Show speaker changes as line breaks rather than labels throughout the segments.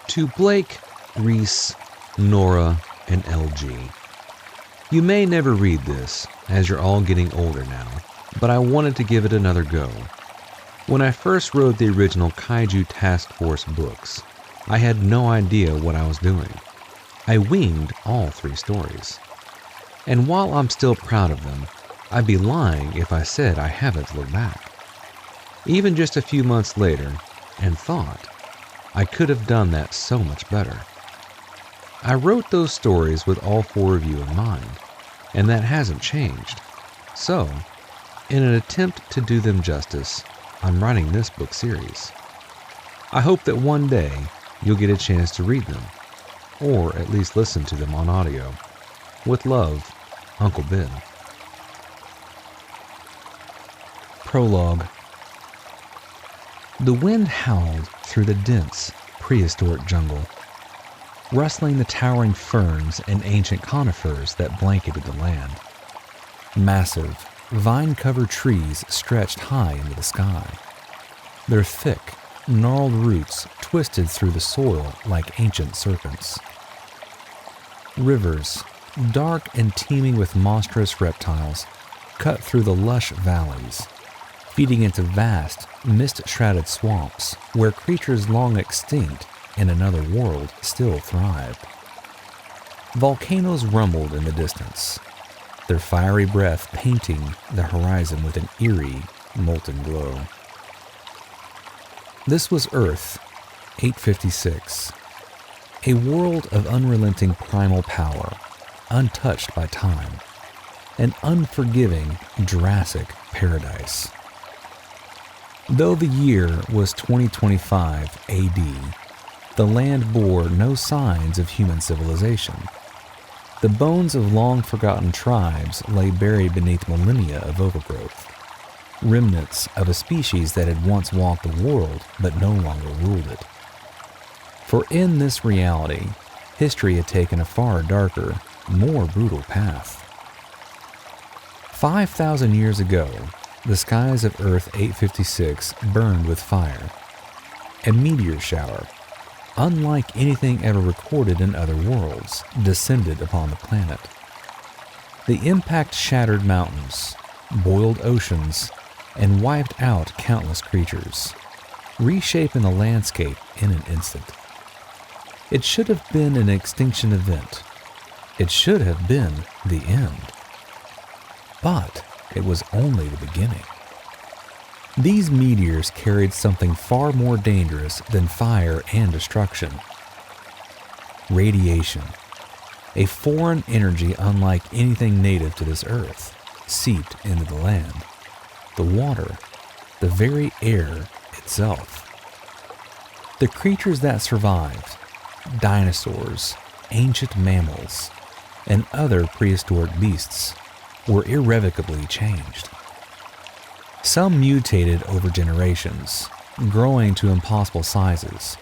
To Blake, Reese, Nora, and LG. You may never read this, as you're all getting older now, but I wanted to give it another go. When I first wrote the original Kaiju Task Force books, I had no idea what I was doing. I winged all 3 stories. And while I'm still proud of them, I'd be lying if I said I haven't looked back. Even just a few months later, and thought, I could have done that so much better. I wrote those stories with all 4 of you in mind, and that hasn't changed. So, in an attempt to do them justice, I'm writing this book series. I hope that one day you'll get a chance to read them, or at least listen to them on audio. With love, Uncle Ben. Prologue. The wind howled through the dense, prehistoric jungle, rustling the towering ferns and ancient conifers that blanketed the land. Massive, vine-covered trees stretched high into the sky. Their thick, gnarled roots twisted through the soil like ancient serpents. Rivers, dark and teeming with monstrous reptiles, cut through the lush valleys, feeding into vast, mist-shrouded swamps where creatures long extinct in another world still thrived. Volcanoes rumbled in the distance, their fiery breath painting the horizon with an eerie, molten glow. This was Earth, 856, a world of unrelenting primal power, untouched by time, an unforgiving Jurassic paradise. Though the year was 2025 AD, the land bore no signs of human civilization. The bones of long-forgotten tribes lay buried beneath millennia of overgrowth, remnants of a species that had once walked the world but no longer ruled it. For in this reality, history had taken a far darker, more brutal path. 5,000 years ago, the skies of Earth 856 burned with fire. A meteor shower, unlike anything ever recorded in other worlds, descended upon the planet. The impact shattered mountains, boiled oceans, and wiped out countless creatures, reshaping the landscape in an instant. It should have been an extinction event. It should have been the end. But it was only the beginning. These meteors carried something far more dangerous than fire and destruction. Radiation, a foreign energy unlike anything native to this earth, seeped into the land, the water, the very air itself. The creatures that survived, dinosaurs, ancient mammals, and other prehistoric beasts, were irrevocably changed. Some mutated over generations, growing to impossible sizes,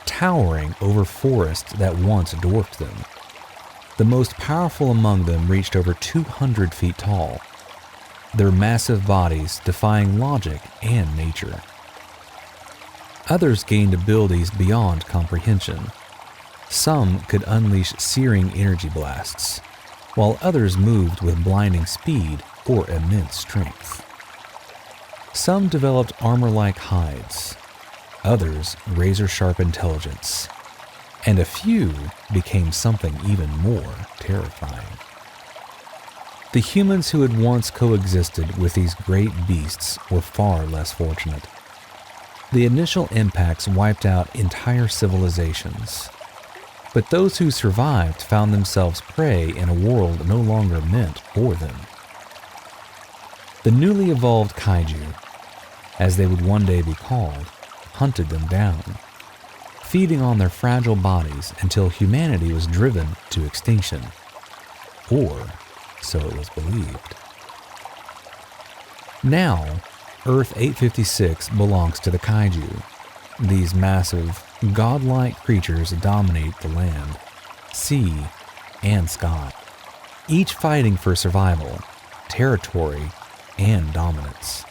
towering over forests that once dwarfed them. The most powerful among them reached over 200 feet tall, their massive bodies defying logic and nature. Others gained abilities beyond comprehension. Some could unleash searing energy blasts, while others moved with blinding speed or immense strength. Some developed armor-like hides, others razor-sharp intelligence, and a few became something even more terrifying. The humans who had once coexisted with these great beasts were far less fortunate. The initial impacts wiped out entire civilizations, but those who survived found themselves prey in a world no longer meant for them. The newly evolved kaiju, as they would one day be called, hunted them down, feeding on their fragile bodies until humanity was driven to extinction, or so it was believed. Now, Earth 856 belongs to the kaiju. These massive, godlike creatures dominate the land, sea, and sky, each fighting for survival, territory, and dominance.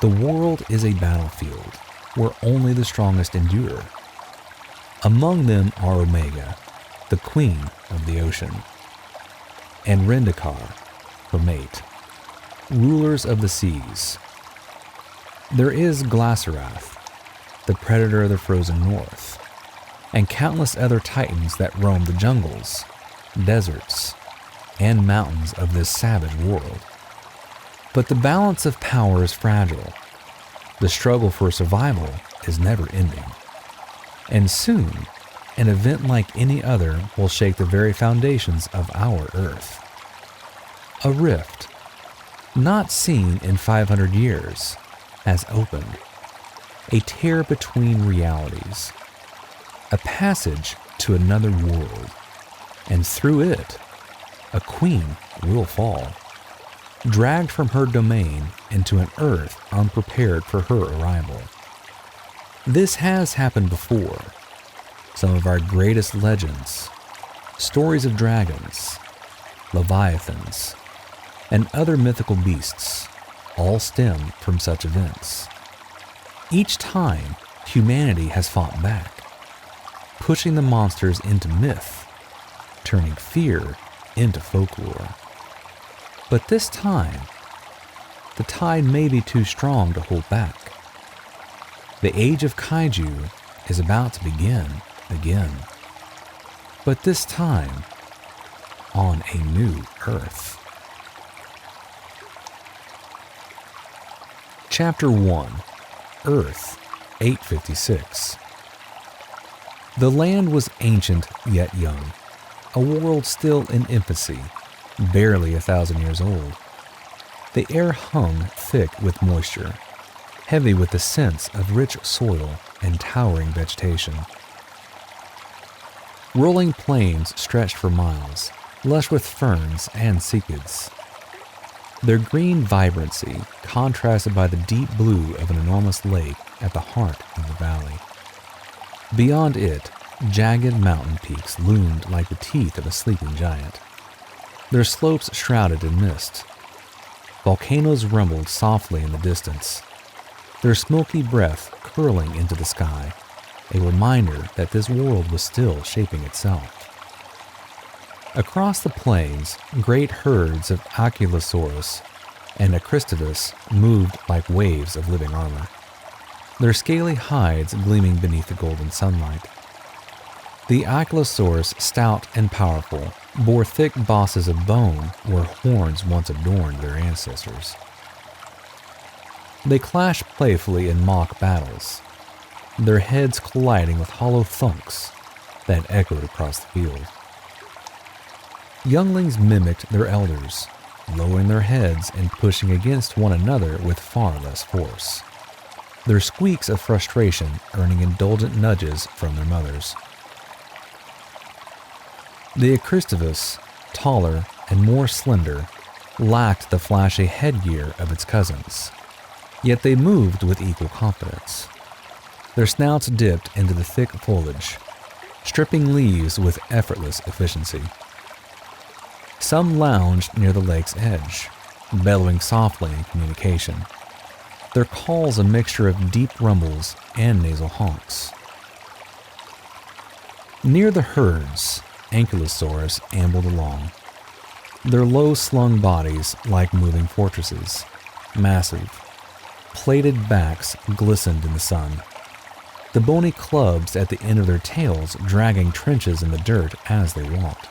The world is a battlefield where only the strongest endure. Among them are Omega, the queen of the ocean, and Rendikar, her mate, rulers of the seas. There is Glacerath, the predator of the frozen north, and countless other titans that roam the jungles, deserts, and mountains of this savage world. But the balance of power is fragile. The struggle for survival is never ending. And soon, an event like any other will shake the very foundations of our Earth. A rift, not seen in 500 years, has opened. A tear between realities. A passage to another world. And through it, a queen will fall, dragged from her domain into an Earth unprepared for her arrival. This has happened before. Some of our greatest legends, stories of dragons, leviathans, and other mythical beasts all stem from such events. Each time, humanity has fought back, pushing the monsters into myth, turning fear into folklore. But this time, the tide may be too strong to hold back. The age of kaiju is about to begin again, but this time on a new Earth. Chapter 1, Earth 856. The land was ancient yet young, a world still in infancy, barely 1,000 years old. The air hung thick with moisture, heavy with the sense of rich soil and towering vegetation. Rolling plains stretched for miles, lush with ferns and cicadas. Their green vibrancy contrasted by the deep blue of an enormous lake at the heart of the valley. Beyond it, jagged mountain peaks loomed like the teeth of a sleeping giant, their slopes shrouded in mist. Volcanoes rumbled softly in the distance, their smoky breath curling into the sky, a reminder that this world was still shaping itself. Across the plains, great herds of Ankylosaurus and Acristivus moved like waves of living armor, their scaly hides gleaming beneath the golden sunlight. The Ankylosaurus, stout and powerful, bore thick bosses of bone where horns once adorned their ancestors. They clashed playfully in mock battles, their heads colliding with hollow thunks that echoed across the field. Younglings mimicked their elders, lowering their heads and pushing against one another with far less force, their squeaks of frustration earning indulgent nudges from their mothers. The Acristivus, taller and more slender, lacked the flashy headgear of its cousins, yet they moved with equal confidence. Their snouts dipped into the thick foliage, stripping leaves with effortless efficiency. Some lounged near the lake's edge, bellowing softly in communication, their calls a mixture of deep rumbles and nasal honks. Near the herds, Ankylosaurus ambled along, their low-slung bodies like moving fortresses, massive. Plated backs glistened in the sun, the bony clubs at the end of their tails dragging trenches in the dirt as they walked.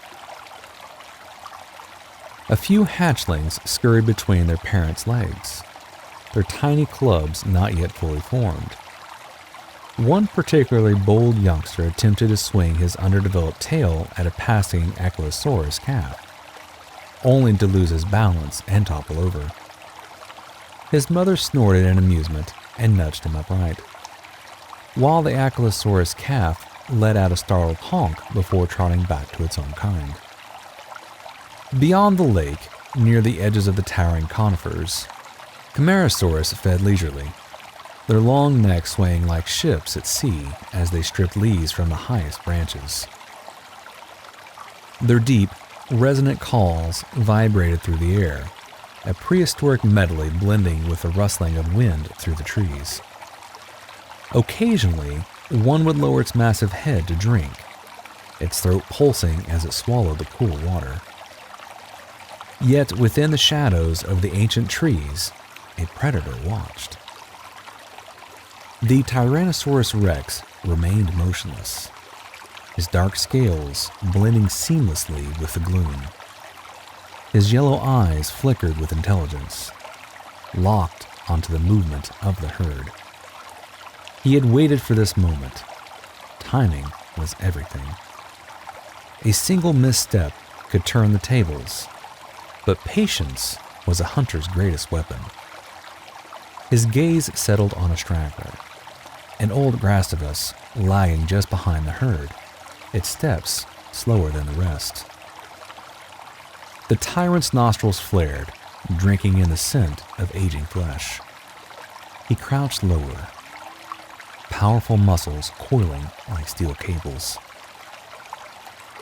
A few hatchlings scurried between their parents' legs, their tiny clubs not yet fully formed. One particularly bold youngster attempted to swing his underdeveloped tail at a passing Ankylosaurus calf, only to lose his balance and topple over. His mother snorted in amusement and nudged him upright, while the Ankylosaurus calf let out a startled honk before trotting back to its own kind. Beyond the lake, near the edges of the towering conifers, Camarasaurus fed leisurely, their long necks swaying like ships at sea as they stripped leaves from the highest branches. Their deep, resonant calls vibrated through the air, a prehistoric medley blending with the rustling of wind through the trees. Occasionally, One would lower its massive head to drink, its throat pulsing as it swallowed the cool water. Yet within the shadows of the ancient trees, a predator watched. The Tyrannosaurus Rex remained motionless, his dark scales blending seamlessly with the gloom. His yellow eyes flickered with intelligence, locked onto the movement of the herd. He had waited for this moment. Timing was everything. A single misstep could turn the tables, but patience was a hunter's greatest weapon. His gaze settled on a straggler, an old Grastivus lagging just behind the herd, its steps slower than the rest. The tyrant's nostrils flared, drinking in the scent of aging flesh. He crouched lower, powerful muscles coiling like steel cables.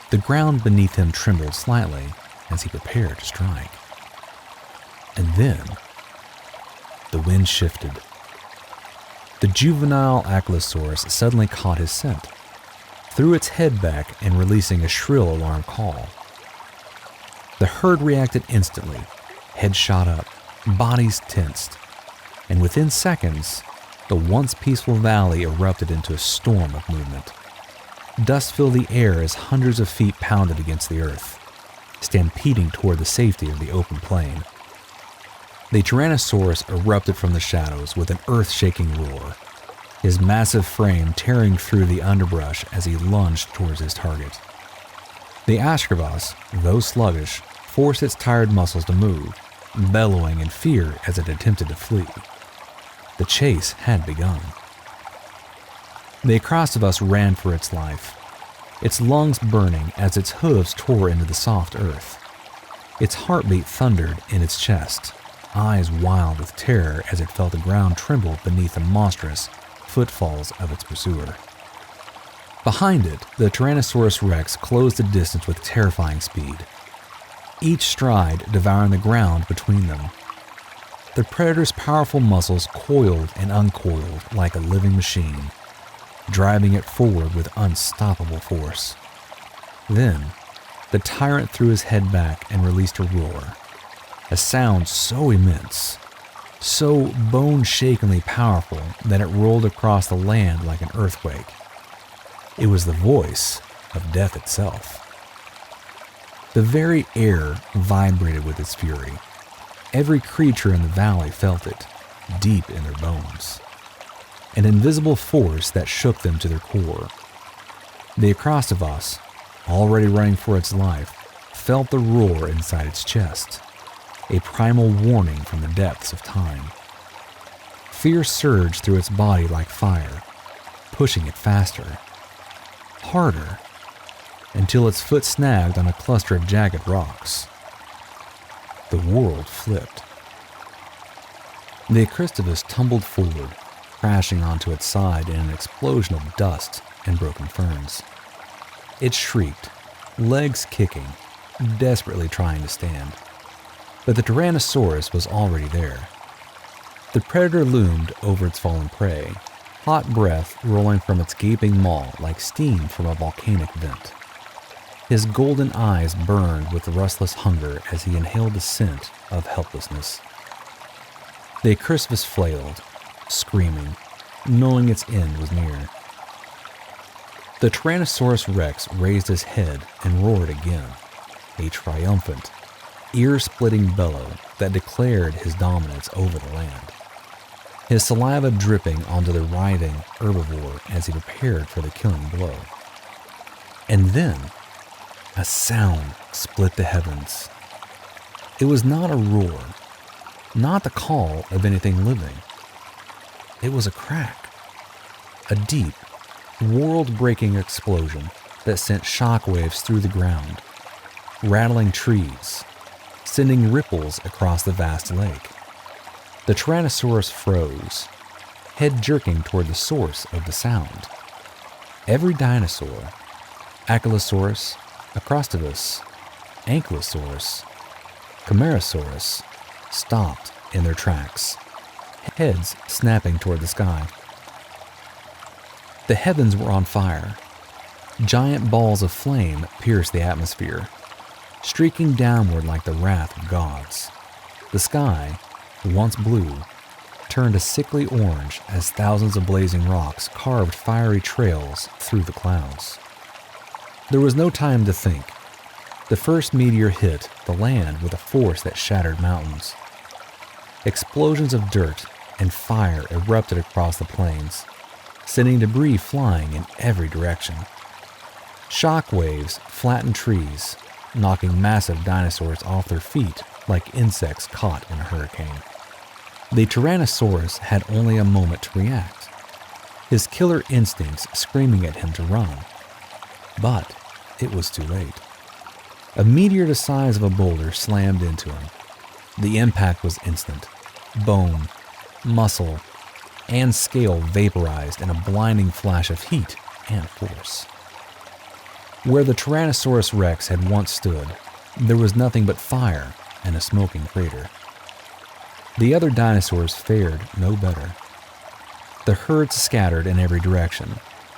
The ground beneath him trembled slightly as he prepared to strike. And then, the wind shifted. The juvenile Ankylosaurus suddenly caught his scent, threw its head back and releasing a shrill alarm call. The herd reacted instantly, heads shot up, bodies tensed, and within seconds, the once peaceful valley erupted into a storm of movement. Dust filled the air as hundreds of feet pounded against the earth, stampeding toward the safety of the open plain. The Tyrannosaurus erupted from the shadows with an earth-shaking roar, his massive frame tearing through the underbrush as he lunged towards his target. The Askravas, though sluggish, forced its tired muscles to move, bellowing in fear as it attempted to flee. The chase had begun. The Acrostivus ran for its life, its lungs burning as its hooves tore into the soft earth. Its heartbeat thundered in its chest, eyes wild with terror as it felt the ground tremble beneath the monstrous footfalls of its pursuer. Behind it, the Tyrannosaurus Rex closed the distance with terrifying speed, each stride devouring the ground between them. The predator's powerful muscles coiled and uncoiled like a living machine, driving it forward with unstoppable force. Then, the tyrant threw his head back and released a roar, a sound so immense, so bone-shakingly powerful that it rolled across the land like an earthquake. It was the voice of death itself. The very air vibrated with its fury. Every creature in the valley felt it, deep in their bones. An invisible force that shook them to their core. The Acrostivus, already running for its life, felt the roar inside its chest, a primal warning from the depths of time. Fear surged through its body like fire, pushing it faster, harder, until its foot snagged on a cluster of jagged rocks. The world flipped. The Acrostivus tumbled forward, crashing onto its side in an explosion of dust and broken ferns. It shrieked, legs kicking, desperately trying to stand. But the Tyrannosaurus was already there. The predator loomed over its fallen prey, hot breath rolling from its gaping maw like steam from a volcanic vent. His golden eyes burned with restless hunger as he inhaled the scent of helplessness. The Acrostivus flailed, screaming, knowing its end was near. The Tyrannosaurus Rex raised his head and roared again, a triumphant, ear-splitting bellow that declared his dominance over the land. His saliva dripping onto the writhing herbivore as he prepared for the killing blow. And then, a sound split the heavens. It was not a roar, not the call of anything living. It was a crack, a deep, world-breaking explosion that sent shockwaves through the ground, rattling trees, sending ripples across the vast lake. The Tyrannosaurus froze, head jerking toward the source of the sound. Every dinosaur, Ankylosaurus, Acrostivus, Ankylosaurus, Camarasaurus, stopped in their tracks, heads snapping toward the sky. The heavens were on fire. Giant balls of flame pierced the atmosphere, streaking downward like the wrath of gods. The sky, once blue, turned a sickly orange as thousands of blazing rocks carved fiery trails through the clouds. There was no time to think. The first meteor hit the land with a force that shattered mountains. Explosions of dirt and fire erupted across the plains, sending debris flying in every direction. Shock waves flattened trees, knocking massive dinosaurs off their feet like insects caught in a hurricane. The Tyrannosaurus had only a moment to react, his killer instincts screaming at him to run. But it was too late. A meteor the size of a boulder slammed into him. The impact was instant. Bone, muscle, and scale vaporized in a blinding flash of heat and force. Where the Tyrannosaurus Rex had once stood, there was nothing but fire and a smoking crater. The other dinosaurs fared no better. The herds scattered in every direction,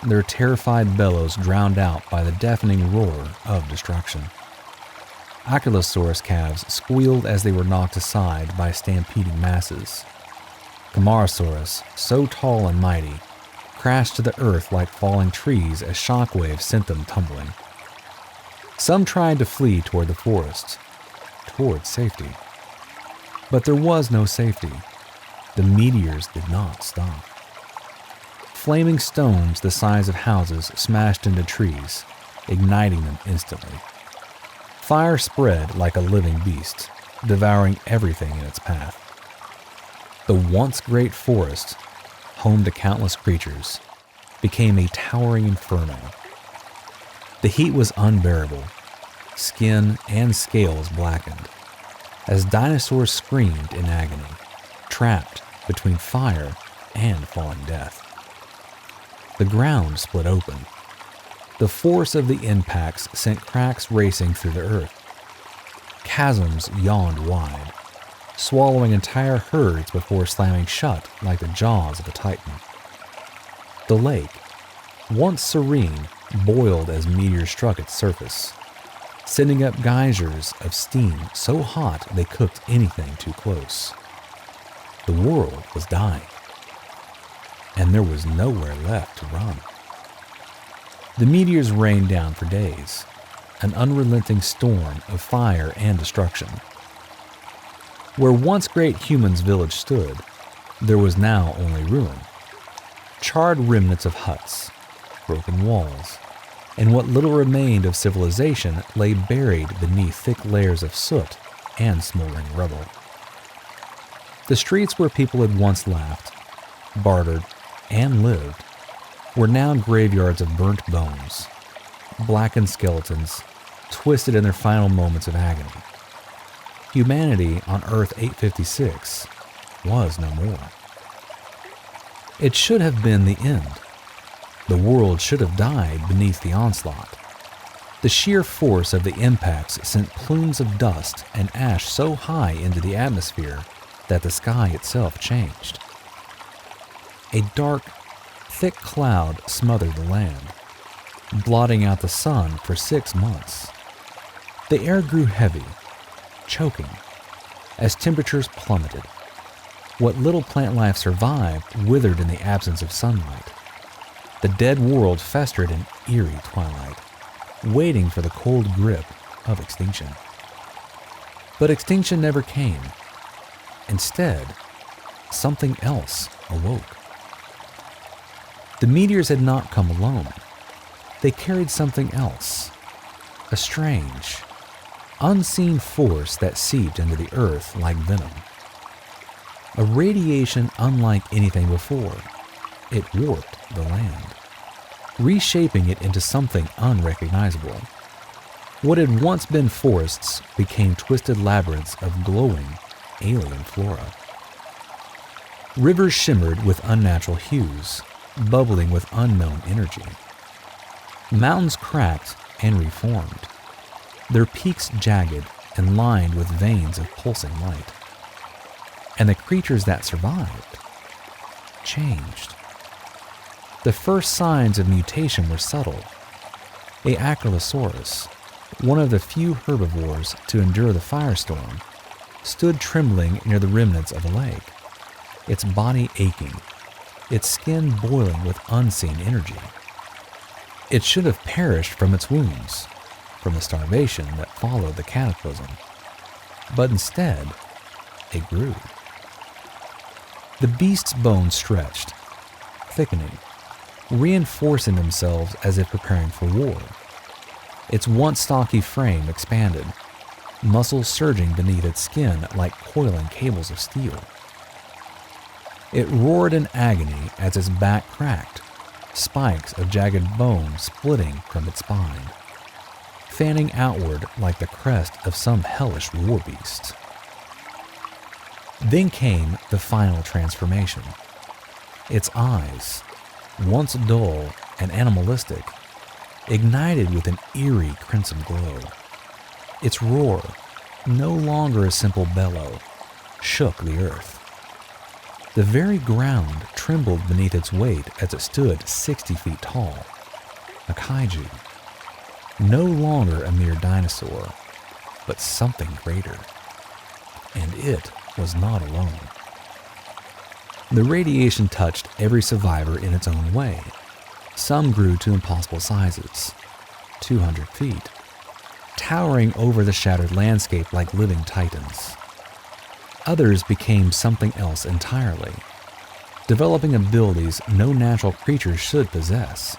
their terrified bellows drowned out by the deafening roar of destruction. Ankylosaurus calves squealed as they were knocked aside by stampeding masses. Camarasaurus, so tall and mighty, crashed to the earth like falling trees as shockwaves sent them tumbling. Some tried to flee toward the forest, toward safety. But there was no safety. The meteors did not stop. Flaming stones the size of houses smashed into trees, igniting them instantly. Fire spread like a living beast, devouring everything in its path. The once great forest, home to countless creatures, became a towering inferno. The heat was unbearable. Skin and scales blackened, as dinosaurs screamed in agony, trapped between fire and falling death. The ground split open. The force of the impacts sent cracks racing through the earth. Chasms yawned wide, swallowing entire herds before slamming shut like the jaws of a titan. The lake, once serene, boiled as meteors struck its surface, sending up geysers of steam so hot they cooked anything too close. The world was dying, and there was nowhere left to run. The meteors rained down for days, an unrelenting storm of fire and destruction. Where once great humans' village stood, there was now only ruin. Charred remnants of huts, broken walls, and what little remained of civilization lay buried beneath thick layers of soot and smoldering rubble. The streets where people had once laughed, bartered, and lived were now graveyards of burnt bones, blackened skeletons, twisted in their final moments of agony. Humanity on Earth 856 was no more. It should have been the end. The world should have died beneath the onslaught. The sheer force of the impacts sent plumes of dust and ash so high into the atmosphere that the sky itself changed. A dark, thick cloud smothered the land, blotting out the sun for 6 months. The air grew heavy, choking, as temperatures plummeted. What little plant life survived withered in the absence of sunlight. The dead world festered in eerie twilight, waiting for the cold grip of extinction. But extinction never came. Instead, something else awoke. The meteors had not come alone. They carried something else, a strange, unseen force that seeped into the earth like venom. A radiation unlike anything before. It warped the land, reshaping it into something unrecognizable. What had once been forests became twisted labyrinths of glowing, alien flora. Rivers shimmered with unnatural hues, bubbling with unknown energy. Mountains cracked and reformed, their peaks jagged and lined with veins of pulsing light. And the creatures that survived changed. The first signs of mutation were subtle. A Acrylosaurus, one of the few herbivores to endure the firestorm, stood trembling near the remnants of a lake, its body aching, its skin boiling with unseen energy. It should have perished from its wounds, from the starvation that followed the cataclysm. But instead, it grew. The beast's bones stretched, thickening, reinforcing themselves as if preparing for war. Its once stocky frame expanded, muscles surging beneath its skin like coiling cables of steel. It roared in agony as its back cracked, spikes of jagged bone splitting from its spine, fanning outward like the crest of some hellish war beast. Then came the final transformation. Its eyes, once dull and animalistic, ignited with an eerie crimson glow. Its roar, no longer a simple bellow, shook the earth. The very ground trembled beneath its weight as it stood 60 feet tall, a kaiju. No longer a mere dinosaur, but something greater. And it was not alone. The radiation touched every survivor in its own way. Some grew to impossible sizes, 200 feet, towering over the shattered landscape like living titans. Others became something else entirely, developing abilities no natural creature should possess.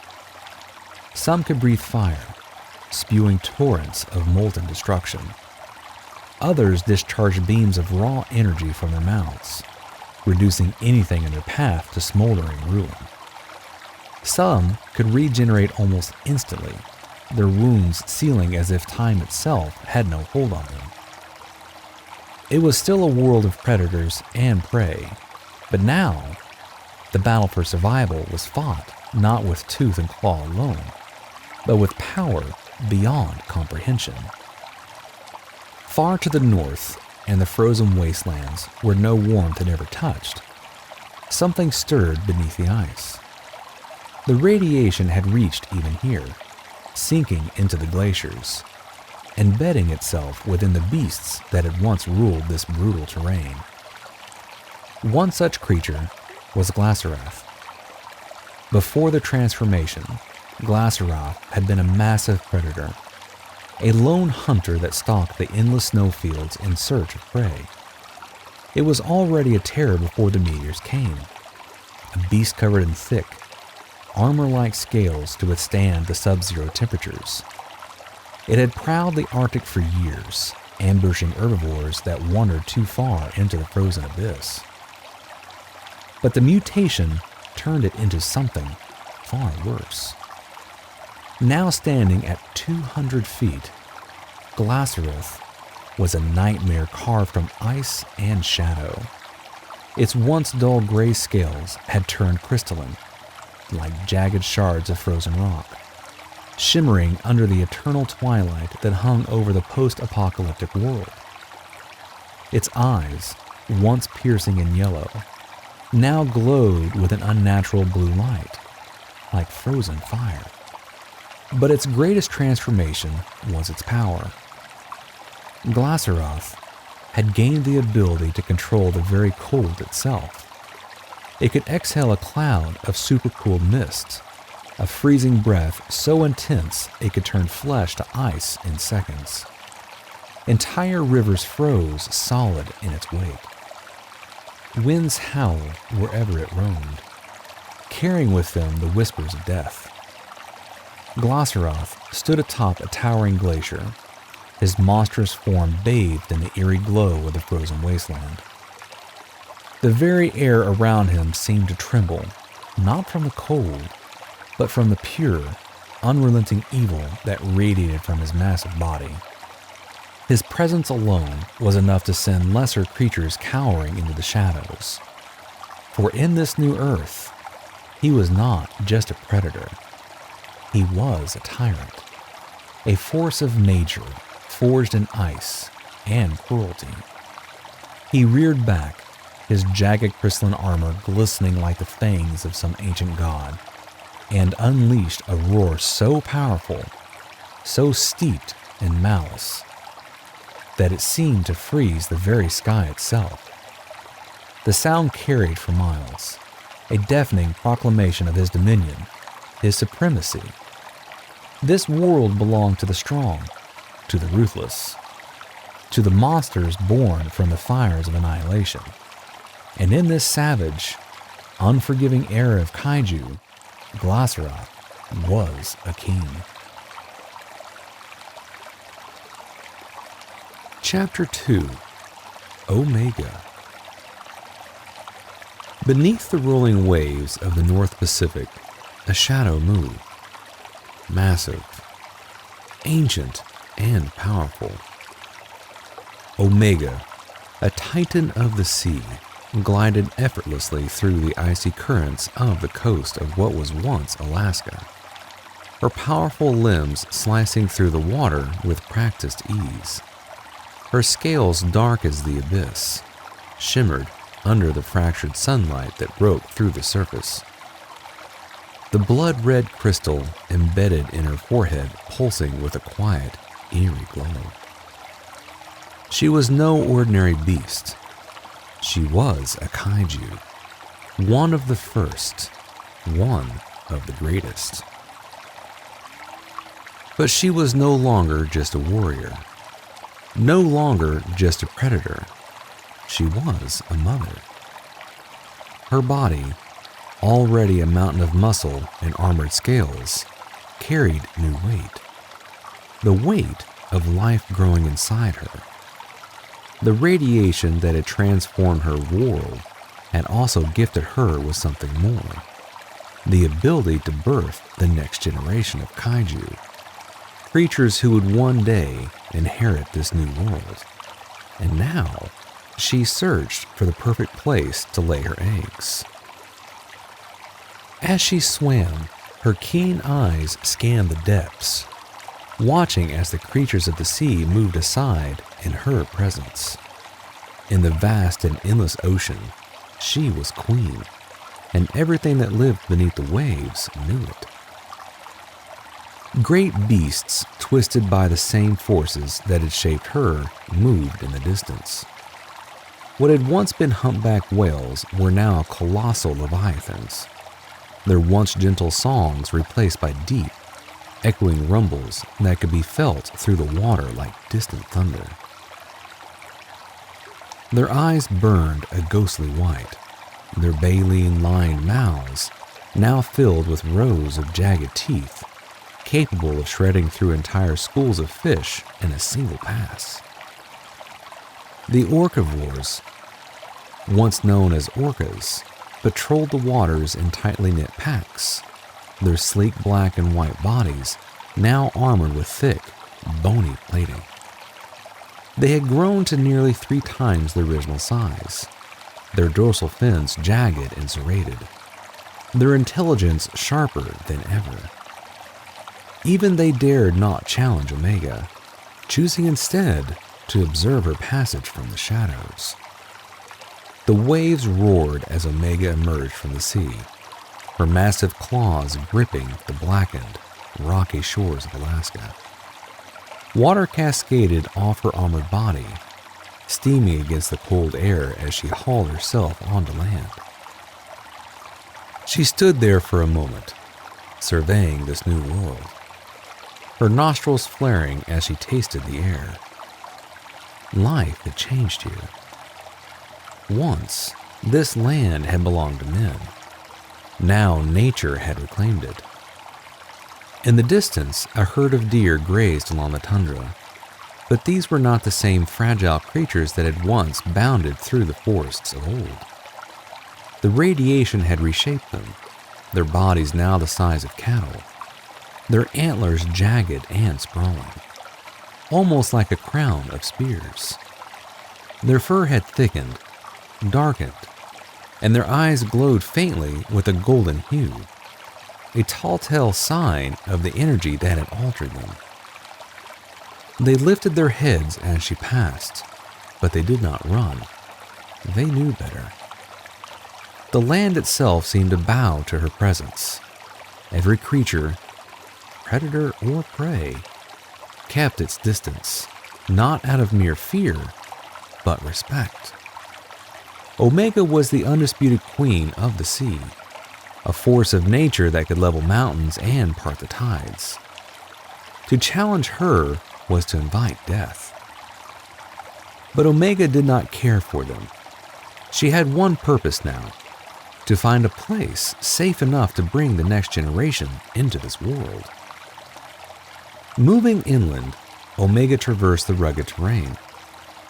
Some could breathe fire, spewing torrents of molten destruction. Others discharged beams of raw energy from their mouths, reducing anything in their path to smoldering ruin. Some could regenerate almost instantly, their wounds sealing as if time itself had no hold on them. It was still a world of predators and prey, but now the battle for survival was fought not with tooth and claw alone, but with power beyond comprehension. Far to the north and the frozen wastelands where no warmth had ever touched, something stirred beneath the ice. The radiation had reached even here, sinking into the glaciers, embedding itself within the beasts that had once ruled this brutal terrain. One such creature was Glacerath. Before the transformation, Glacerath had been a massive predator, a lone hunter that stalked the endless snowfields in search of prey. It was already a terror before the meteors came, a beast covered in thick, armor-like scales to withstand the sub-zero temperatures. It had prowled the Arctic for years, ambushing herbivores that wandered too far into the frozen abyss. But the mutation turned it into something far worse. Now standing at 200 feet, Glacerath was a nightmare carved from ice and shadow. Its once dull gray scales had turned crystalline, like jagged shards of frozen rock, shimmering under the eternal twilight that hung over the post-apocalyptic world. Its eyes, once piercing and yellow, now glowed with an unnatural blue light, like frozen fire. But its greatest transformation was its power. Glacerath had gained the ability to control the very cold itself. It could exhale a cloud of supercooled mist, a freezing breath so intense it could turn flesh to ice in seconds. Entire rivers froze solid in its wake. Winds howled wherever it roamed, carrying with them the whispers of death. Glacerath stood atop a towering glacier, his monstrous form bathed in the eerie glow of the frozen wasteland. The very air around him seemed to tremble, not from the cold, but from the pure, unrelenting evil that radiated from his massive body. His presence alone was enough to send lesser creatures cowering into the shadows. For in this new earth, he was not just a predator. He was a tyrant, a force of nature forged in ice and cruelty. He reared back, his jagged crystalline armor glistening like the fangs of some ancient god, and unleashed a roar so powerful, so steeped in malice, that it seemed to freeze the very sky itself. The sound carried for miles, a deafening proclamation of his dominion, his supremacy. This world belonged to the strong, to the ruthless, to the monsters born from the fires of annihilation. And in this savage, unforgiving era of kaiju, Glossaroth was a king. Chapter 2: Omega. Beneath the rolling waves of the North Pacific, a shadow moved. Massive, ancient, and powerful. Omega, a titan of the sea, glided effortlessly through the icy currents of the coast of what was once Alaska, her powerful limbs slicing through the water with practiced ease. Her scales dark as the abyss, shimmered under the fractured sunlight that broke through the surface. The blood-red crystal embedded in her forehead pulsing with a quiet, eerie glow. She was no ordinary beast. She was a kaiju, one of the first, one of the greatest. But she was no longer just a warrior, no longer just a predator. She was a mother. Her body, already a mountain of muscle and armored scales, carried new weight. The weight of life growing inside her. The radiation that had transformed her world had also gifted her with something more. The ability to birth the next generation of kaiju. Creatures who would one day inherit this new world. And now, she searched for the perfect place to lay her eggs. As she swam, her keen eyes scanned the depths, watching as the creatures of the sea moved aside in her presence. In the vast and endless ocean, she was queen, and everything that lived beneath the waves knew it. Great beasts, twisted by the same forces that had shaped her, moved in the distance. What had once been humpback whales were now colossal leviathans, their once gentle songs replaced by deep, echoing rumbles that could be felt through the water like distant thunder. Their eyes burned a ghostly white, their baleen-lined mouths now filled with rows of jagged teeth, capable of shredding through entire schools of fish in a single pass. The orcavores, once known as orcas, patrolled the waters in tightly knit packs, their sleek black and white bodies now armored with thick, bony plating. They had grown to nearly 3 times their original size, their dorsal fins jagged and serrated, their intelligence sharper than ever. Even they dared not challenge Omega, choosing instead to observe her passage from the shadows. The waves roared as Omega emerged from the sea, her massive claws gripping the blackened, rocky shores of Alaska. Water cascaded off her armored body, steaming against the cold air as she hauled herself onto land. She stood there for a moment, surveying this new world, her nostrils flaring as she tasted the air. Life had changed here. Once, this land had belonged to men. Now nature had reclaimed it. In the distance, a herd of deer grazed along the tundra, but these were not the same fragile creatures that had once bounded through the forests of old. The radiation had reshaped them, their bodies now the size of cattle, their antlers jagged and sprawling, almost like a crown of spears. Their fur had thickened, darkened, and their eyes glowed faintly with a golden hue, a telltale sign of the energy that had altered them. They lifted their heads as she passed, but they did not run. They knew better. The land itself seemed to bow to her presence. Every creature, predator or prey, kept its distance, not out of mere fear, but respect. Omega was the undisputed queen of the sea, a force of nature that could level mountains and part the tides. To challenge her was to invite death. But Omega did not care for them. She had one purpose now: to find a place safe enough to bring the next generation into this world. Moving inland, Omega traversed the rugged terrain,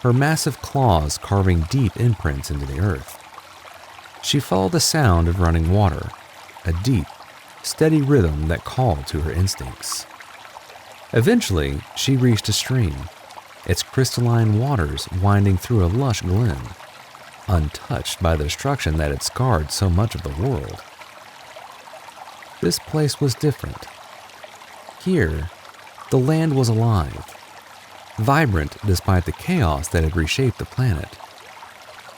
her massive claws carving deep imprints into the earth. She followed the sound of running water, a deep, steady rhythm that called to her instincts. Eventually, she reached a stream, its crystalline waters winding through a lush glen, untouched by the destruction that had scarred so much of the world. This place was different. Here, the land was alive, vibrant despite the chaos that had reshaped the planet.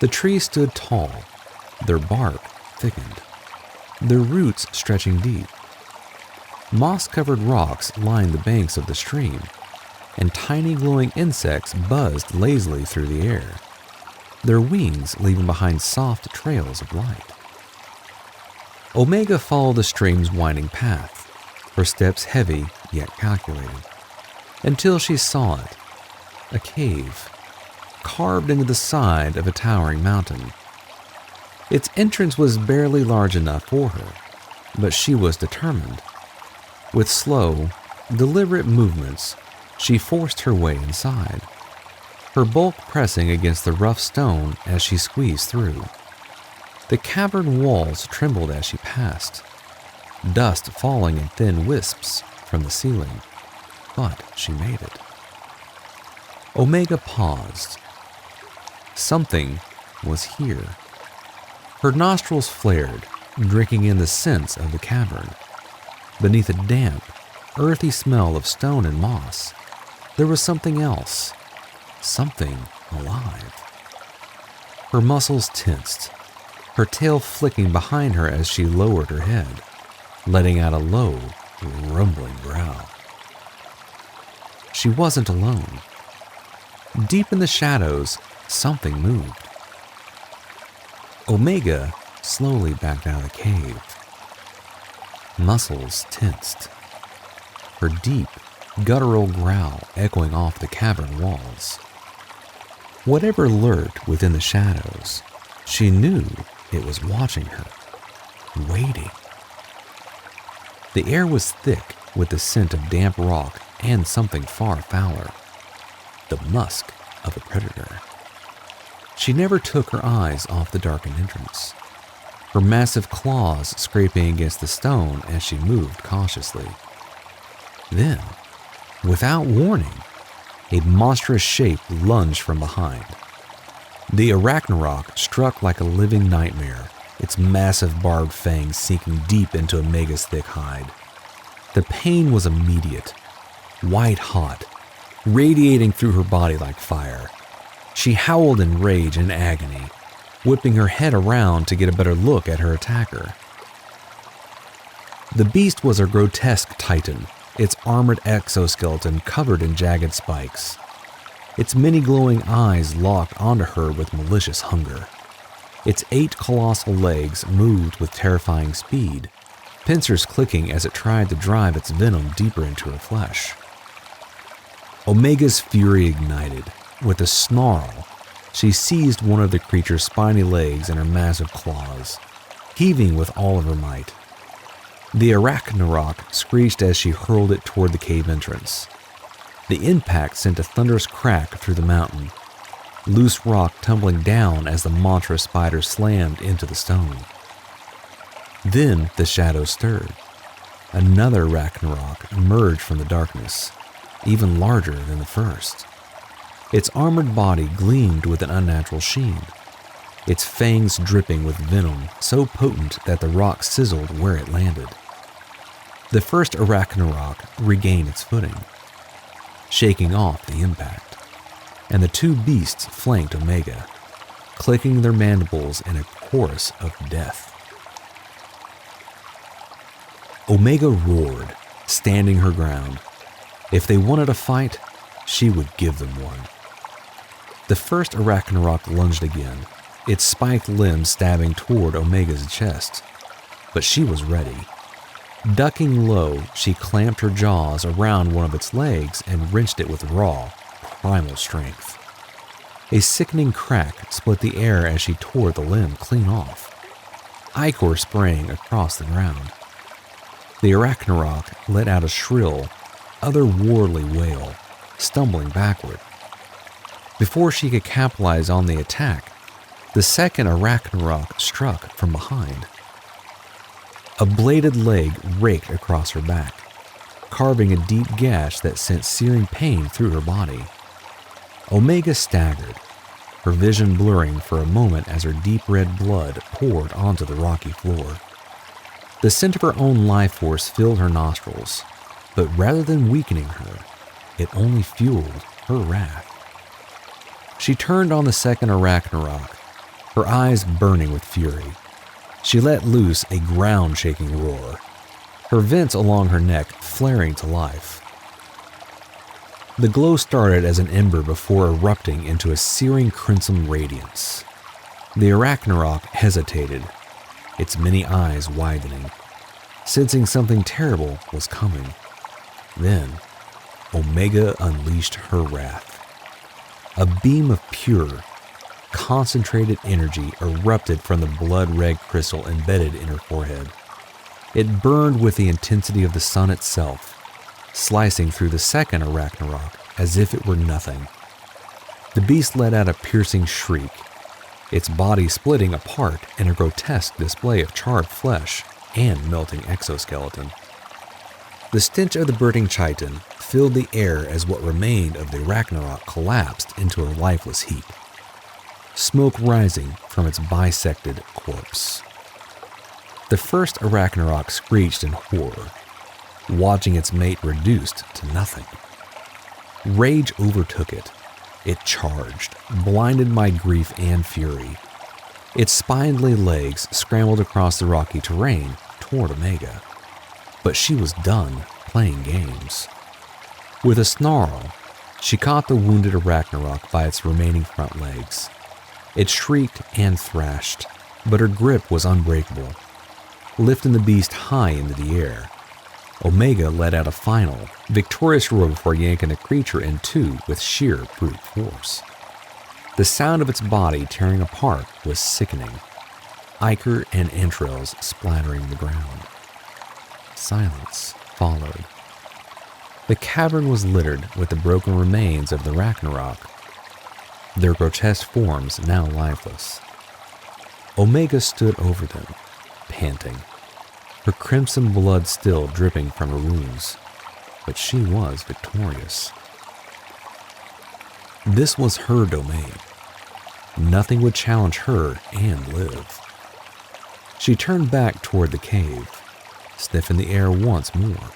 The trees stood tall, their bark thickened, their roots stretching deep. Moss-covered rocks lined the banks of the stream, and tiny glowing insects buzzed lazily through the air, their wings leaving behind soft trails of light. Omega followed the stream's winding path, her steps heavy yet calculated, until she saw it, a cave, carved into the side of a towering mountain. Its entrance was barely large enough for her, but she was determined. With slow, deliberate movements, she forced her way inside, her bulk pressing against the rough stone as she squeezed through. The cavern walls trembled as she passed, dust falling in thin wisps from the ceiling, but she made it. Omega paused. Something was here. Her nostrils flared, drinking in the scents of the cavern. Beneath a damp, earthy smell of stone and moss, there was something else, something alive. Her muscles tensed, her tail flicking behind her as she lowered her head, letting out a low, rumbling growl. She wasn't alone. Deep in the shadows, something moved. Omega slowly backed out of the cave. Muscles tensed, her deep, guttural growl echoing off the cavern walls. Whatever lurked within the shadows, she knew it was watching her, waiting. The air was thick with the scent of damp rock and something far fouler, the musk of a predator. She never took her eyes off the darkened entrance, her massive claws scraping against the stone as she moved cautiously. Then, without warning, a monstrous shape lunged from behind. The arachnarok struck like a living nightmare, its massive barbed fangs sinking deep into Omega's thick hide. The pain was immediate, white-hot, radiating through her body like fire. She howled in rage and agony, whipping her head around to get a better look at her attacker. The beast was a grotesque titan, its armored exoskeleton covered in jagged spikes. Its many glowing eyes locked onto her with malicious hunger. Its 8 colossal legs moved with terrifying speed, pincers clicking as it tried to drive its venom deeper into her flesh. Omega's fury ignited. With a snarl, she seized one of the creature's spiny legs in her massive claws, heaving with all of her might. The arachnarok screeched as she hurled it toward the cave entrance. The impact sent a thunderous crack through the mountain, loose rock tumbling down as the monstrous spider slammed into the stone. Then the shadows stirred. Another arachnarok emerged from the darkness, even larger than the first. Its armored body gleamed with an unnatural sheen, its fangs dripping with venom so potent that the rock sizzled where it landed. The first arachnarok regained its footing, shaking off the impact, and the two beasts flanked Omega, clicking their mandibles in a chorus of death. Omega roared, standing her ground. If they wanted a fight, she would give them one. The first Arachnarok lunged again, its spiked limbs stabbing toward Omega's chest. But she was ready. Ducking low, she clamped her jaws around one of its legs and wrenched it with raw, primal strength. A sickening crack split the air as she tore the limb clean off, ichor spraying across the ground. The Arachnarok let out a shrill, otherworldly wail, stumbling backward. Before she could capitalize on the attack, the second Arachnarok struck from behind. A bladed leg raked across her back, carving a deep gash that sent searing pain through her body. Omega staggered, her vision blurring for a moment as her deep red blood poured onto the rocky floor. The scent of her own life force filled her nostrils, but rather than weakening her, it only fueled her wrath. She turned on the second Arachnarok, her eyes burning with fury. She let loose a ground-shaking roar, her vents along her neck flaring to life. The glow started as an ember before erupting into a searing crimson radiance. The Arachnarok hesitated, its many eyes widening, sensing something terrible was coming. Then, Omega unleashed her wrath. A beam of pure, concentrated energy erupted from the blood-red crystal embedded in her forehead. It burned with the intensity of the sun itself, slicing through the second Arachnarok as if it were nothing. The beast let out a piercing shriek, its body splitting apart in a grotesque display of charred flesh and melting exoskeleton. The stench of the burning chitin filled the air as what remained of the Arachnarok collapsed into a lifeless heap, smoke rising from its bisected corpse. The first Arachnarok screeched in horror, watching its mate reduced to nothing. Rage overtook it. It charged, blinded by grief and fury. Its spindly legs scrambled across the rocky terrain toward Omega. But she was done playing games. With a snarl, she caught the wounded Arachnarok by its remaining front legs. It shrieked and thrashed, but her grip was unbreakable, lifting the beast high into the air. Omega let out a final, victorious roar before yanking the creature in two with sheer brute force. The sound of its body tearing apart was sickening, ichor and entrails splattering the ground. Silence followed. The cavern was littered with the broken remains of the Arachnarok, their grotesque forms now lifeless. Omega stood over them, panting, her crimson blood still dripping from her wounds, but she was victorious. This was her domain. Nothing would challenge her and live. She turned back toward the cave, sniffing the air once more.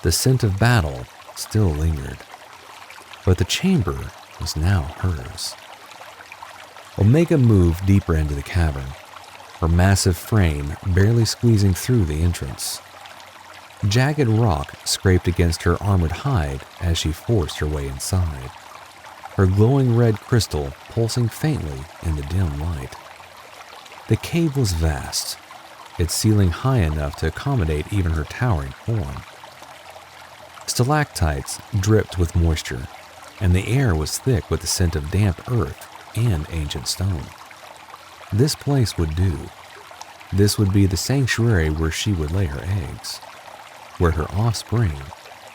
The scent of battle still lingered, but the chamber was now hers. Omega moved deeper into the cavern, her massive frame barely squeezing through the entrance. Jagged rock scraped against her armored hide as she forced her way inside, her glowing red crystal pulsing faintly in the dim light. The cave was vast, its ceiling high enough to accommodate even her towering form. Stalactites dripped with moisture, and the air was thick with the scent of damp earth and ancient stone. This place would do. This would be the sanctuary where she would lay her eggs, where her offspring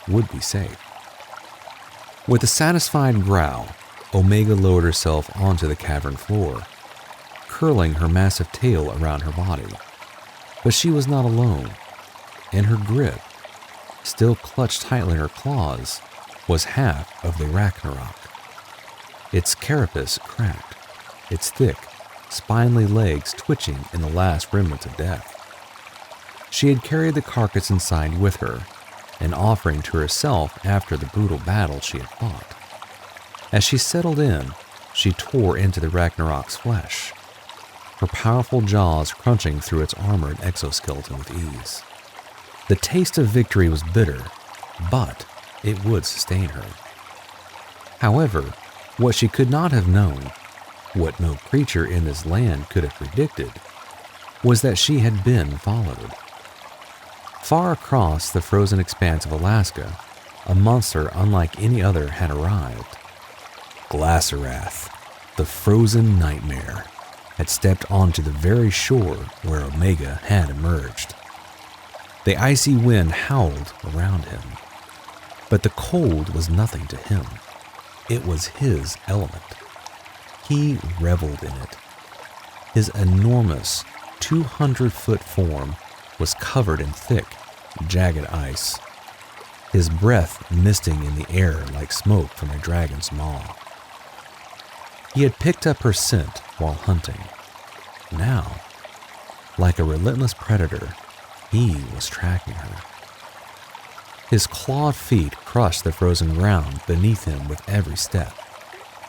would be safe. With a satisfied growl, Omega lowered herself onto the cavern floor, curling her massive tail around her body. But she was not alone, and her grip, still clutched tightly in her claws, was half of the Arachnarok. Its carapace cracked, its thick, spindly legs twitching in the last remnants of death. She had carried the carcass inside with her, an offering to herself after the brutal battle she had fought. As she settled in, she tore into the Arachnarok's flesh, her powerful jaws crunching through its armored exoskeleton with ease. The taste of victory was bitter, but it would sustain her. However, what she could not have known, what no creature in this land could have predicted, was that she had been followed. Far across the frozen expanse of Alaska, a monster unlike any other had arrived. Glacerath, the frozen nightmare, had stepped onto the very shore where Omega had emerged. The icy wind howled around him, but the cold was nothing to him. It was his element. He reveled in it. His enormous 200-foot form was covered in thick, jagged ice, his breath misting in the air like smoke from a dragon's maw. He had picked up her scent while hunting. Now, like a relentless predator, he was tracking her. His clawed feet crushed the frozen ground beneath him with every step,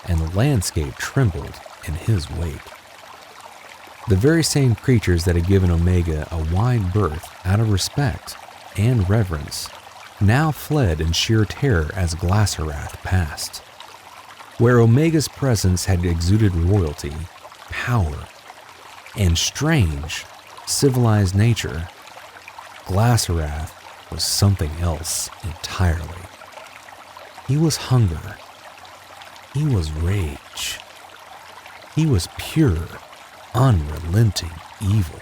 and the landscape trembled in his wake. The very same creatures that had given Omega a wide berth out of respect and reverence now fled in sheer terror as Glacerath passed. Where Omega's presence had exuded royalty, power, and strange, civilized nature, Glacerath was something else entirely. He was hunger. He was rage. He was pure, unrelenting evil.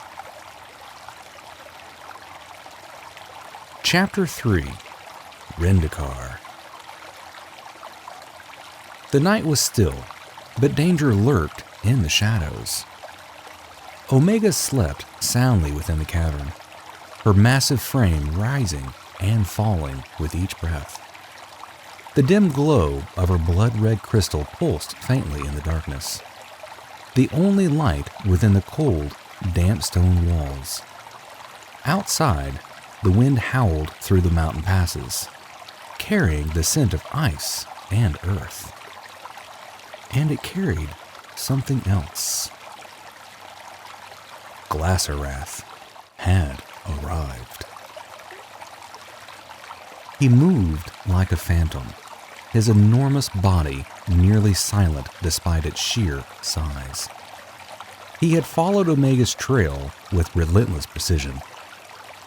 Chapter 3. Rendikar. The night was still, but danger lurked in the shadows. Omega slept soundly within the cavern, her massive frame rising and falling with each breath. The dim glow of her blood-red crystal pulsed faintly in the darkness, the only light within the cold, damp stone walls. Outside, the wind howled through the mountain passes, carrying the scent of ice and earth. And it carried something else. Glacerath had arrived. He moved like a phantom, his enormous body nearly silent despite its sheer size. He had followed Omega's trail with relentless precision,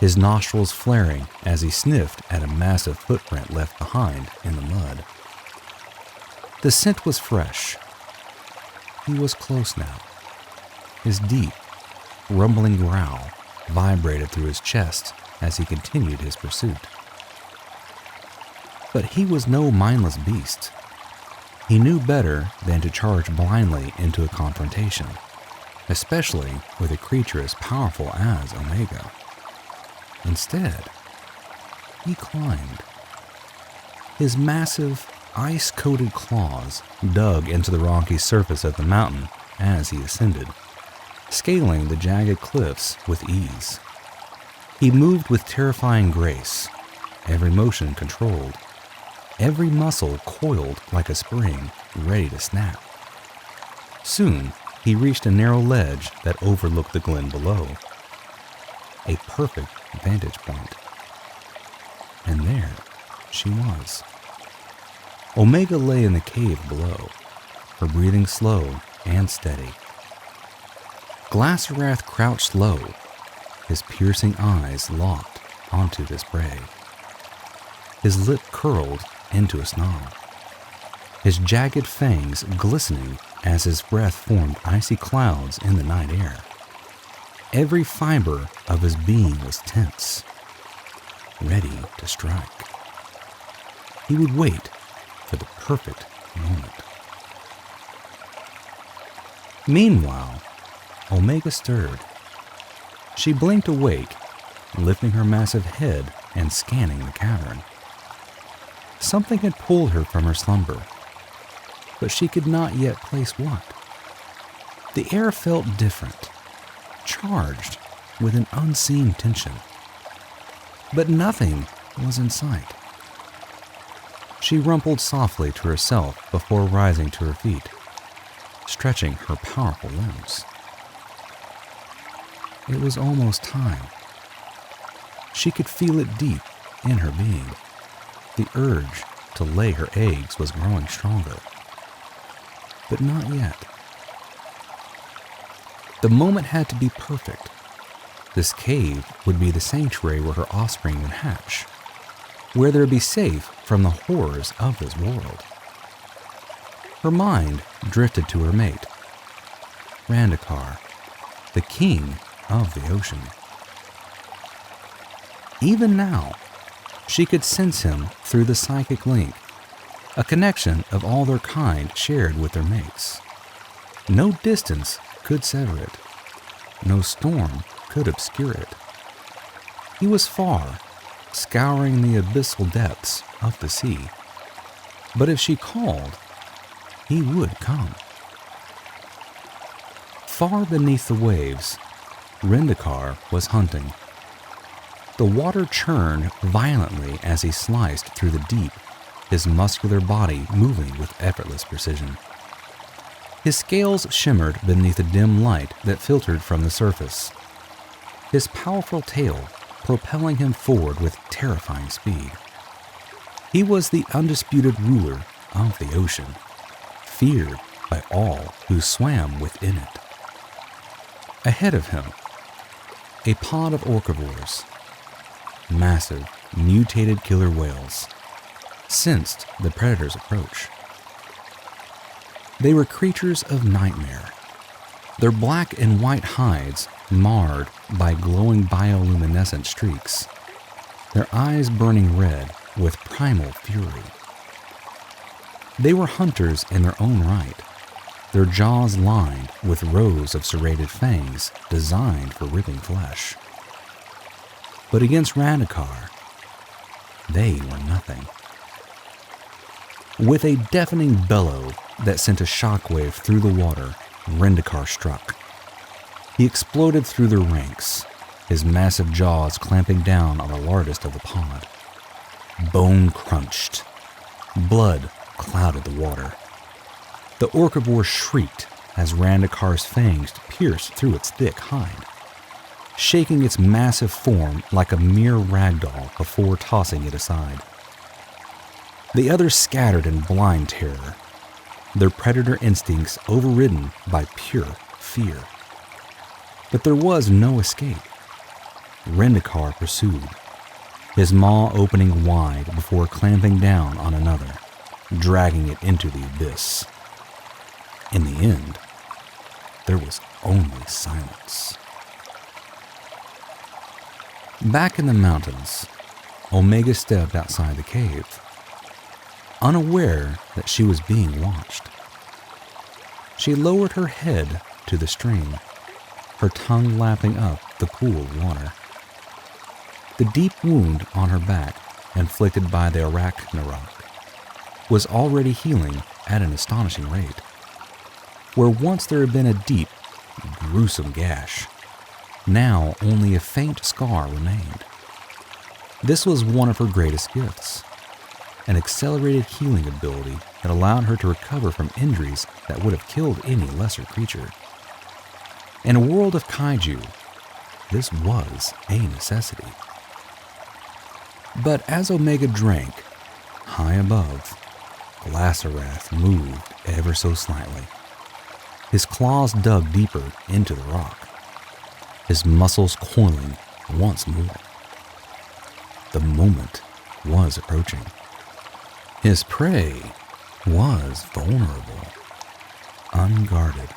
his nostrils flaring as he sniffed at a massive footprint left behind in the mud. The scent was fresh. He was close now. His deep, rumbling growl vibrated through his chest as he continued his pursuit. But he was no mindless beast. He knew better than to charge blindly into a confrontation, especially with a creature as powerful as Omega. Instead, he climbed. His massive, ice-coated claws dug into the rocky surface of the mountain as he ascended, scaling the jagged cliffs with ease. He moved with terrifying grace, every motion controlled, every muscle coiled like a spring ready to snap. Soon, he reached a narrow ledge that overlooked the glen below, a perfect vantage point. And there she was. Omega lay in the cave below, her breathing slow and steady. Glacerath crouched low, his piercing eyes locked onto his prey. His lip curled into a snarl, his jagged fangs glistening as his breath formed icy clouds in the night air. Every fiber of his being was tense, ready to strike. He would wait for the perfect moment. Meanwhile, Omega stirred. She blinked awake, lifting her massive head and scanning the cavern. Something had pulled her from her slumber, but she could not yet place what. The air felt different, charged with an unseen tension. But nothing was in sight. She rumpled softly to herself before rising to her feet, stretching her powerful limbs. It was almost time. She could feel it deep in her being. The urge to lay her eggs was growing stronger. But not yet. The moment had to be perfect. This cave would be the sanctuary where her offspring would hatch, where they would be safe from the horrors of this world. Her mind drifted to her mate, Randakar, the king of the ocean. Even now, she could sense him through the psychic link, a connection of all their kind shared with their mates. No distance could sever it. No storm could obscure it. He was far, scouring the abyssal depths of the sea. But if she called, he would come. Far beneath the waves, Randakar was hunting. The water churned violently as he sliced through the deep, his muscular body moving with effortless precision. His scales shimmered beneath the dim light that filtered from the surface, his powerful tail propelling him forward with terrifying speed. He was the undisputed ruler of the ocean, feared by all who swam within it. Ahead of him, a pod of orcivores, massive, mutated killer whales, sensed the predator's approach. They were creatures of nightmare, their black and white hides marred by glowing bioluminescent streaks, their eyes burning red with primal fury. They were hunters in their own right, their jaws lined with rows of serrated fangs designed for ripping flesh. But against Randakar, they were nothing. With a deafening bellow that sent a shockwave through the water, Randakar struck. He exploded through their ranks, his massive jaws clamping down on the largest of the pod. Bone crunched. Blood clouded the water. The orcivore shrieked as Randakar's fangs pierced through its thick hide, shaking its massive form like a mere ragdoll before tossing it aside. The others scattered in blind terror, their predator instincts overridden by pure fear. But there was no escape. Randakar pursued, his maw opening wide before clamping down on another, dragging it into the abyss. In the end, there was only silence. Back in the mountains, Omega stepped outside the cave, unaware that she was being watched. She lowered her head to the stream, her tongue lapping up the cool water. The deep wound on her back, inflicted by the arachnarok, was already healing at an astonishing rate. Where once there had been a deep, gruesome gash, now only a faint scar remained. This was one of her greatest gifts, an accelerated healing ability that allowed her to recover from injuries that would have killed any lesser creature. In a world of kaiju, this was a necessity. But as Omega drank, high above, Glacerath moved ever so slightly. His claws dug deeper into the rock, his muscles coiling once more. The moment was approaching. His prey was vulnerable, unguarded.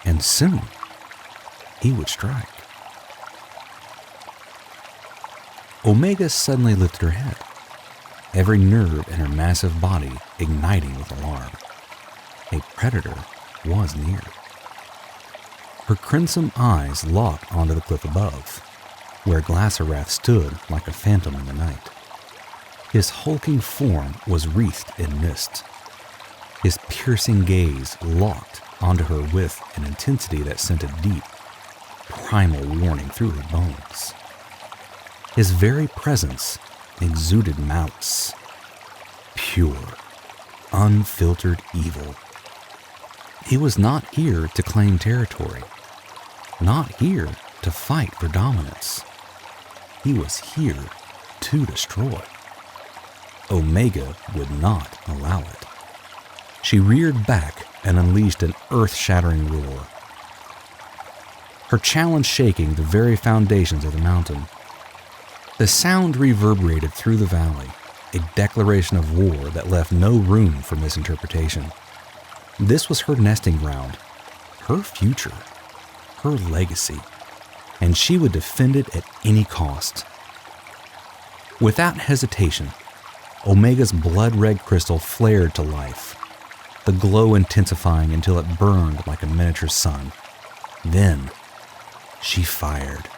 And soon, he would strike. Omega suddenly lifted her head, every nerve in her massive body igniting with alarm. A predator was near. Her crimson eyes locked onto the cliff above, where Glacerath stood like a phantom in the night. His hulking form was wreathed in mist. His piercing gaze locked onto her with an intensity that sent a deep, primal warning through her bones. His very presence exuded malice, pure, unfiltered evil. He was not here to claim territory, not here to fight for dominance. he was here to destroy. Omega would not allow it. She reared back and unleashed an earth-shattering roar, her challenge shaking the very foundations of the mountain. The sound reverberated through the valley, a declaration of war that left no room for misinterpretation. This was her nesting ground, her future, her legacy, and she would defend it at any cost. Without hesitation, Omega's blood-red crystal flared to life, the glow intensifying until it burned like a miniature sun. Then, she fired.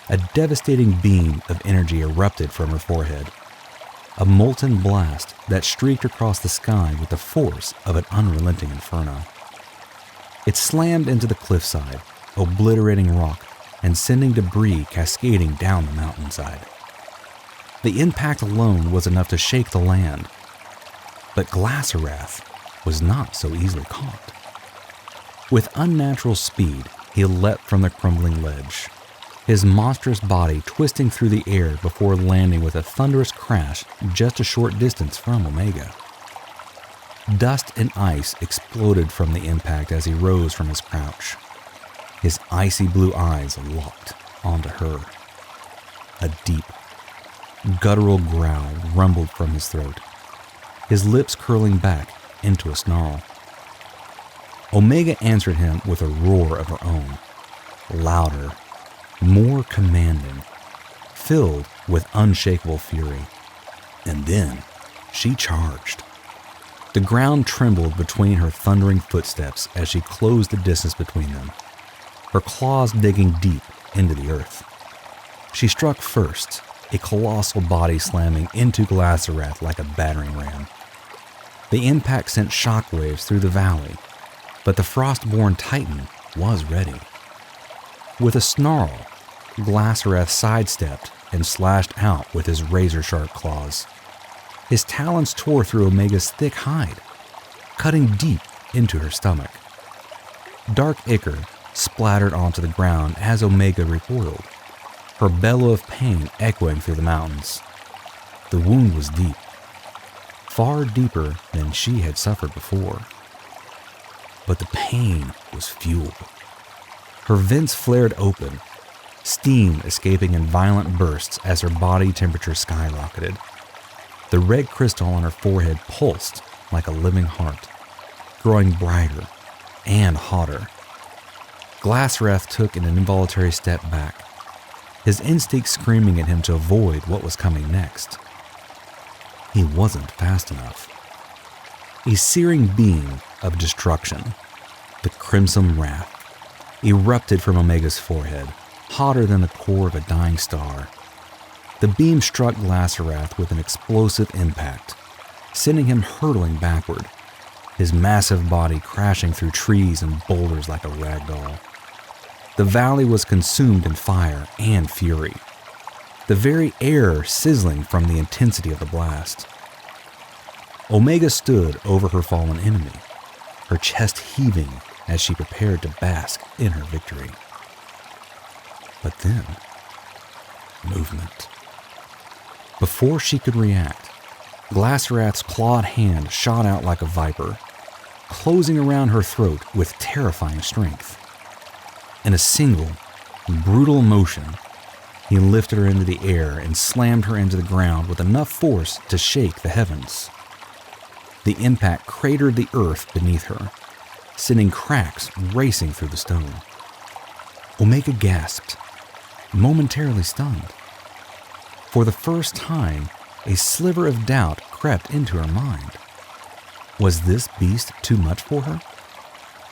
A devastating beam of energy erupted from her forehead, a molten blast that streaked across the sky with the force of an unrelenting inferno. It slammed into the cliffside, obliterating rock and sending debris cascading down the mountainside. The impact alone was enough to shake the land, but Glacerath was not so easily caught. With unnatural speed, he leapt from the crumbling ledge, his monstrous body twisting through the air before landing with a thunderous crash just a short distance from Omega. Dust and ice exploded from the impact as he rose from his crouch, his icy blue eyes locked onto her. A deep, guttural growl rumbled from his throat, his lips curling back into a snarl. Omega answered him with a roar of her own, louder, more commanding, filled with unshakable fury. And then she charged. The ground trembled between her thundering footsteps as she closed the distance between them, her claws digging deep into the earth. She struck first, a colossal body slamming into Glacerath like a battering ram. The impact sent shockwaves through the valley, but the Frostborn Titan was ready. With a snarl, Glacerath sidestepped and slashed out with his razor-sharp claws. His talons tore through Omega's thick hide, cutting deep into her stomach. Dark ichor splattered onto the ground as Omega recoiled, her bellow of pain echoing through the mountains. The wound was deep, far deeper than she had suffered before. But the pain was fuel. Her vents flared open, steam escaping in violent bursts as her body temperature skyrocketed. The red crystal on her forehead pulsed like a living heart, growing brighter and hotter. Glacerath took an involuntary step back, his instinct screaming at him to avoid what was coming next. He wasn't fast enough. A searing beam of destruction, the Crimson Wrath, erupted from Omega's forehead, hotter than the core of a dying star. The beam struck Glacerath with an explosive impact, sending him hurtling backward, his massive body crashing through trees and boulders like a rag doll. The valley was consumed in fire and fury, the very air sizzling from the intensity of the blast. Omega stood over her fallen enemy, her chest heaving as she prepared to bask in her victory. But then, movement. Before she could react, Glacerath's clawed hand shot out like a viper, closing around her throat with terrifying strength. In a single, brutal motion, he lifted her into the air and slammed her into the ground with enough force to shake the heavens. The impact cratered the earth beneath her, sending cracks racing through the stone. Omega gasped, momentarily stunned. For the first time, a sliver of doubt crept into her mind. Was this beast too much for her?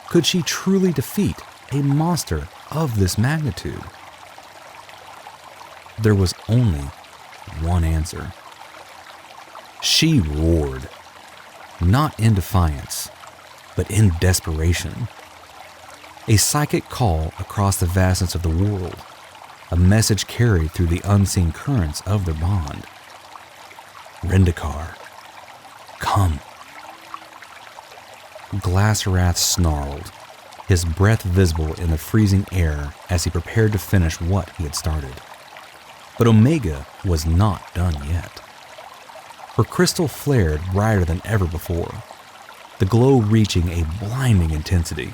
Could she truly defeat a monster of this magnitude? There was only one answer. She roared, not in defiance, but in desperation. A psychic call across the vastness of the world, a message carried through the unseen currents of their bond. Rendikar, come. Glacerath snarled, his breath visible in the freezing air as he prepared to finish what he had started. But Omega was not done yet. Her crystal flared brighter than ever before, the glow reaching a blinding intensity.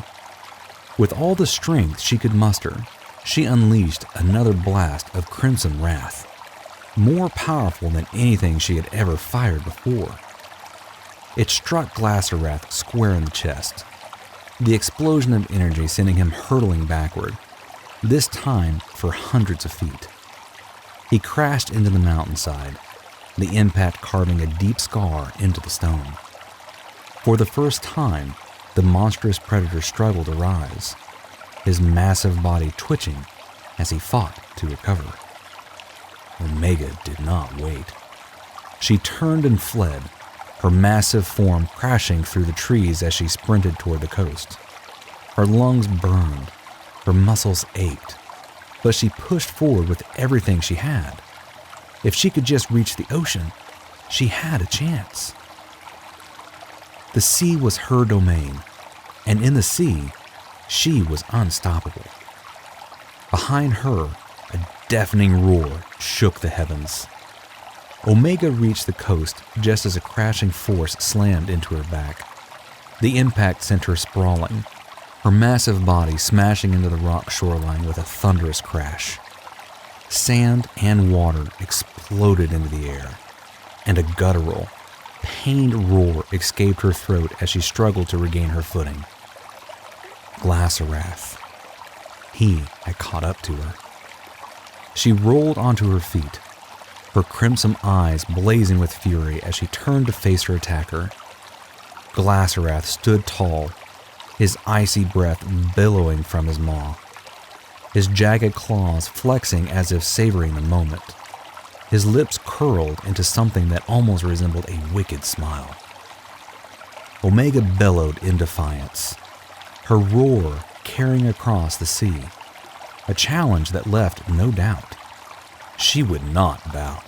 With all the strength she could muster, she unleashed another blast of crimson wrath, more powerful than anything she had ever fired before. It struck Glacerath square in the chest, the explosion of energy sending him hurtling backward, this time for hundreds of feet. He crashed into the mountainside, the impact carving a deep scar into the stone. For the first time, the monstrous predator struggled to rise, his massive body twitching as he fought to recover. Omega did not wait. She turned and fled, her massive form crashing through the trees as she sprinted toward the coast. Her lungs burned, her muscles ached, but she pushed forward with everything she had. If she could just reach the ocean, she had a chance. The sea was her domain, and in the sea, she was unstoppable. Behind her, a deafening roar shook the heavens. Omega reached the coast just as a crashing force slammed into her back. The impact sent her sprawling, her massive body smashing into the rock shoreline with a thunderous crash. Sand and water exploded into the air, and a guttural, pained roar escaped her throat as she struggled to regain her footing. Glacerath. He had caught up to her. She rolled onto her feet, her crimson eyes blazing with fury as she turned to face her attacker. Glacerath stood tall, his icy breath billowing from his maw, his jagged claws flexing as if savoring the moment. His lips curled into something that almost resembled a wicked smile. Omega bellowed in defiance, her roar carrying across the sea, a challenge that left no doubt. She would not bow.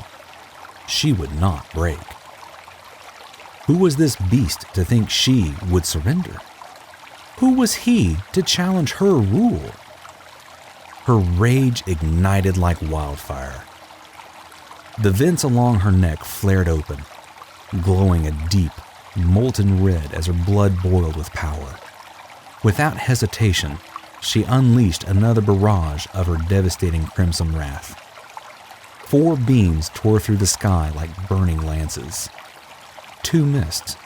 She would not break. Who was this beast to think she would surrender? Who was he to challenge her rule? Her rage ignited like wildfire. The vents along her neck flared open, glowing a deep, molten red as her blood boiled with power. Without hesitation, she unleashed another barrage of her devastating crimson wrath. 4 beams tore through the sky like burning lances. 2 missed,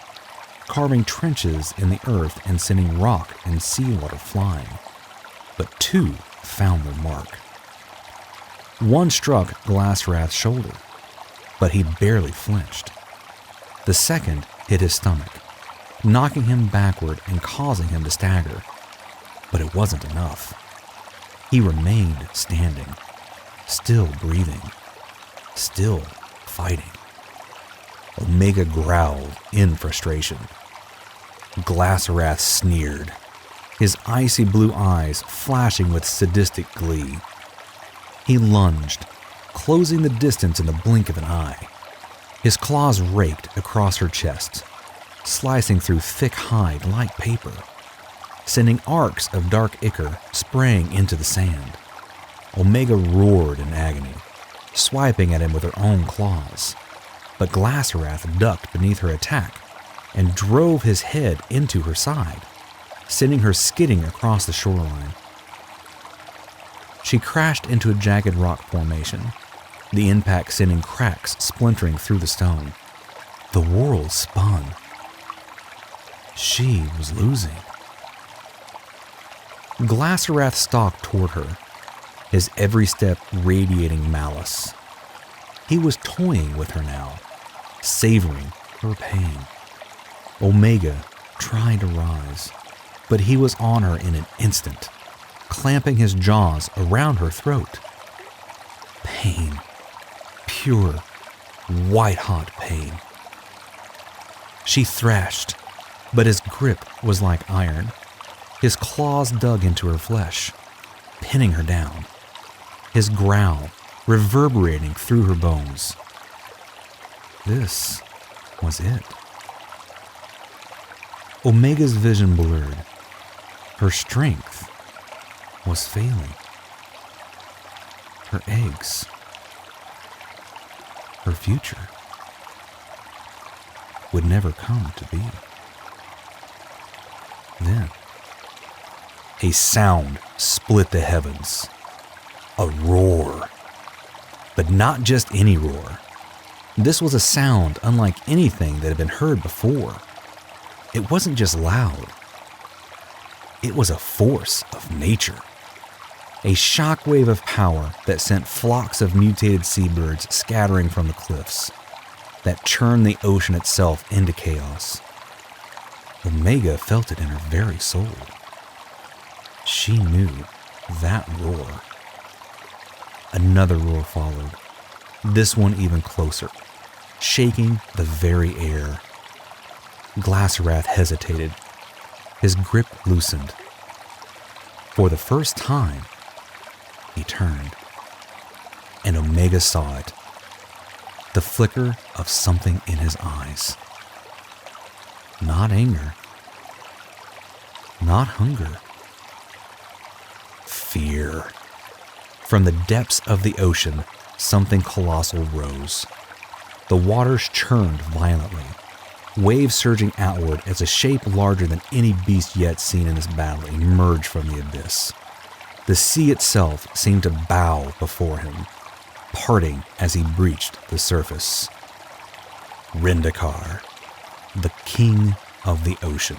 carving trenches in the earth and sending rock and seawater flying. But 2 found their mark. 1 struck Glacerath's shoulder, but he barely flinched. The second hit his stomach, knocking him backward and causing him to stagger. But it wasn't enough. He remained standing, still breathing, still fighting. Omega growled in frustration. Glacerath sneered, his icy blue eyes flashing with sadistic glee. He lunged, closing the distance in the blink of an eye. His claws raked across her chest, slicing through thick hide like paper, sending arcs of dark ichor spraying into the sand. Omega roared in agony, swiping at him with her own claws. But Glacerath ducked beneath her attack and drove his head into her side, sending her skidding across the shoreline. She crashed into a jagged rock formation, the impact sending cracks splintering through the stone. The world spun. She was losing. Glacerath stalked toward her, his every step radiating malice. He was toying with her now, savoring her pain. Omega tried to rise, but he was on her in an instant, clamping his jaws around her throat. Pain. Pure, white-hot pain. She thrashed, but his grip was like iron. His claws dug into her flesh, pinning her down, his growl reverberating through her bones. This was it. Omega's vision blurred. Her strength was failing. Her eggs her future would never come to be. Then, a sound split the heavens. A roar. But not just any roar. This was a sound unlike anything that had been heard before. It wasn't just loud. It was a force of nature. A shockwave of power that sent flocks of mutated seabirds scattering from the cliffs, that churned the ocean itself into chaos. Omega felt it in her very soul. She knew that roar. Another roar followed, this one even closer, shaking the very air. Glassrath hesitated, his grip loosened. For the first time, he turned, and Omega saw it, the flicker of something in his eyes. Not anger, not hunger, fear. From the depths of the ocean, something colossal rose. The waters churned violently, waves surging outward as a shape larger than any beast yet seen in this battle emerged from the abyss. The sea itself seemed to bow before him, parting as he breached the surface. Rendikar, the king of the ocean.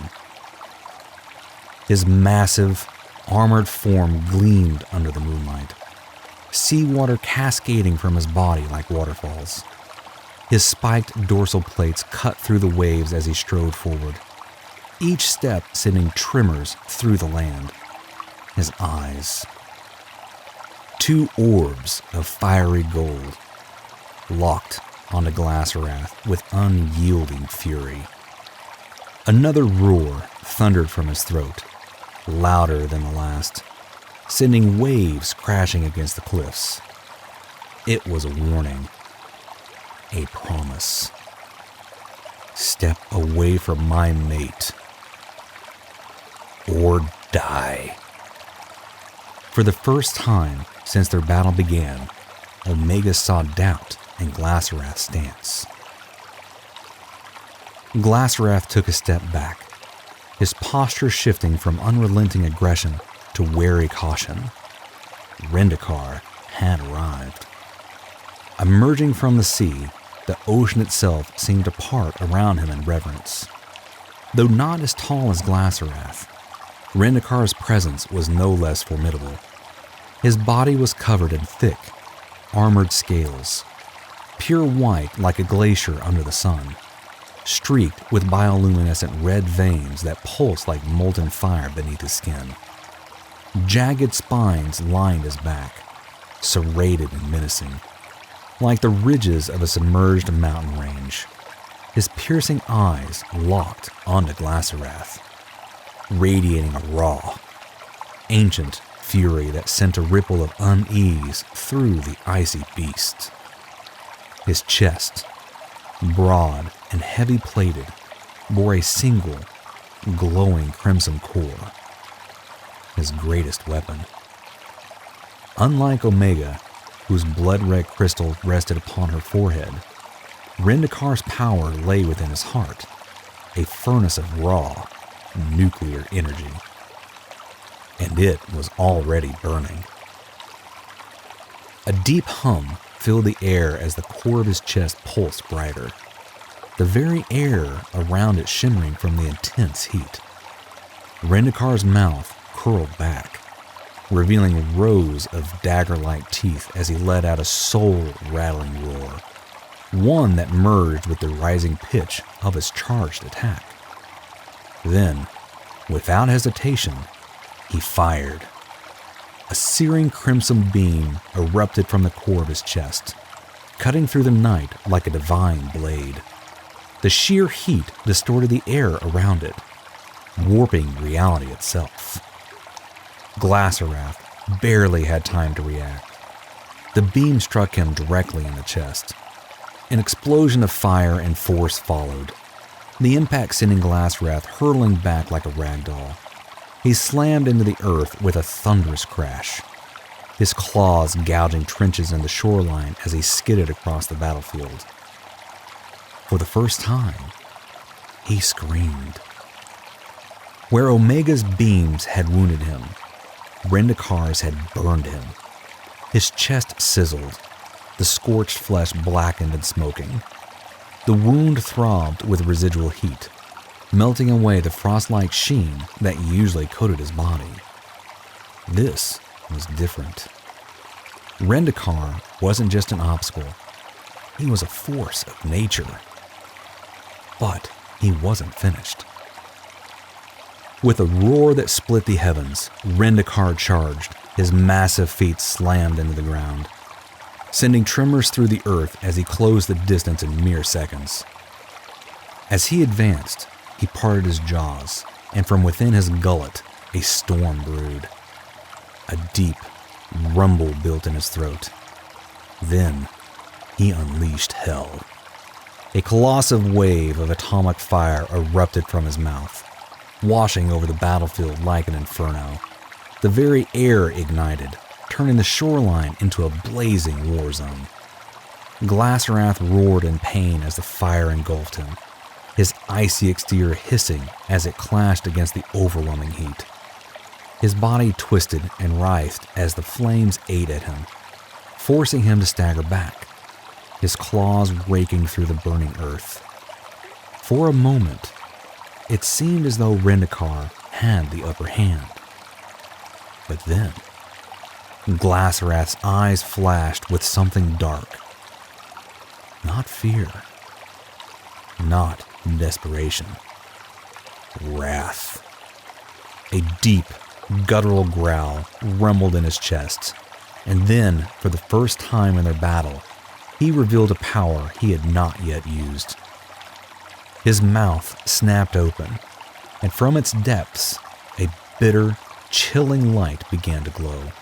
His massive, armored form gleamed under the moonlight, seawater cascading from his body like waterfalls. His spiked dorsal plates cut through the waves as he strode forward, each step sending tremors through the land. His eyes, two orbs of fiery gold, locked onto Glassrath with unyielding fury. Another roar thundered from his throat, louder than the last, sending waves crashing against the cliffs. It was a warning, a promise. Step away from my mate, or die. For the first time since their battle began, Omega saw doubt in Glassrath's stance. Glassrath took a step back, his posture shifting from unrelenting aggression to wary caution. Rendikar had arrived. Emerging from the sea, the ocean itself seemed to part around him in reverence. Though not as tall as Glassrath, Rendikar's presence was no less formidable. His body was covered in thick, armored scales, pure white like a glacier under the sun, streaked with bioluminescent red veins that pulsed like molten fire beneath his skin. Jagged spines lined his back, serrated and menacing, like the ridges of a submerged mountain range. His piercing eyes locked onto Glassrath, radiating a raw, ancient fury that sent a ripple of unease through the icy beast. His chest, broad and heavy-plated, bore a single, glowing crimson core, his greatest weapon. Unlike Omega, whose blood-red crystal rested upon her forehead, Rendikar's power lay within his heart, a furnace of raw, nuclear energy. And it was already burning. A deep hum filled the air as the core of his chest pulsed brighter, the very air around it shimmering from the intense heat. Rendikar's mouth curled back, revealing rows of dagger-like teeth as he let out a soul-rattling roar, one that merged with the rising pitch of his charged attack. Then, without hesitation, he fired. A searing crimson beam erupted from the core of his chest, cutting through the night like a divine blade. The sheer heat distorted the air around it, warping reality itself. Glassrath barely had time to react. The beam struck him directly in the chest. An explosion of fire and force followed, the impact sending Glassrath hurtling back like a rag doll. He slammed into the earth with a thunderous crash. his claws gouging trenches in the shoreline as he skidded across the battlefield. For the first time, he screamed. Where Omega's beams had wounded him, Rendakar's had burned him. His chest sizzled, the scorched flesh blackened and smoking. The wound throbbed with residual heat, melting away the frost-like sheen that usually coated his body. This was different. Rendakar wasn't just an obstacle. He was a force of nature. But he wasn't finished. With a roar that split the heavens, Rendakar charged, his massive feet slammed into the ground, sending tremors through the earth as he closed the distance in mere seconds. As he advanced, he parted his jaws, and from within his gullet, a storm brewed. A deep rumble built in his throat. Then, he unleashed hell. A colossal wave of atomic fire erupted from his mouth, washing over the battlefield like an inferno. The very air ignited, turning the shoreline into a blazing war zone. Glasswrath roared in pain as the fire engulfed him, his icy exterior hissing as it clashed against the overwhelming heat. His body twisted and writhed as the flames ate at him, forcing him to stagger back, his claws raking through the burning earth. For a moment, it seemed as though Rendakar had the upper hand. But then, Glasswrath's eyes flashed with something dark. Not fear. Not desperation. Wrath. A deep, guttural growl rumbled in his chest, and then, for the first time in their battle, he revealed a power he had not yet used. His mouth snapped open, and from its depths, a bitter, chilling light began to glow.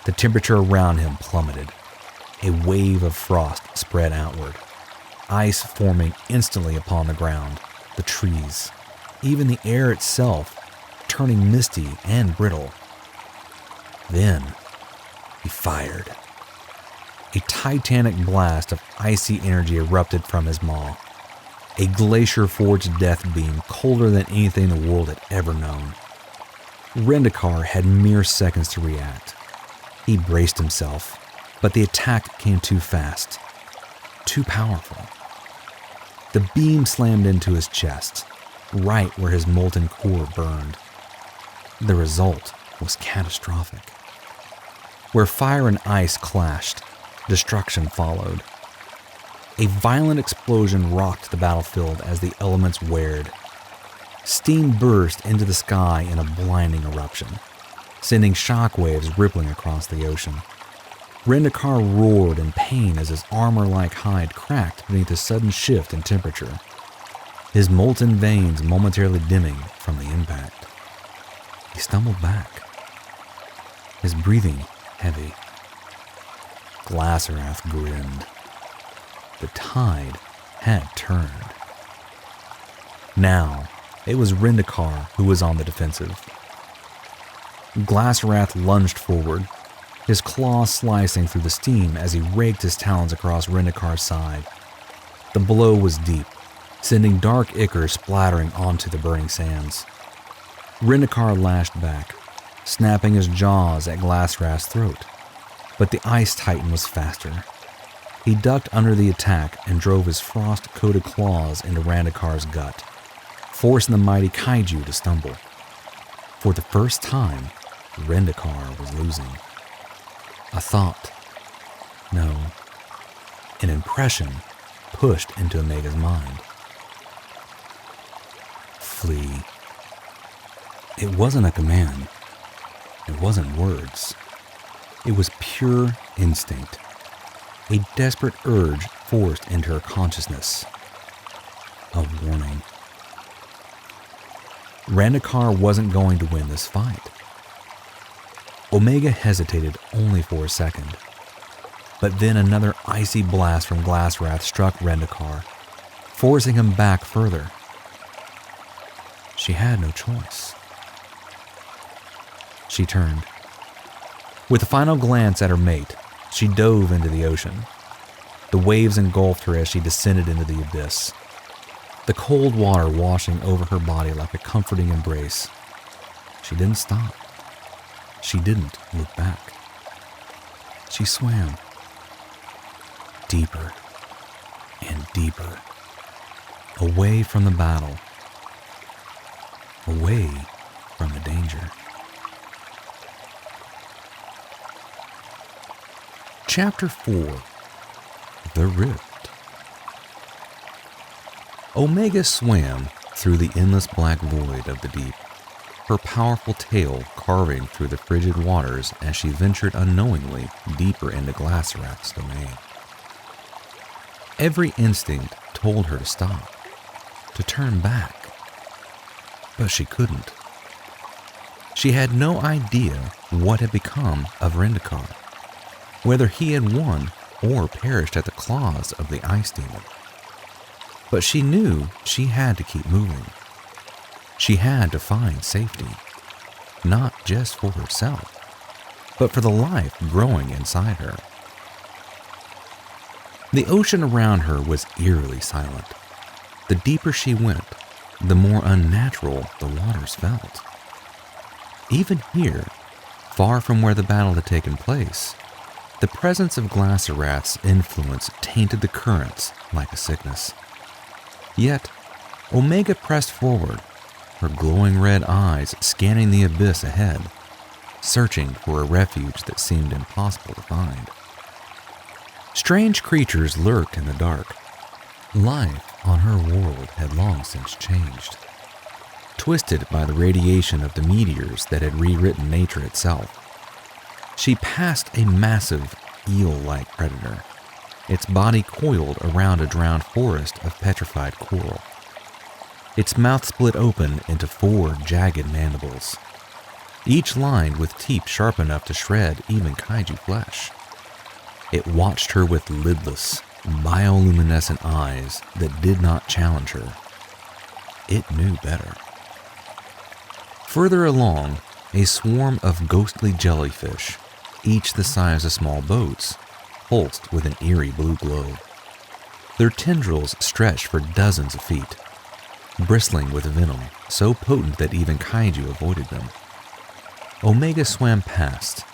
The temperature around him plummeted. A wave of frost spread outward, ice forming instantly upon the ground, the trees, even the air itself, turning misty and brittle. Then, he fired. A titanic blast of icy energy erupted from his maw. A glacier-forged death beam colder than anything the world had ever known. Rendakar had mere seconds to react. He braced himself, but the attack came too fast, too powerful. The beam slammed into his chest, right where his molten core burned. The result was catastrophic. Where fire and ice clashed, destruction followed. A violent explosion rocked the battlefield as the elements wared. Steam burst into the sky in a blinding eruption, sending shockwaves rippling across the ocean. Rendakar roared in pain as his armor-like hide cracked beneath a sudden shift in temperature, his molten veins momentarily dimming from the impact. He stumbled back, his breathing heavy. Glasswrath grinned. The tide had turned. Now, it was Rendakar who was on the defensive. Glasswrath lunged forward, his claws slicing through the steam as he raked his talons across Rendakar's side. The blow was deep, sending dark ichor splattering onto the burning sands. Rendakar lashed back, snapping his jaws at Glasswrath's throat, but the ice titan was faster. He ducked under the attack and drove his frost-coated claws into Rendakar's gut, forcing the mighty kaiju to stumble. For the first time, Rendakar was losing. A thought, no, an impression pushed into Omega's mind. Flee. It wasn't a command. It wasn't words. It was pure instinct. A desperate urge forced into her consciousness. A warning. Rendakar wasn't going to win this fight. Omega hesitated only for a second, but then another icy blast from Glasswrath struck Rendakar, forcing him back further. She had no choice. She turned. With a final glance at her mate, she dove into the ocean. The waves engulfed her as she descended into the abyss, the cold water washing over her body like a comforting embrace. She didn't stop. She didn't look back. She swam deeper and deeper, away from the battle, away from the danger. Chapter 4. The Rift. Omega swam through the endless black void of the deep, her powerful tail carving through the frigid waters as she ventured unknowingly deeper into Glacerath's domain. Every instinct told her to stop, to turn back, but she couldn't. She had no idea what had become of Rendikar, whether he had won or perished at the claws of the ice demon. But she knew she had to keep moving. She had to find safety, not just for herself, but for the life growing inside her. The ocean around her was eerily silent. The deeper she went, the more unnatural the waters felt. Even here, far from where the battle had taken place, the presence of Glacerath's influence tainted the currents like a sickness. Yet, Omega pressed forward, her glowing red eyes scanning the abyss ahead, searching for a refuge that seemed impossible to find. Strange creatures lurked in the dark. Life on her world had long since changed, twisted by the radiation of the meteors that had rewritten nature itself. She passed a massive, eel-like predator, its body coiled around a drowned forest of petrified coral. Its mouth split open into 4 jagged mandibles, each lined with teeth sharp enough to shred even kaiju flesh. It watched her with lidless, bioluminescent eyes that did not challenge her. It knew better. Further along, a swarm of ghostly jellyfish, each the size of small boats, pulsed with an eerie blue glow. Their tendrils stretched for dozens of feet, bristling with venom so potent that even kaiju avoided them. Omega swam past,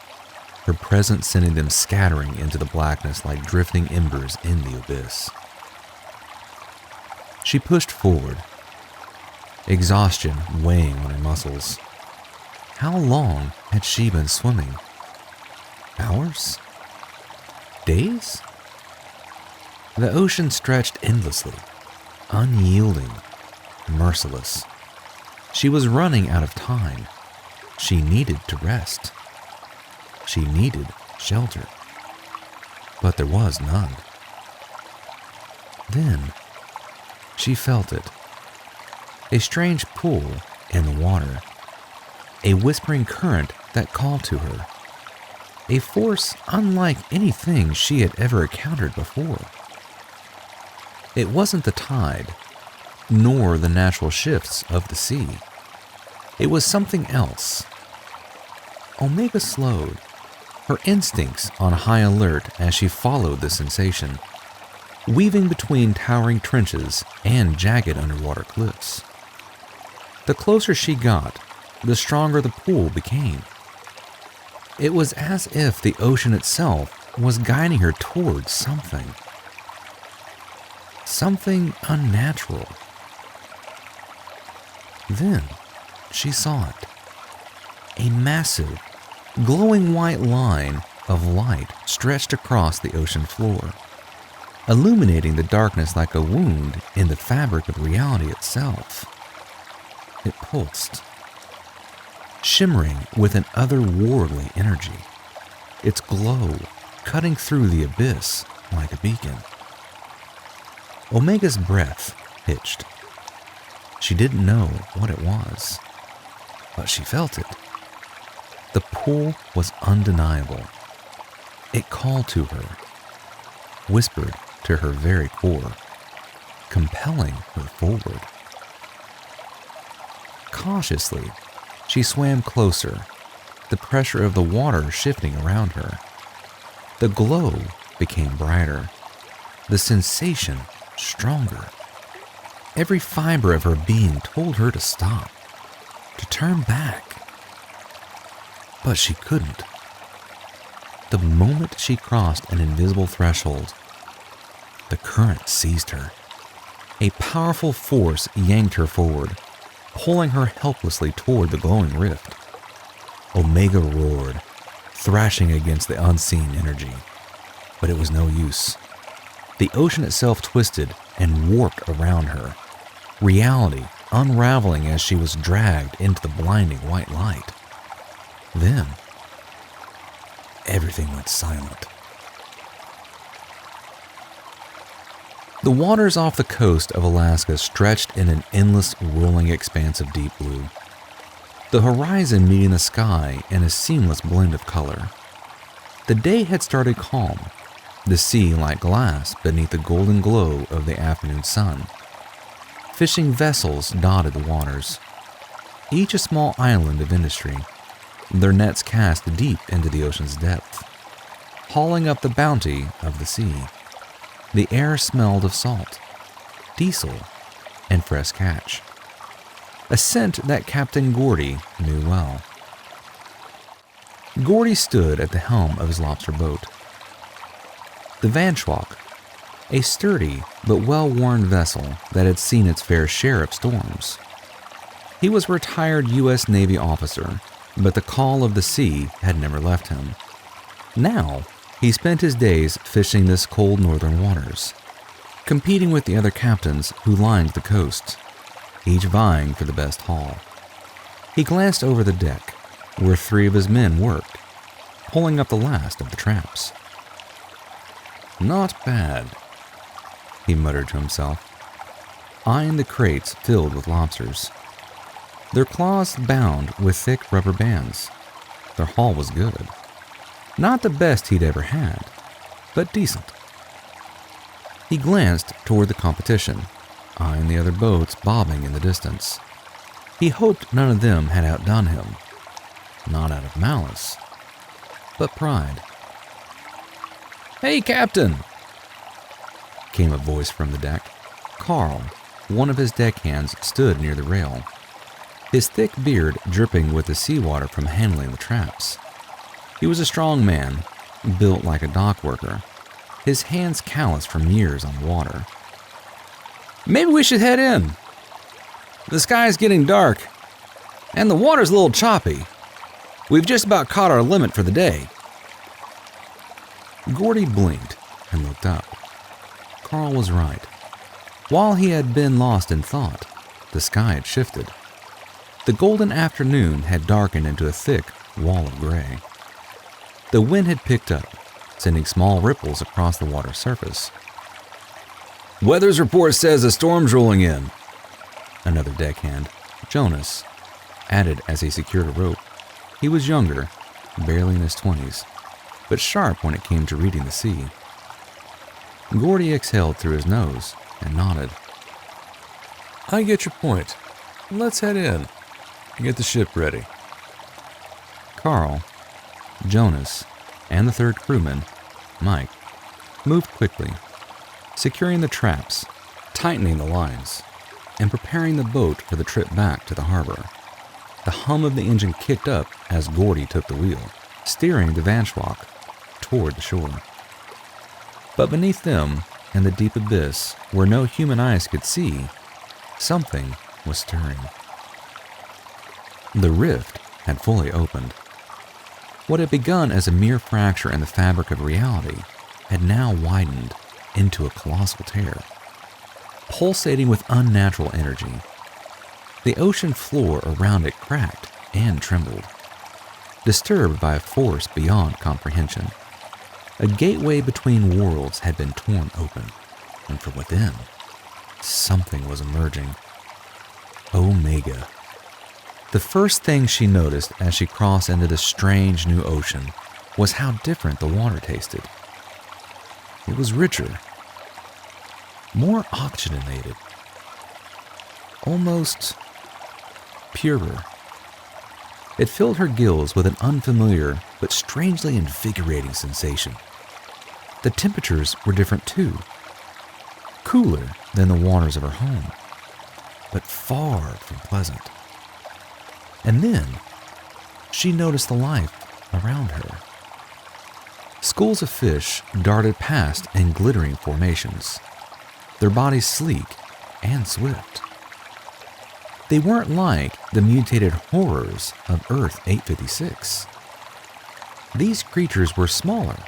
her presence sending them scattering into the blackness like drifting embers in the abyss. She pushed forward, exhaustion weighing on her muscles. How long had she been swimming? Hours? Days? The ocean stretched endlessly, unyielding, merciless. She was running out of time. She needed to rest. She needed shelter. But there was none. Then, she felt it. A strange pull in the water. A whispering current that called to her. A force unlike anything she had ever encountered before. It wasn't the tide, nor the natural shifts of the sea. It was something else. Omega slowed, her instincts on high alert as she followed the sensation, weaving between towering trenches and jagged underwater cliffs. The closer she got, the stronger the pull became. It was as if the ocean itself was guiding her towards something. Something unnatural. Then she saw it. A massive, glowing white line of light stretched across the ocean floor, illuminating the darkness like a wound in the fabric of reality itself. It pulsed, shimmering with an otherworldly energy, its glow cutting through the abyss like a beacon. Omega's breath hitched. She didn't know what it was, but she felt it. The pull was undeniable. It called to her, whispered to her very core, compelling her forward. Cautiously, she swam closer, the pressure of the water shifting around her. The glow became brighter, the sensation stronger. Every fiber of her being told her to stop, to turn back. But she couldn't. The moment she crossed an invisible threshold, the current seized her. A powerful force yanked her forward, pulling her helplessly toward the glowing rift. Omega roared, thrashing against the unseen energy, but it was no use. The ocean itself twisted and warped around her, reality unraveling as she was dragged into the blinding white light. Then, everything went silent. The waters off the coast of Alaska stretched in an endless, rolling expanse of deep blue, the horizon meeting the sky in a seamless blend of color. The day had started calm, the sea like glass beneath the golden glow of the afternoon sun. Fishing vessels dotted the waters, each a small island of industry, their nets cast deep into the ocean's depth, hauling up the bounty of the sea. The air smelled of salt, diesel, and fresh catch, a scent that Captain Gordy knew well. Gordy stood at the helm of his lobster boat. The Van Schwalk, a sturdy but well-worn vessel that had seen its fair share of storms. He was a retired U.S. Navy officer, but the call of the sea had never left him. Now, he spent his days fishing this cold northern waters, competing with the other captains who lined the coast, each vying for the best haul. He glanced over the deck, where 3 of his men worked, pulling up the last of the traps. "Not bad," he muttered to himself, eyeing the crates filled with lobsters, their claws bound with thick rubber bands. Their haul was good. Not the best he'd ever had, but decent. He glanced toward the competition, eyeing the other boats bobbing in the distance. He hoped none of them had outdone him, not out of malice, but pride. "Hey, Captain!" came a voice from the deck. Carl, one of his deckhands, stood near the rail, his thick beard dripping with the seawater from handling the traps. He was a strong man, built like a dock worker, his hands calloused from years on water. "Maybe we should head in. The sky's getting dark, and the water's a little choppy. We've just about caught our limit for the day." Gordy blinked and looked up. Carl was right. While he had been lost in thought, the sky had shifted. The golden afternoon had darkened into a thick wall of gray. The wind had picked up, sending small ripples across the water's surface. "Weather's report says a storm's rolling in," another deckhand, Jonas, added as he secured a rope. He was younger, barely in his 20s, but sharp when it came to reading the sea. Gordy exhaled through his nose and nodded. "I get your point. Let's head in and get the ship ready." Carl, Jonas, and the 3rd crewman, Mike, moved quickly, securing the traps, tightening the lines, and preparing the boat for the trip back to the harbor. The hum of the engine kicked up as Gordy took the wheel, steering the Van Schwalk toward the shore. But beneath them, in the deep abyss where no human eyes could see, something was stirring. The rift had fully opened. What had begun as a mere fracture in the fabric of reality had now widened into a colossal tear, pulsating with unnatural energy. The ocean floor around it cracked and trembled, disturbed by a force beyond comprehension. A gateway between worlds had been torn open, and from within, something was emerging. Omega. The first thing she noticed as she crossed into this strange new ocean was how different the water tasted. It was richer, more oxygenated, almost purer. It filled her gills with an unfamiliar but strangely invigorating sensation. The temperatures were different too, cooler than the waters of her home, but far from pleasant. And then she noticed the life around her. Schools of fish darted past in glittering formations, their bodies sleek and swift. They weren't like the mutated horrors of Earth 856. These creatures were smaller,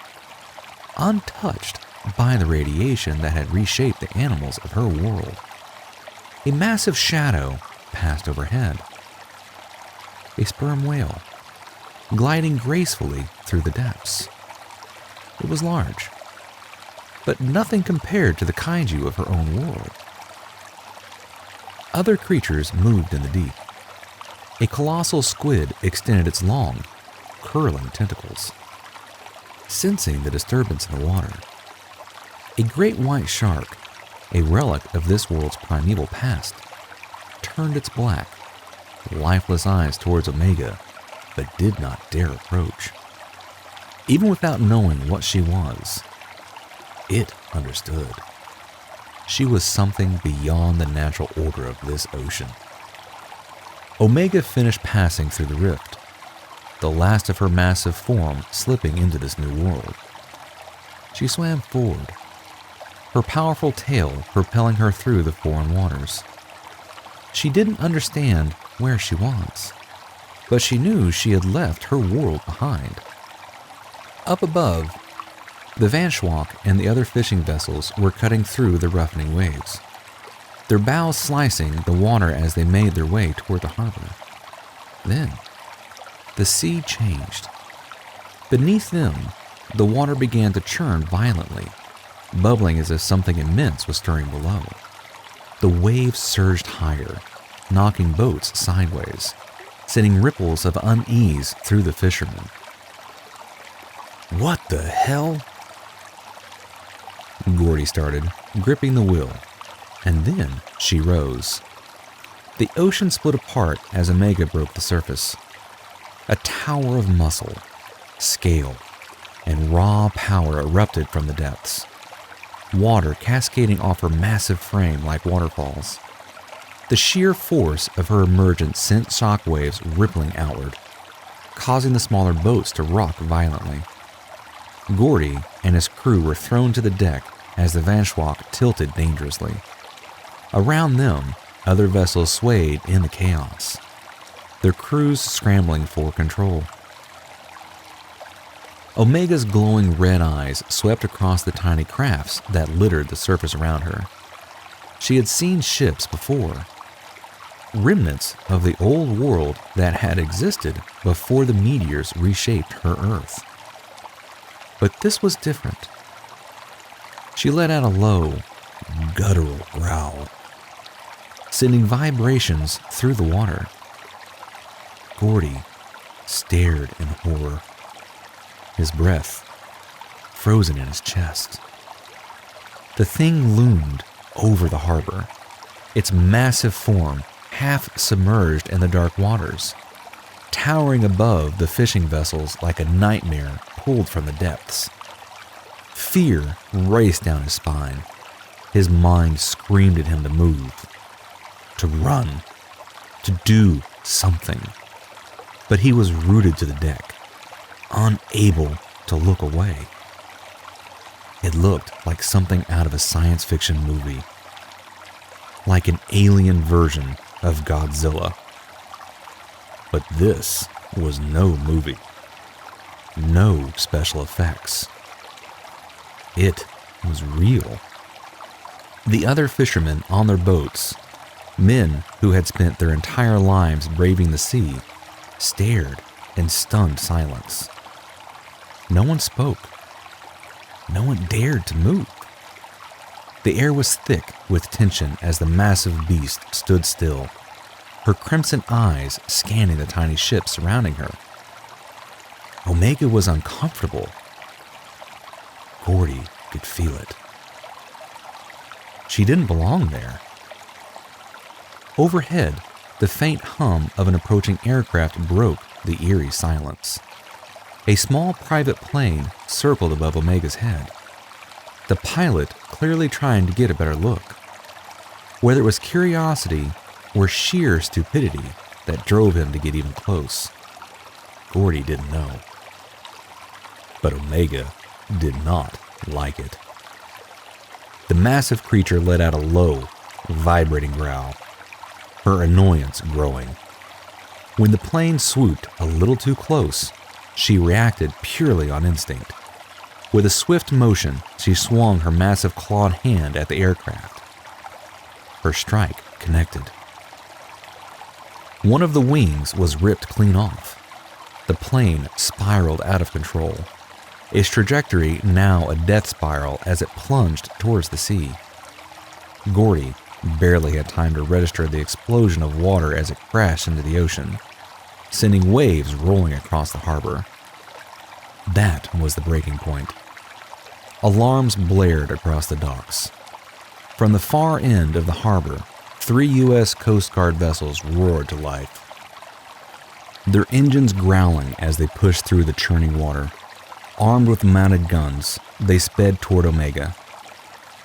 untouched by the radiation that had reshaped the animals of her world. A massive shadow passed overhead. A sperm whale, gliding gracefully through the depths. It was large, but nothing compared to the kaiju of her own world. Other creatures moved in the deep. A colossal squid extended its long, curling tentacles, sensing the disturbance in the water. A great white shark, a relic of this world's primeval past, turned its black, lifeless eyes towards Omega, but did not dare approach. Even without knowing what she was, it understood. She was something beyond the natural order of this ocean. Omega finished passing through the rift, the last of her massive form slipping into this new world. She swam forward, her powerful tail propelling her through the foreign waters. She didn't understand where she was, but she knew she had left her world behind. Up above, the Van Schwalk and the other fishing vessels were cutting through the roughening waves, their bows slicing the water as they made their way toward the harbor. Then, the sea changed. Beneath them, the water began to churn violently, bubbling as if something immense was stirring below. The waves surged higher, knocking boats sideways, sending ripples of unease through the fishermen. "What the hell?" Gordy started, gripping the wheel, and then she rose. The ocean split apart as Omega broke the surface. A tower of muscle, scale, and raw power erupted from the depths, water cascading off her massive frame like waterfalls. The sheer force of her emergence sent shockwaves rippling outward, causing the smaller boats to rock violently. Gordy and his crew were thrown to the deck as the Van Schwalk tilted dangerously. Around them, other vessels swayed in the chaos, their crews scrambling for control. Omega's glowing red eyes swept across the tiny crafts that littered the surface around her. She had seen ships before, remnants of the old world that had existed before the meteors reshaped her Earth. But this was different. She let out a low, guttural growl, sending vibrations through the water. Gordy stared in horror, his breath frozen in his chest. The thing loomed over the harbor, its massive form half submerged in the dark waters, towering above the fishing vessels like a nightmare pulled from the depths. Fear raced down his spine. His mind screamed at him to move, to run, to do something. But he was rooted to the deck, unable to look away. It looked like something out of a science fiction movie, like an alien version of Godzilla. But this was no movie, no special effects. It was real. The other fishermen on their boats, men who had spent their entire lives braving the sea, stared in stunned silence. No one spoke. No one dared to move. The air was thick with tension as the massive beast stood still, her crimson eyes scanning the tiny ship surrounding her. Omega was uncomfortable. Gordy could feel it. She didn't belong there. Overhead, the faint hum of an approaching aircraft broke the eerie silence. A small private plane circled above Omega's head, the pilot clearly trying to get a better look. Whether it was curiosity or sheer stupidity that drove him to get even close, Gordy didn't know. But Omega did not like it. The massive creature let out a low, vibrating growl, her annoyance growing. When the plane swooped a little too close, she reacted purely on instinct. With a swift motion, she swung her massive clawed hand at the aircraft. Her strike connected. One of the wings was ripped clean off. The plane spiraled out of control, its trajectory now a death spiral as it plunged towards the sea. Gordy barely had time to register the explosion of water as it crashed into the ocean, sending waves rolling across the harbor. That was the breaking point. Alarms blared across the docks. From the far end of the harbor, 3 U.S. Coast Guard vessels roared to life, their engines growling as they pushed through the churning water. Armed with mounted guns, they sped toward Omega,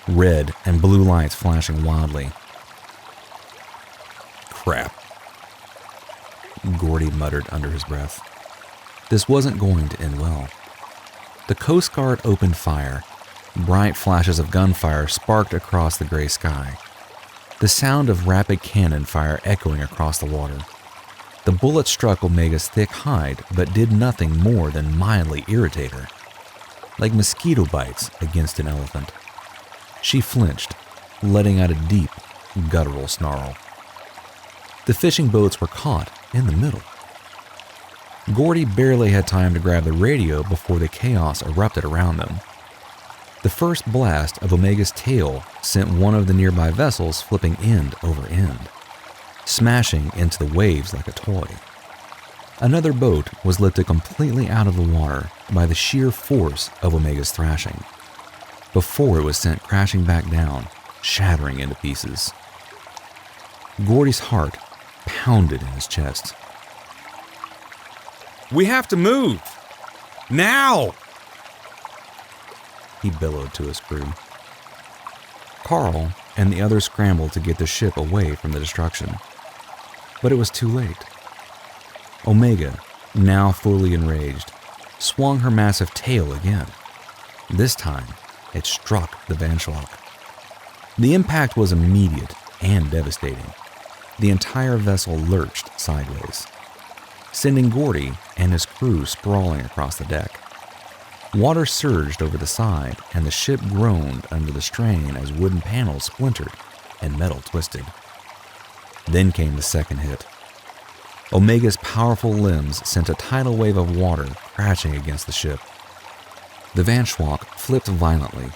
red and blue lights flashing wildly. "Crap," Gordy muttered under his breath. This wasn't going to end well. The Coast Guard opened fire. Bright flashes of gunfire sparked across the gray sky, the sound of rapid cannon fire echoing across the water. The bullet struck Omega's thick hide, but did nothing more than mildly irritate her, like mosquito bites against an elephant. She flinched, letting out a deep, guttural snarl. The fishing boats were caught in the middle. Gordy barely had time to grab the radio before the chaos erupted around them. The first blast of Omega's tail sent one of the nearby vessels flipping end over end, smashing into the waves like a toy. Another boat was lifted completely out of the water by the sheer force of Omega's thrashing, before it was sent crashing back down, shattering into pieces. Gordy's heart pounded in his chest.
"We have to move! Now!"
he bellowed to his crew. Carl and the others scrambled to get the ship away from the destruction, but it was too late. Omega, now fully enraged, swung her massive tail again. This time, it struck the Van Schlock. The impact was immediate and devastating. The entire vessel lurched sideways, sending Gordy and his crew sprawling across the deck. Water surged over the side, and the ship groaned under the strain as wooden panels splintered and metal twisted. Then came the second hit. Omega's powerful limbs sent a tidal wave of water crashing against the ship. The Van Schlock flipped violently,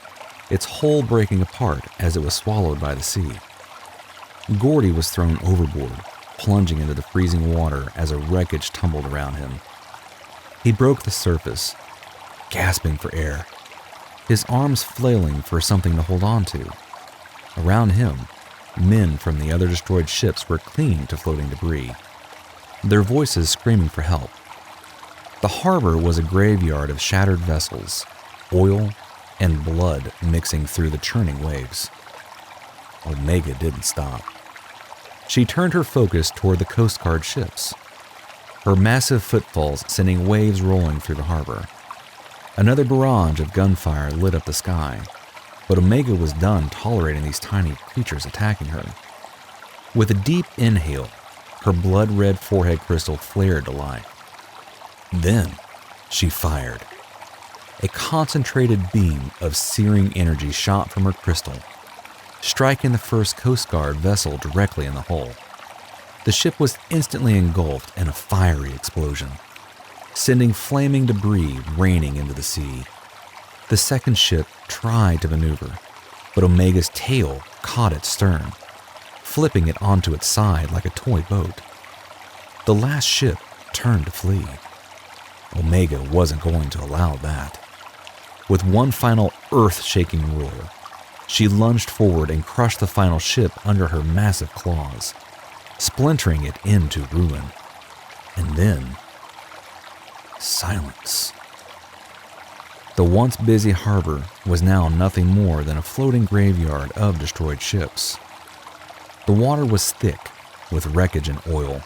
its hull breaking apart as it was swallowed by the sea. Gordy was thrown overboard, plunging into the freezing water as a wreckage tumbled around him. He broke the surface, gasping for air, his arms flailing for something to hold on to. Around him, men from the other destroyed ships were clinging to floating debris, their voices screaming for help. The harbor was a graveyard of shattered vessels, oil and blood mixing through the churning waves. Omega didn't stop. She turned her focus toward the Coast Guard ships, her massive footfalls sending waves rolling through the harbor. Another barrage of gunfire lit up the sky, but Omega was done tolerating these tiny creatures attacking her. With a deep inhale, her blood-red forehead crystal flared to life. Then, she fired. A concentrated beam of searing energy shot from her crystal, striking the first Coast Guard vessel directly in the hull. The ship was instantly engulfed in a fiery explosion, sending flaming debris raining into the sea. The second ship tried to maneuver, but Omega's tail caught its stern, flipping it onto its side like a toy boat. The last ship turned to flee. Omega wasn't going to allow that. With one final earth-shaking roar, she lunged forward and crushed the final ship under her massive claws, splintering it into ruin. And then silence. The once busy harbor was now nothing more than a floating graveyard of destroyed ships. The water was thick with wreckage and oil,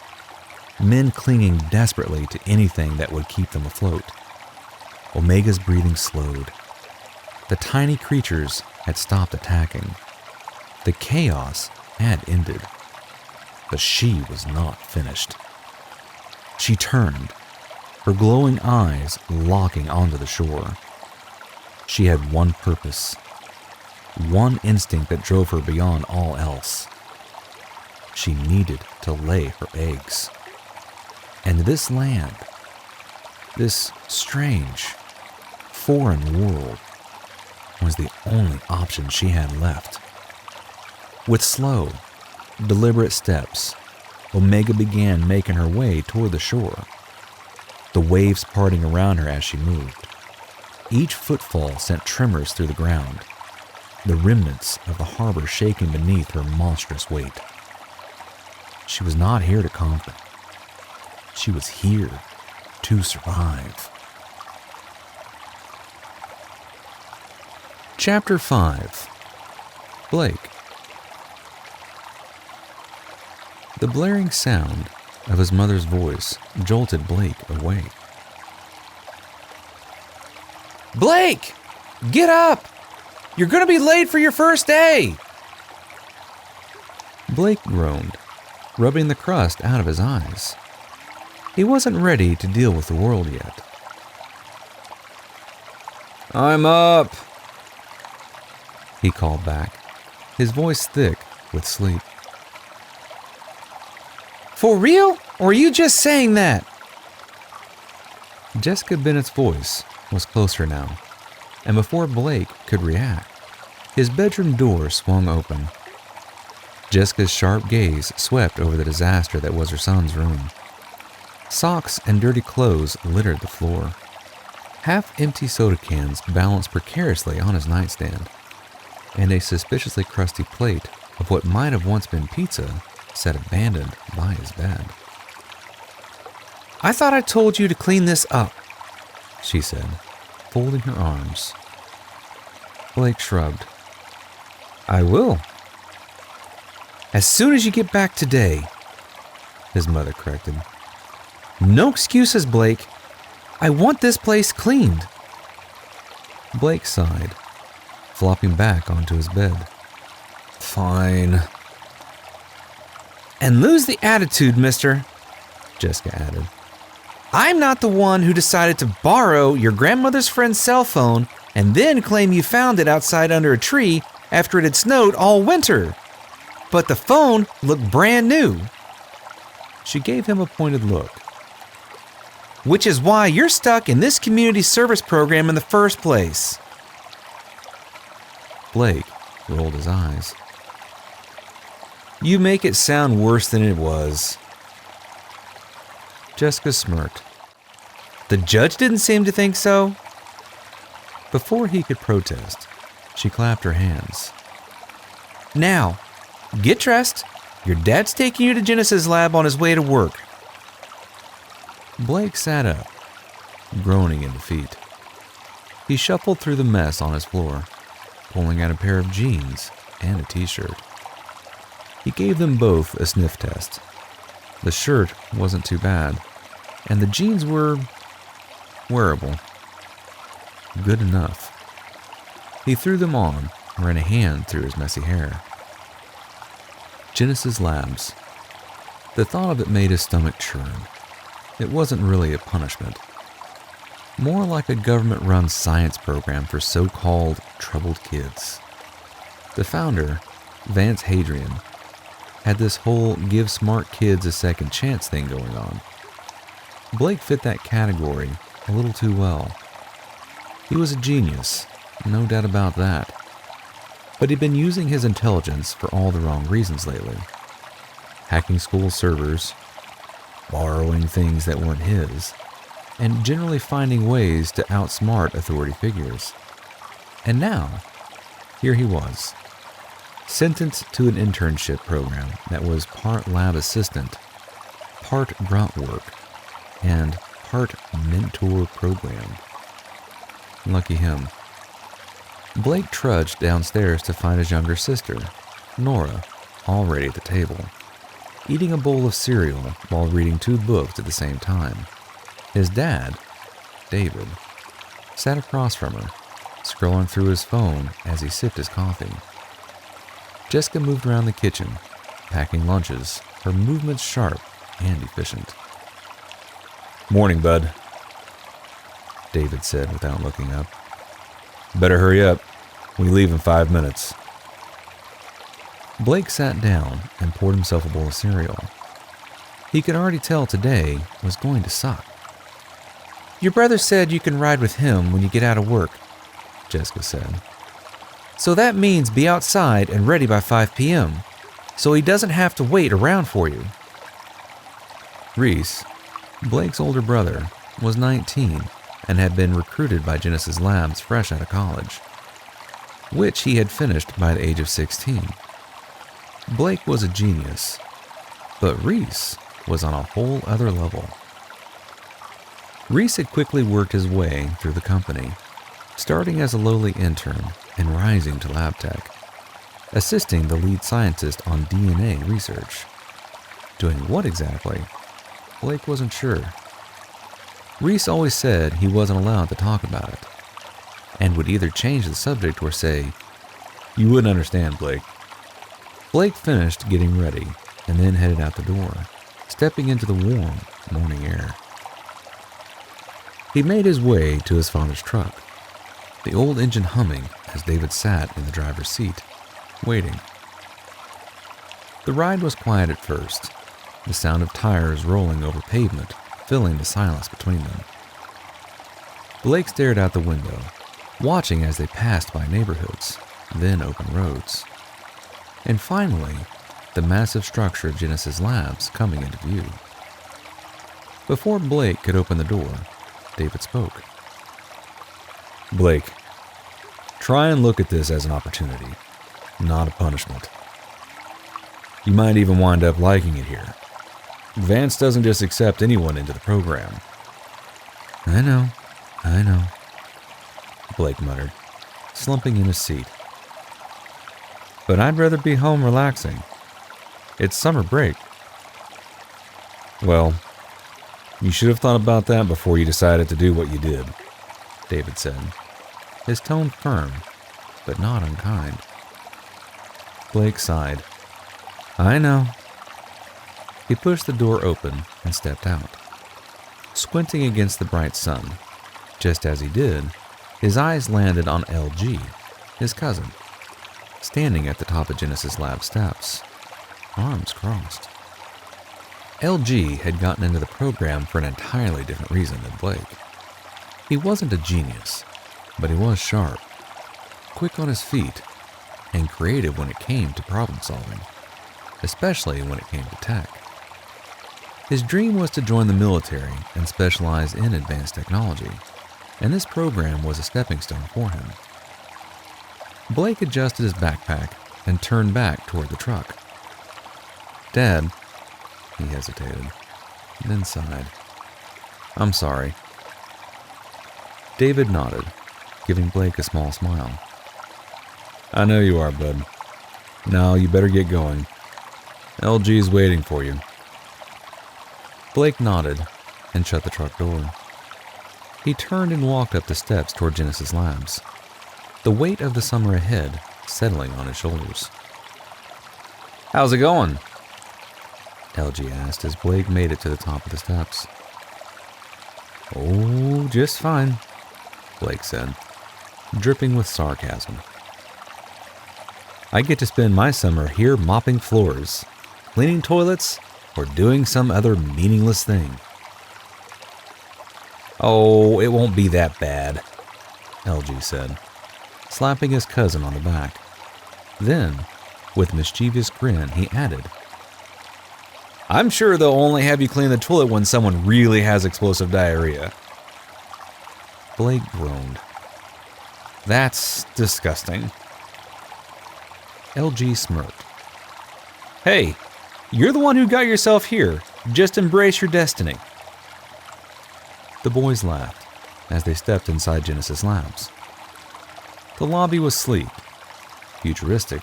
men clinging desperately to anything that would keep them afloat. Omega's breathing slowed. The tiny creatures had stopped attacking. The chaos had ended, but she was not finished. She turned, her glowing eyes locking onto the shore. She had one purpose, one instinct that drove her beyond all else. She needed to lay her eggs. And this land, this strange, foreign world, was the only option she had left. With slow, deliberate steps, Omega began making her way toward the shore, the waves parting around her as she moved. Each footfall sent tremors through the ground, the remnants of the harbor shaking beneath her monstrous weight. She was not here to conquer. She was here to survive. Chapter 5. Blake. The blaring sound of his mother's voice jolted Blake awake. "Blake! Get up! You're gonna be late for your first day!" Blake groaned, rubbing the crust out of his eyes. He wasn't ready to deal with the world yet. "I'm up," he called back, his voice thick with sleep. "For real? Or are you just saying that?" Jessica Bennett's voice was closer now, and before Blake could react, his bedroom door swung open. Jessica's sharp gaze swept over the disaster that was her son's room. Socks and dirty clothes littered the floor. Half-empty soda cans balanced precariously on his nightstand, and a suspiciously crusty plate of what might have once been pizza sat abandoned by his bed. "I thought I told you to clean this up," she said, folding her arms. Blake shrugged. "I will." "As soon as you get back today," his mother corrected. "No excuses, Blake. I want this place cleaned." Blake sighed, flopping back onto his bed. "Fine." "And lose the attitude, mister," Jessica added. "I'm not the one who decided to borrow your grandmother's friend's cell phone and then claim you found it outside under a tree after it had snowed all winter. But the phone looked brand new." She gave him a pointed look. "Which is why you're stuck in this community service program in the first place." Blake rolled his eyes. "You make it sound worse than it was." Jessica smirked. "The judge didn't seem to think so." Before he could protest, she clapped her hands. "Now, get dressed. Your dad's taking you to Genesis' lab on his way to work." Blake sat up, groaning in defeat. He shuffled through the mess on his floor, pulling out a pair of jeans and a t-shirt. He gave them both a sniff test. The shirt wasn't too bad, and the jeans were wearable. Good enough. He threw them on, ran a hand through his messy hair. Genesis Labs. The thought of it made his stomach churn. It wasn't really a punishment. More like a government-run science program for so-called troubled kids. The founder, Vance Hadrian, had this whole give smart kids a second chance thing going on. Blake fit that category a little too well. He was a genius, no doubt about that. But he'd been using his intelligence for all the wrong reasons lately. Hacking school servers, borrowing things that weren't his, and generally finding ways to outsmart authority figures. And now, here he was, sentenced to an internship program that was part lab assistant, part grunt work, and heart mentor program. Lucky him. Blake trudged downstairs to find his younger sister, Nora, already at the table, eating a bowl of cereal while reading 2 books at the same time. His dad, David, sat across from her, scrolling through his phone as he sipped his coffee. Jessica moved around the kitchen, packing lunches, her movements sharp and efficient.
Morning, bud,
David said without looking up.
Better hurry up. We leave in 5 minutes.
Blake sat down and poured himself a bowl of cereal. He could already tell today was going to suck. "Your brother said you can ride with him when you get out of work," Jessica said. "So that means be outside and ready by 5 p.m., so he doesn't have to wait around for you." Reese, Blake's older brother, was 19 and had been recruited by Genesis Labs fresh out of college, which he had finished by the age of 16. Blake was a genius, but Reese was on a whole other level. Reese had quickly worked his way through the company, starting as a lowly intern and rising to lab tech, assisting the lead scientist on DNA research. Doing what exactly? Blake wasn't sure. Reese always said he wasn't allowed to talk about it, and would either change the subject or say,
"You wouldn't understand, Blake."
Blake finished getting ready and then headed out the door, stepping into the warm morning air. He made his way to his father's truck, the old engine humming as David sat in the driver's seat, waiting. The ride was quiet at first, the sound of tires rolling over pavement filling the silence between them. Blake stared out the window, watching as they passed by neighborhoods, then open roads, and finally, the massive structure of Genesis Labs coming into view. Before Blake could open the door, David spoke.
"Blake, try and look at this as an opportunity, not a punishment. You might even wind up liking it here. Vance doesn't just accept anyone into the program."
I know, Blake muttered, slumping in his seat. "But I'd rather be home relaxing. It's summer break."
"Well, you should have thought about that before you decided to do what you did,"
David said, his tone firm, but not unkind. Blake sighed. "I know." He pushed the door open and stepped out, squinting against the bright sun. Just as he did, his eyes landed on LG, his cousin, standing at the top of Genesis Lab steps, arms crossed. LG had gotten into the program for an entirely different reason than Blake. He wasn't a genius, but he was sharp, quick on his feet, and creative when it came to problem solving, especially when it came to tech. His dream was to join the military and specialize in advanced technology, and this program was a stepping stone for him. Blake adjusted his backpack and turned back toward the truck. "Dad," he hesitated, then sighed. "I'm sorry." David nodded, giving Blake a small smile.
"I know you are, bud. Now you better get going. LG's waiting for you."
Blake nodded and shut the truck door. He turned and walked up the steps toward Genesis Labs, the weight of the summer ahead settling on his shoulders.
"How's it going?"
LG asked as Blake made it to the top of the steps.
"Oh, just fine,"
Blake said, dripping with sarcasm.
"I get to spend my summer here mopping floors, cleaning toilets, or doing some other meaningless thing." "Oh, it won't be that bad,"
LG said, slapping his cousin on the back. Then, with mischievous grin, he added,
"I'm sure they'll only have you clean the toilet when someone really has explosive diarrhea."
Blake groaned.
"That's disgusting."
LG smirked.
"Hey, you're the one who got yourself here. Just embrace your destiny."
The boys laughed as they stepped inside Genesis Labs. The lobby was sleek, futuristic,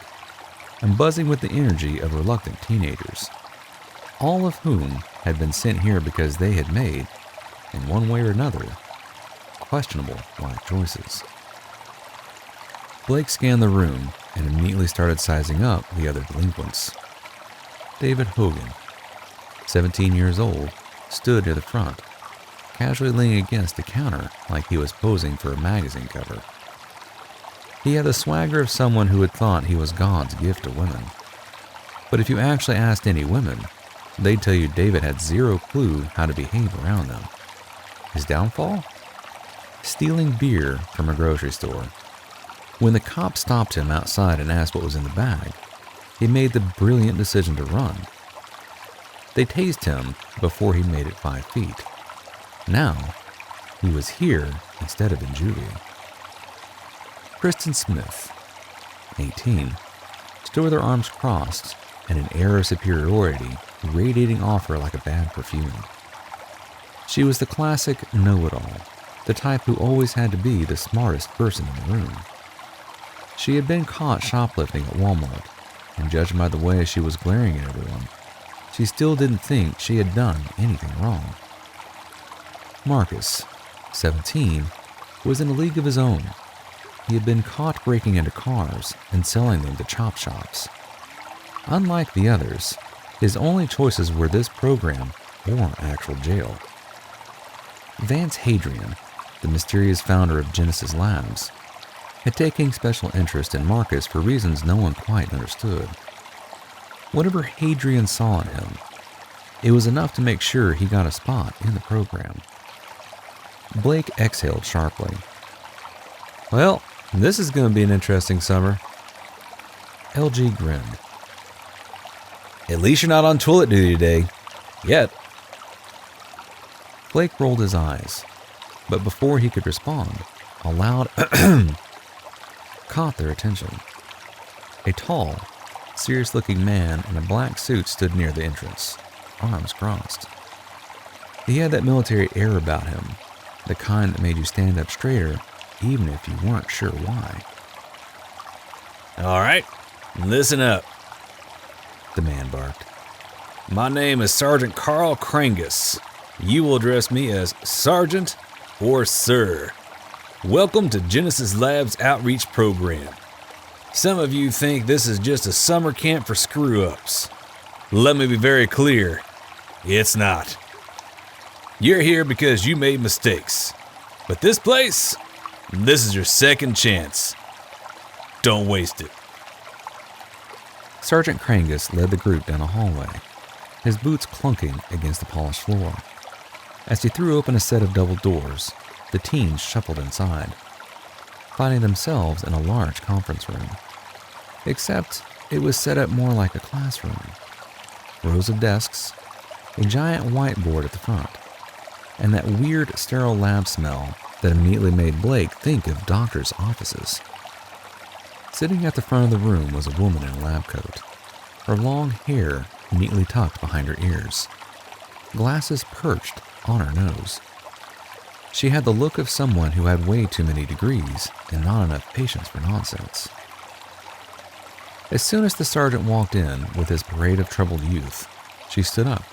and buzzing with the energy of reluctant teenagers, all of whom had been sent here because they had made, in one way or another, questionable life choices. Blake scanned the room and immediately started sizing up the other delinquents. David Hogan, 17 years old, stood near the front, casually leaning against the counter like he was posing for a magazine cover. He had the swagger of someone who had thought he was God's gift to women. But if you actually asked any women, they'd tell you David had zero clue how to behave around them. His downfall? Stealing beer from a grocery store. When the cop stopped him outside and asked what was in the bag, he made the brilliant decision to run. They tased him before he made it 5 feet. Now, he was here instead of in juvie. Kristen Smith, 18, stood with her arms crossed and an air of superiority radiating off her like a bad perfume. She was the classic know-it-all, the type who always had to be the smartest person in the room. She had been caught shoplifting at Walmart, and judging by the way she was glaring at everyone, she still didn't think she had done anything wrong. Marcus, 17, was in a league of his own. He had been caught breaking into cars and selling them to chop shops. Unlike the others, his only choices were this program or actual jail. Vance Hadrian, the mysterious founder of Genesis Labs, had taken special interest in Marcus for reasons no one quite understood. Whatever Hadrian saw in him, it was enough to make sure he got a spot in the program. Blake exhaled sharply.
Well, this is going to be an interesting summer.
LG grinned.
At least you're not on toilet duty today. Yet.
Blake rolled his eyes, but before he could respond, a loud caught their attention. A tall, serious-looking man in a black suit stood near the entrance, arms crossed. He had that military air about him, the kind that made you stand up straighter even if you weren't sure why.
All right, listen up,
the man barked.
My name is Sergeant Carl Krangus. You will address me as Sergeant or Sir. Welcome to Genesis Labs Outreach Program. Some of you think this is just a summer camp for screw-ups. Let me be very clear, it's not. You're here because you made mistakes. But this place, this is your second chance. Don't waste it.
Sergeant Krangus led the group down a hallway, his boots clunking against the polished floor. As he threw open a set of double doors, the teens shuffled inside, finding themselves in a large conference room. Except it was set up more like a classroom. Rows of desks, a giant whiteboard at the front, and that weird sterile lab smell that immediately made Blake think of doctors' offices. Sitting at the front of the room was a woman in a lab coat, her long hair neatly tucked behind her ears, glasses perched on her nose. She had the look of someone who had way too many degrees and not enough patience for nonsense. As soon as the sergeant walked in with his parade of troubled youth, she stood up.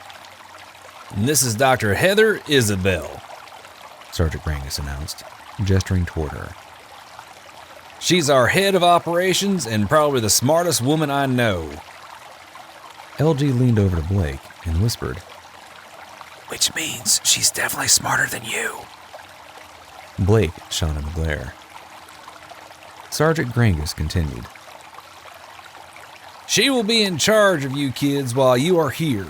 This is Dr. Heather Isabel,
Sergeant Krangus announced, gesturing toward her.
She's our head of operations and probably the smartest woman I know.
LG leaned over to Blake and whispered,
Which means she's definitely smarter than you.
Blake shone in the glare. Sergeant Krangus continued.
She will be in charge of you kids while you are here,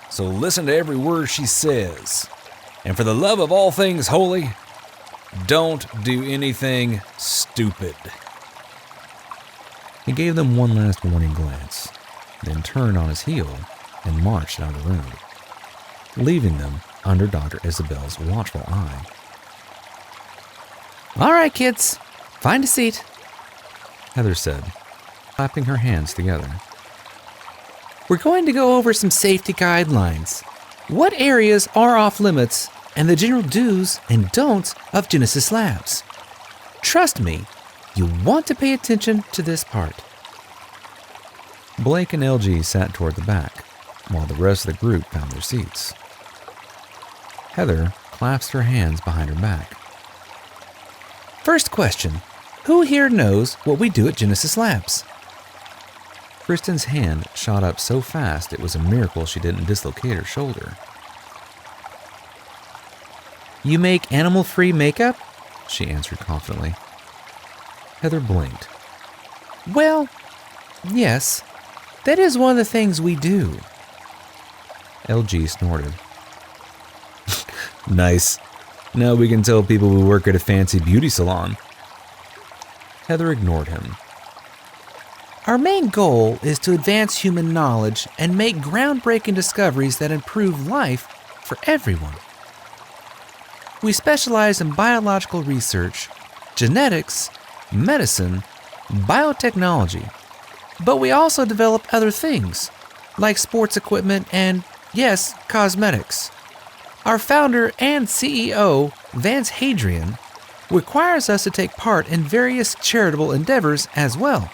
so listen to every word she says. And for the love of all things holy, don't do anything stupid.
He gave them one last warning glance, then turned on his heel and marched out of the room, leaving them under Dr. Isabel's watchful eye.
All right, kids, find a seat,
Heather said, clapping her hands together.
We're going to go over some safety guidelines. What areas are off limits
and the general do's and don'ts of Genesis Labs. Trust me, you want to pay attention to this part.
Blake and LG sat toward the back, while the rest of the group found their seats. Heather clasped her hands behind her back.
First question, who here knows what we do at Genesis Labs?
Kristen's hand shot up so fast it was a miracle she didn't dislocate her shoulder.
You make animal-free makeup?
She answered confidently. Heather blinked.
Well, yes, that is one of the things we do.
LG snorted.
Nice. Now we can tell people we work at a fancy beauty salon.
Heather ignored him.
Our main goal is to advance human knowledge and make groundbreaking discoveries that improve life for everyone. We specialize in biological research, genetics, medicine, biotechnology, but we also develop other things, like sports equipment and, yes, cosmetics. Our founder and CEO, Vance Hadrian, requires us to take part in various charitable endeavors as well.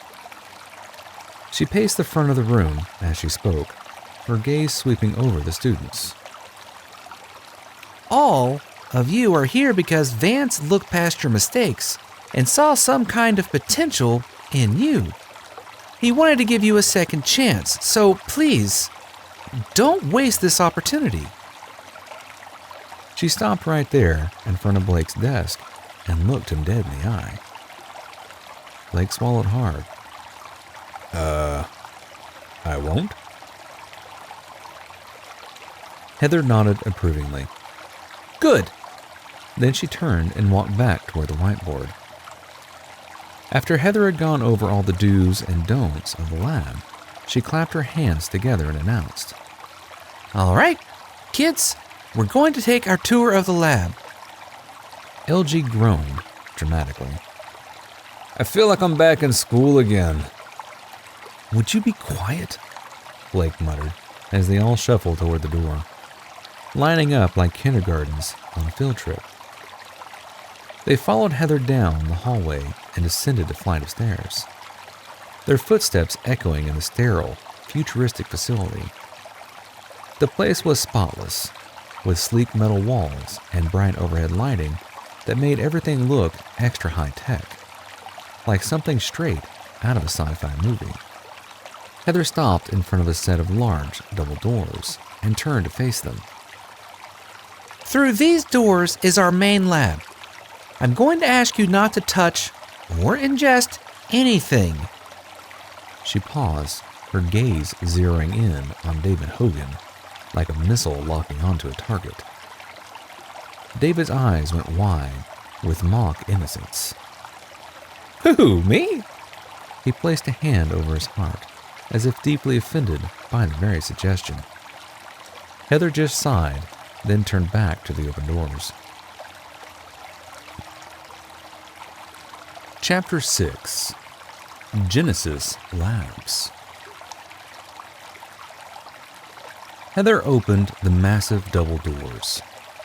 She paced the front of the room as she spoke, her gaze sweeping over the students.
All of you are here because Vance looked past your mistakes and saw some kind of potential in you. He wanted to give you a second chance, so please, don't waste this opportunity.
She stopped right there in front of Blake's desk and looked him dead in the eye. Blake swallowed hard.
I won't?
Heather nodded approvingly.
Good.
Then she turned and walked back toward the whiteboard. After Heather had gone over all the do's and don'ts of the lab, she clapped her hands together and announced,
All right, kids, we're going to take our tour of the lab.
LG groaned dramatically.
I feel like I'm back in school again.
Would you be quiet? Blake muttered as they all shuffled toward the door, lining up like kindergartens on a field trip. They followed Heather down the hallway and ascended a flight of stairs, their footsteps echoing in the sterile, futuristic facility. The place was spotless, with sleek metal walls and bright overhead lighting that made everything look extra high-tech, like something straight out of a sci-fi movie. Heather stopped in front of a set of large double doors and turned to face them.
Through these doors is our main lab. I'm going to ask you not to touch or ingest anything.
She paused, her gaze zeroing in on David Hogan, like a missile locking onto a target. David's eyes went wide with mock innocence.
Who, me?
He placed a hand over his heart, as if deeply offended by the very suggestion. Heather just sighed, then turned back to the open doors. Chapter 6. Genesis Labs. Heather opened the massive double doors,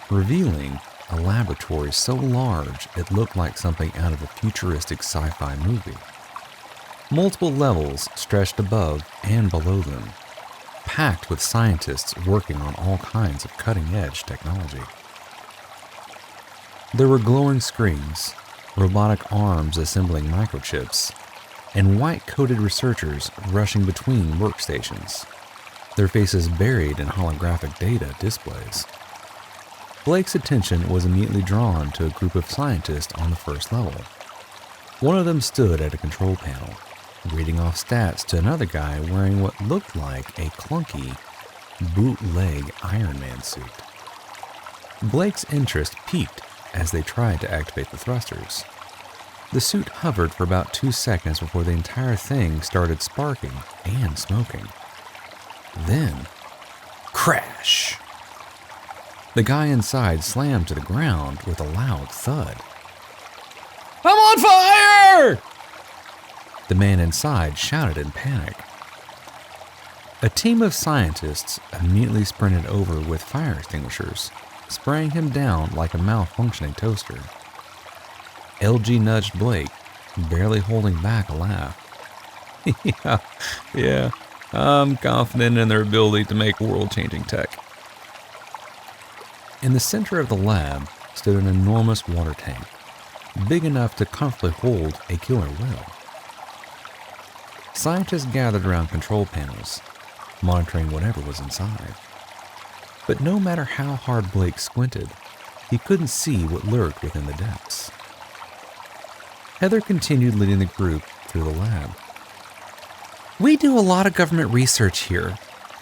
revealing a laboratory so large it looked like something out of a futuristic sci-fi movie. Multiple levels stretched above and below them, packed with scientists working on all kinds of cutting-edge technology. There were glowing screens, robotic arms assembling microchips, and white-coated researchers rushing between workstations, their faces buried in holographic data displays. Blake's attention was immediately drawn to a group of scientists on the first level. One of them stood at a control panel, reading off stats to another guy wearing what looked like a clunky, bootleg Iron Man suit. Blake's interest peaked as they tried to activate the thrusters. The suit hovered for about 2 seconds before the entire thing started sparking and smoking. Then, crash! The guy inside slammed to the ground with a loud thud.
I'm on fire!
The man inside shouted in panic. A team of scientists immediately sprinted over with fire extinguishers spraying him down like a malfunctioning toaster. LG nudged Blake, barely holding back a laugh. Yeah, I'm confident in their ability to make world-changing tech. In the center of the lab stood an enormous water tank, big enough to comfortably hold a killer whale. Scientists gathered around control panels, monitoring whatever was inside. But no matter how hard Blake squinted, he couldn't see what lurked within the depths. Heather continued leading the group through the lab.
We do a lot of government research here,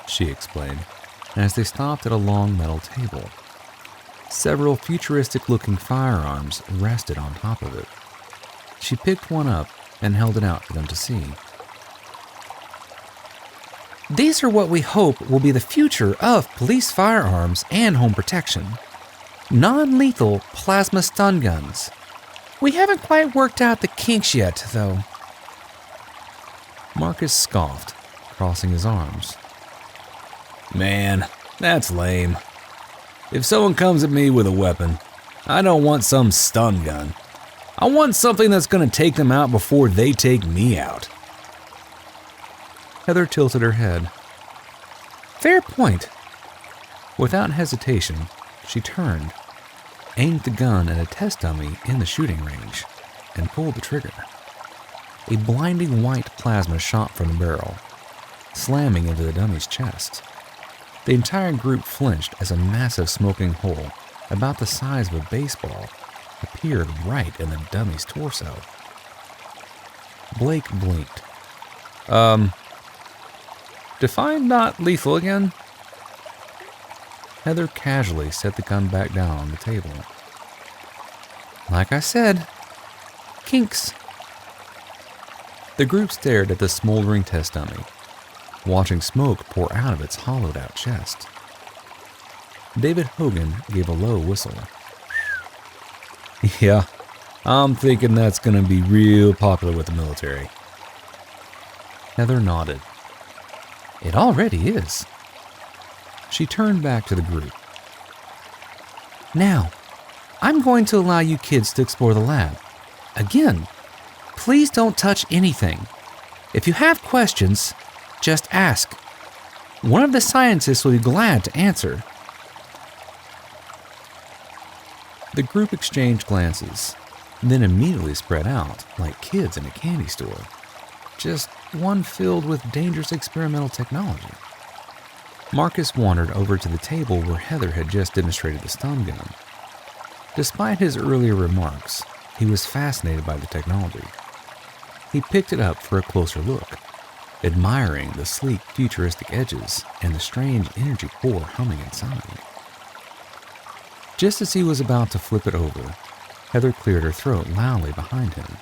she explained, as they stopped at a long metal table. Several futuristic-looking firearms rested on top of it. She picked one up and held it out for them to see.
These are what we hope will be the future of police firearms and home protection. Non-lethal plasma stun guns. We haven't quite worked out the kinks yet, though.
Marcus scoffed, crossing his arms.
Man, that's lame. If someone comes at me with a weapon, I don't want some stun gun. I want something that's going to take them out before they take me out.
Heather tilted her head.
Fair point.
Without hesitation, she turned, aimed the gun at a test dummy in the shooting range, and pulled the trigger. A blinding white plasma shot from the barrel, slamming into the dummy's chest. The entire group flinched as a massive smoking hole, about the size of a baseball, appeared right in the dummy's torso. Blake blinked. Define not lethal again? Heather casually set the gun back down on the table.
Like I said, kinks.
The group stared at the smoldering test dummy, watching smoke pour out of its hollowed-out chest. David Hogan gave a low whistle.
Yeah, I'm thinking that's going to be real popular with the military.
Heather nodded.
It already is.
She turned back to the group.
Now, I'm going to allow you kids to explore the lab. Again, please don't touch anything. If you have questions, just ask. One of the scientists will be glad to answer.
The group exchanged glances, then immediately spread out like kids in a candy store, just one filled with dangerous experimental technology. Marcus wandered over to the table where Heather had just demonstrated the stun gun. Despite his earlier remarks, he was fascinated by the technology. He picked it up for a closer look, admiring the sleek, futuristic edges and the strange energy core humming inside. Just as he was about to flip it over, Heather cleared her throat loudly behind him.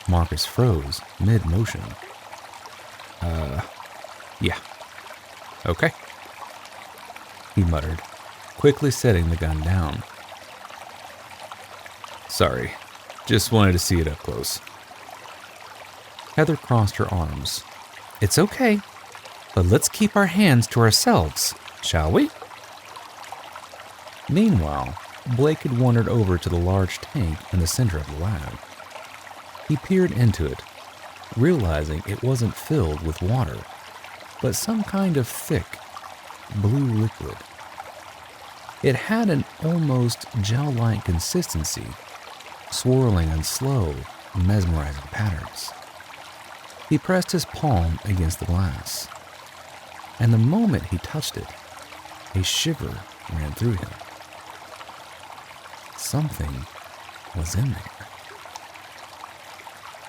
Marcus froze mid-motion. Yeah. Okay, he muttered, quickly setting the gun down. Sorry, just wanted to see it up close. Heather crossed her arms.
It's okay, but let's keep our hands to ourselves, shall we?
Meanwhile, Blake had wandered over to the large tank in the center of the lab. He peered into it, realizing it wasn't filled with water, but some kind of thick, blue liquid. It had an almost gel-like consistency, swirling in slow, mesmerizing patterns. He pressed his palm against the glass, and the moment he touched it, a shiver ran through him. Something was in there.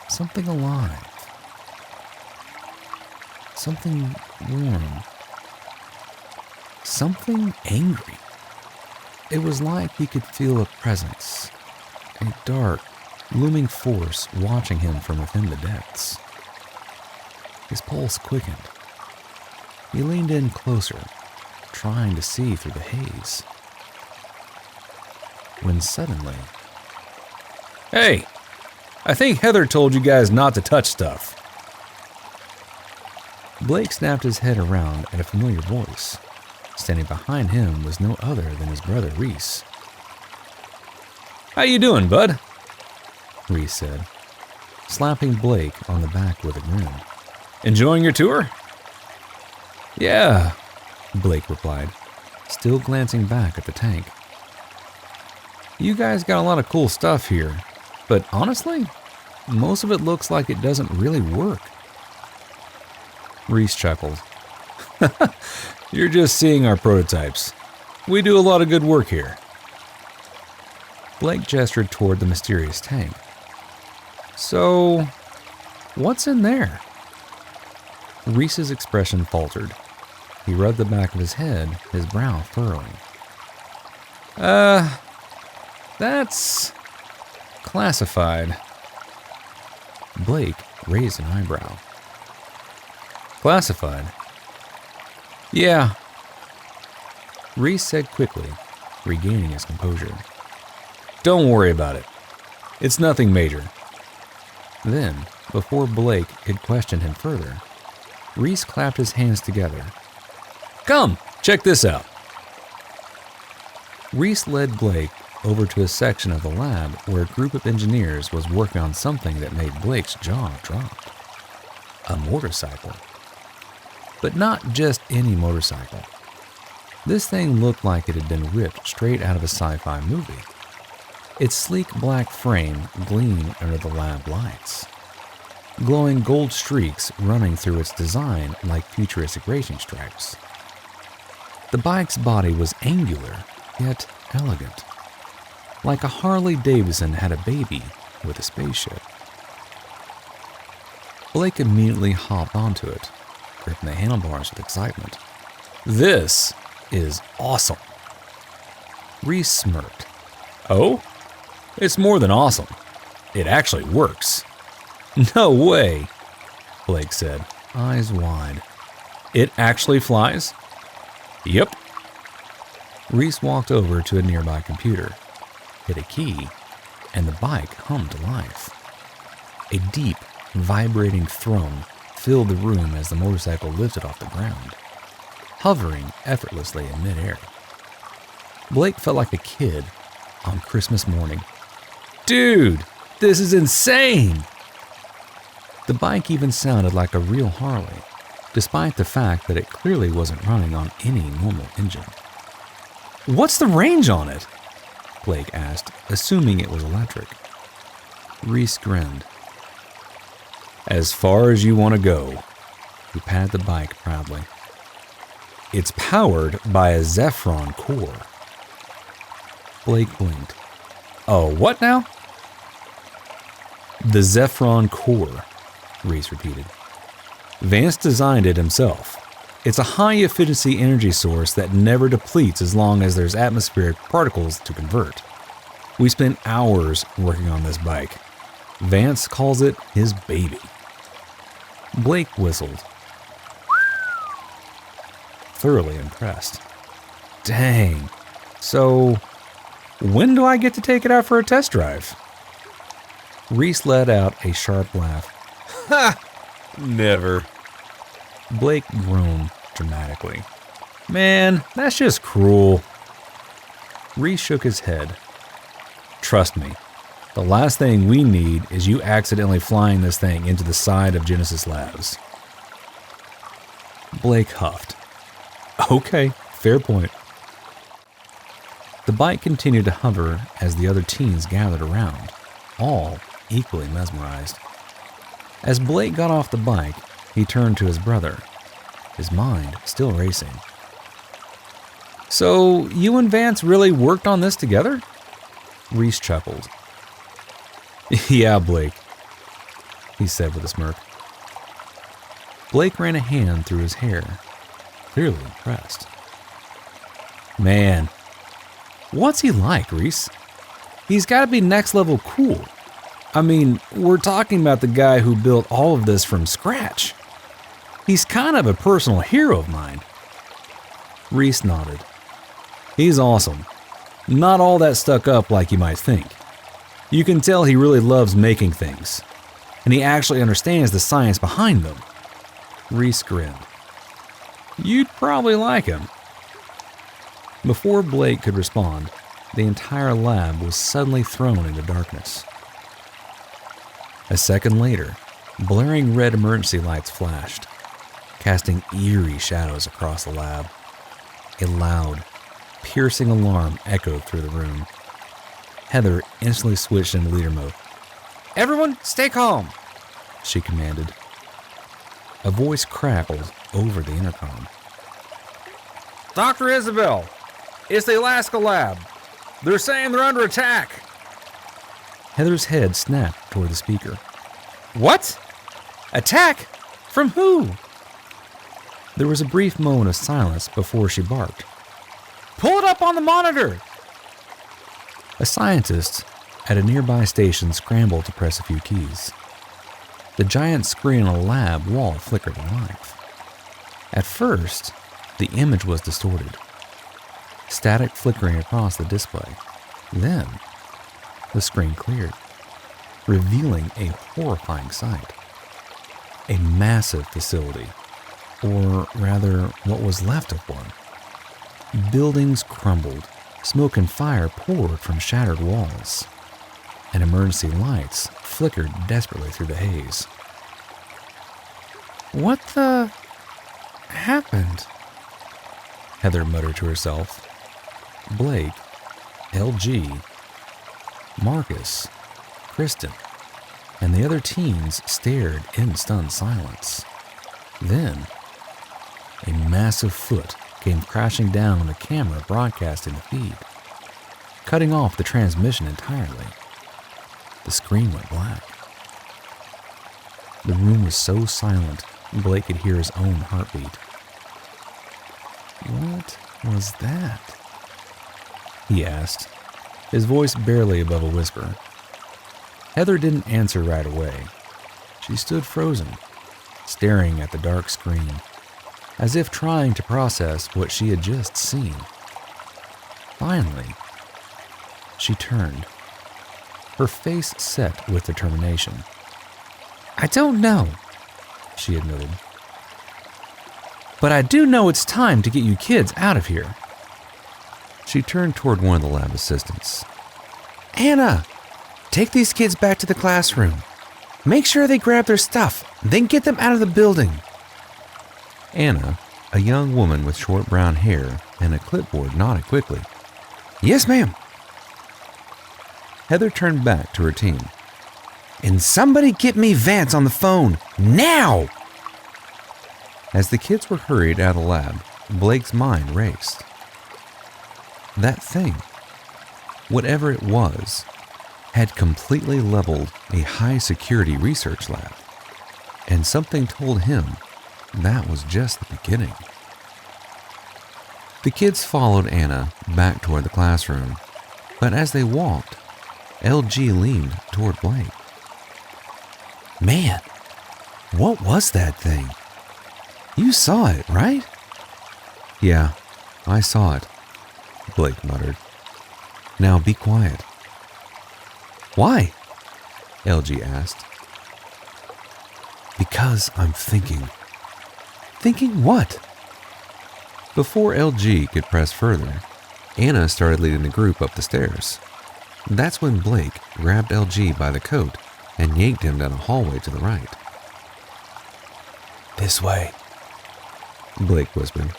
Something alive. Something warm. Something angry. It was like he could feel a presence, a dark, looming force watching him from within the depths. His pulse quickened. He leaned in closer, trying to see through the haze. When suddenly...
Hey, I think Heather told you guys not to touch stuff.
Blake snapped his head around at a familiar voice. Standing behind him was no other than his brother Reese.
How you doing, bud?
Reese said, slapping Blake on the back with a grin.
Enjoying your tour?
Yeah, Blake replied, still glancing back at the tank. You guys got a lot of cool stuff here, but honestly, most of it looks like it doesn't really work. Reese chuckled.
You're just seeing our prototypes. We do a lot of good work here.
Blake gestured toward the mysterious tank. So, what's in there? Reese's expression faltered. He rubbed the back of his head, his brow furrowing.
That's classified.
Blake raised an eyebrow.
Classified?
Yeah, Reese said quickly, regaining his composure.
Don't worry about it. It's nothing major.
Then, before Blake could question him further, Reese clapped his hands together.
Come, check this out.
Reese led Blake over to a section of the lab where a group of engineers was working on something that made Blake's jaw drop. A motorcycle. But not just any motorcycle. This thing looked like it had been ripped straight out of a sci-fi movie. Its sleek black frame gleamed under the lab lights, glowing gold streaks running through its design like futuristic racing stripes. The bike's body was angular, yet elegant, like a Harley-Davidson had a baby with a spaceship. Blake immediately hopped onto it, gripping the handlebars with excitement.
This is awesome.
Reese smirked.
Oh? It's more than awesome. It actually works. No way, Blake said, eyes wide. It actually flies? Yep.
Reese walked over to a nearby computer, hit a key, and the bike hummed to life. A deep, vibrating thrum filled the room as the motorcycle lifted off the ground, hovering effortlessly in midair. Blake felt like a kid on Christmas morning.
Dude, this is insane!
The bike even sounded like a real Harley, despite the fact that it clearly wasn't running on any normal engine.
What's the range on it?
Blake asked, assuming it was electric. Reese grinned.
As far as you want to go.
He patted the bike proudly.
It's powered by a Zephron core.
Blake blinked.
Oh, what now? The Zephron core, Reese repeated. Vance designed it himself. It's a high-efficiency energy source that never depletes as long as there's atmospheric particles to convert. We spent hours working on this bike. Vance calls it his baby.
Blake whistled, thoroughly impressed.
Dang. So, when do I get to take it out for a test drive?
Reese let out a sharp laugh.
Ha! Never.
Blake groaned dramatically.
Man, that's just cruel.
Reese shook his head.
Trust me, the last thing we need is you accidentally flying this thing into the side of Genesis Labs.
Blake huffed.
Okay, fair point.
The bike continued to hover as the other teens gathered around, all equally mesmerized. As Blake got off the bike, he turned to his brother, his mind still racing.
So, you and Vance really worked on this together?
Reese chuckled.
Yeah, Blake,
he said with a smirk. Blake ran a hand through his hair, clearly impressed.
Man, what's he like, Reese? He's got to be next level cool. I mean, we're talking about the guy who built all of this from scratch. He's kind of a personal hero of mine.
Reese nodded.
He's awesome. Not all that stuck up like you might think. You can tell he really loves making things, and he actually understands the science behind them.
Reese grinned.
You'd probably like him.
Before Blake could respond, the entire lab was suddenly thrown into darkness. A second later, blaring red emergency lights flashed, casting eerie shadows across the lab. A loud, piercing alarm echoed through the room. Heather instantly switched into leader mode.
Everyone, stay calm,
she commanded. A voice crackled over the intercom.
Dr. Isabel, it's the Alaska lab. They're saying they're under attack.
Heather's head snapped toward the speaker.
What? Attack? From who?
There was a brief moment of silence before she barked.
Pull it up on the monitor!
A scientist at a nearby station scrambled to press a few keys. The giant screen on the lab wall flickered to life. At first, the image was distorted, static flickering across the display. Then, the screen cleared, revealing a horrifying sight. A massive facility, or rather, what was left of one. Buildings crumbled, smoke and fire poured from shattered walls, and emergency lights flickered desperately through the haze.
What the happened?
Heather muttered to herself. Blake, LG, Marcus, Kristen, and the other teens stared in stunned silence. Then, a massive foot came crashing down on the camera broadcasting the feed, cutting off the transmission entirely. The screen went black. The room was so silent, Blake could hear his own heartbeat. What was that? He asked, his voice barely above a whisper. Heather didn't answer right away. She stood frozen, staring at the dark screen, as if trying to process what she had just seen. Finally, she turned, her face set with determination.
I don't know,
she admitted.
But I do know it's time to get you kids out of here.
She turned toward one of the lab assistants.
Anna, take these kids back to the classroom. Make sure they grab their stuff, then get them out of the building.
Anna, a young woman with short brown hair and a clipboard, nodded quickly.
Yes, ma'am.
Heather turned back to her team.
And somebody get me Vance on the phone, now!
As the kids were hurried out of the lab, Blake's mind raced. That thing, whatever it was, had completely leveled a high-security research lab. And something told him that was just the beginning. The kids followed Anna back toward the classroom, but as they walked, LG leaned toward Blake.
Man, what was that thing? You saw it, right?
Yeah, I saw it, Blake muttered. Now be quiet.
Why?
LG asked.
Because I'm thinking. Thinking what?
Before LG could press further, Anna started leading the group up the stairs. That's when Blake grabbed LG by the coat and yanked him down a hallway to the right.
This way,
Blake whispered.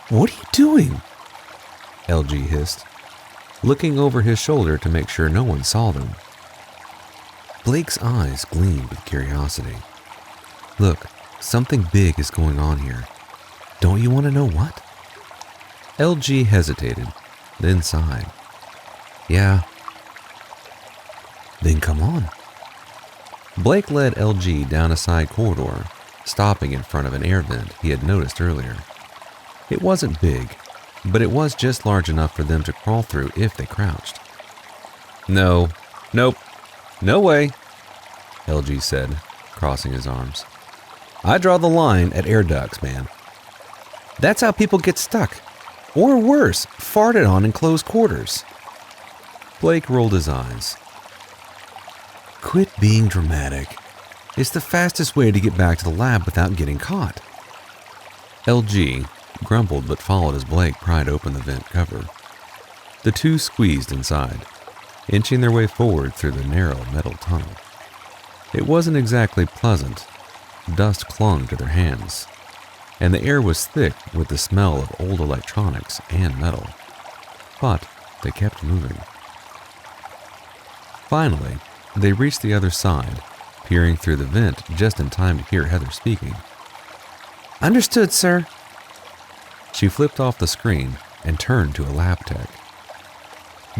What are you doing?
LG hissed, looking over his shoulder to make sure no one saw them. Blake's eyes gleamed with curiosity. Look, something big is going on here. Don't you want to know what? LG hesitated, then sighed. Yeah. Then come on. Blake led LG down a side corridor, stopping in front of an air vent he had noticed earlier. It wasn't big, but it was just large enough for them to crawl through if they crouched. Nope, no way, LG said, crossing his arms. I draw the line at air ducts, man. That's how people get stuck, or worse, farted on in closed quarters. Blake rolled his eyes. Quit being dramatic. It's the fastest way to get back to the lab without getting caught. LG, grumbled but followed as Blake pried open the vent cover. The two squeezed inside, inching their way forward through the narrow metal tunnel. It wasn't exactly pleasant. Dust clung to their hands, and the air was thick with the smell of old electronics and metal. But they kept moving. Finally, they reached the other side, peering through the vent just in time to hear Heather speaking.
Understood, sir.
She flipped off the screen and turned to a lab tech.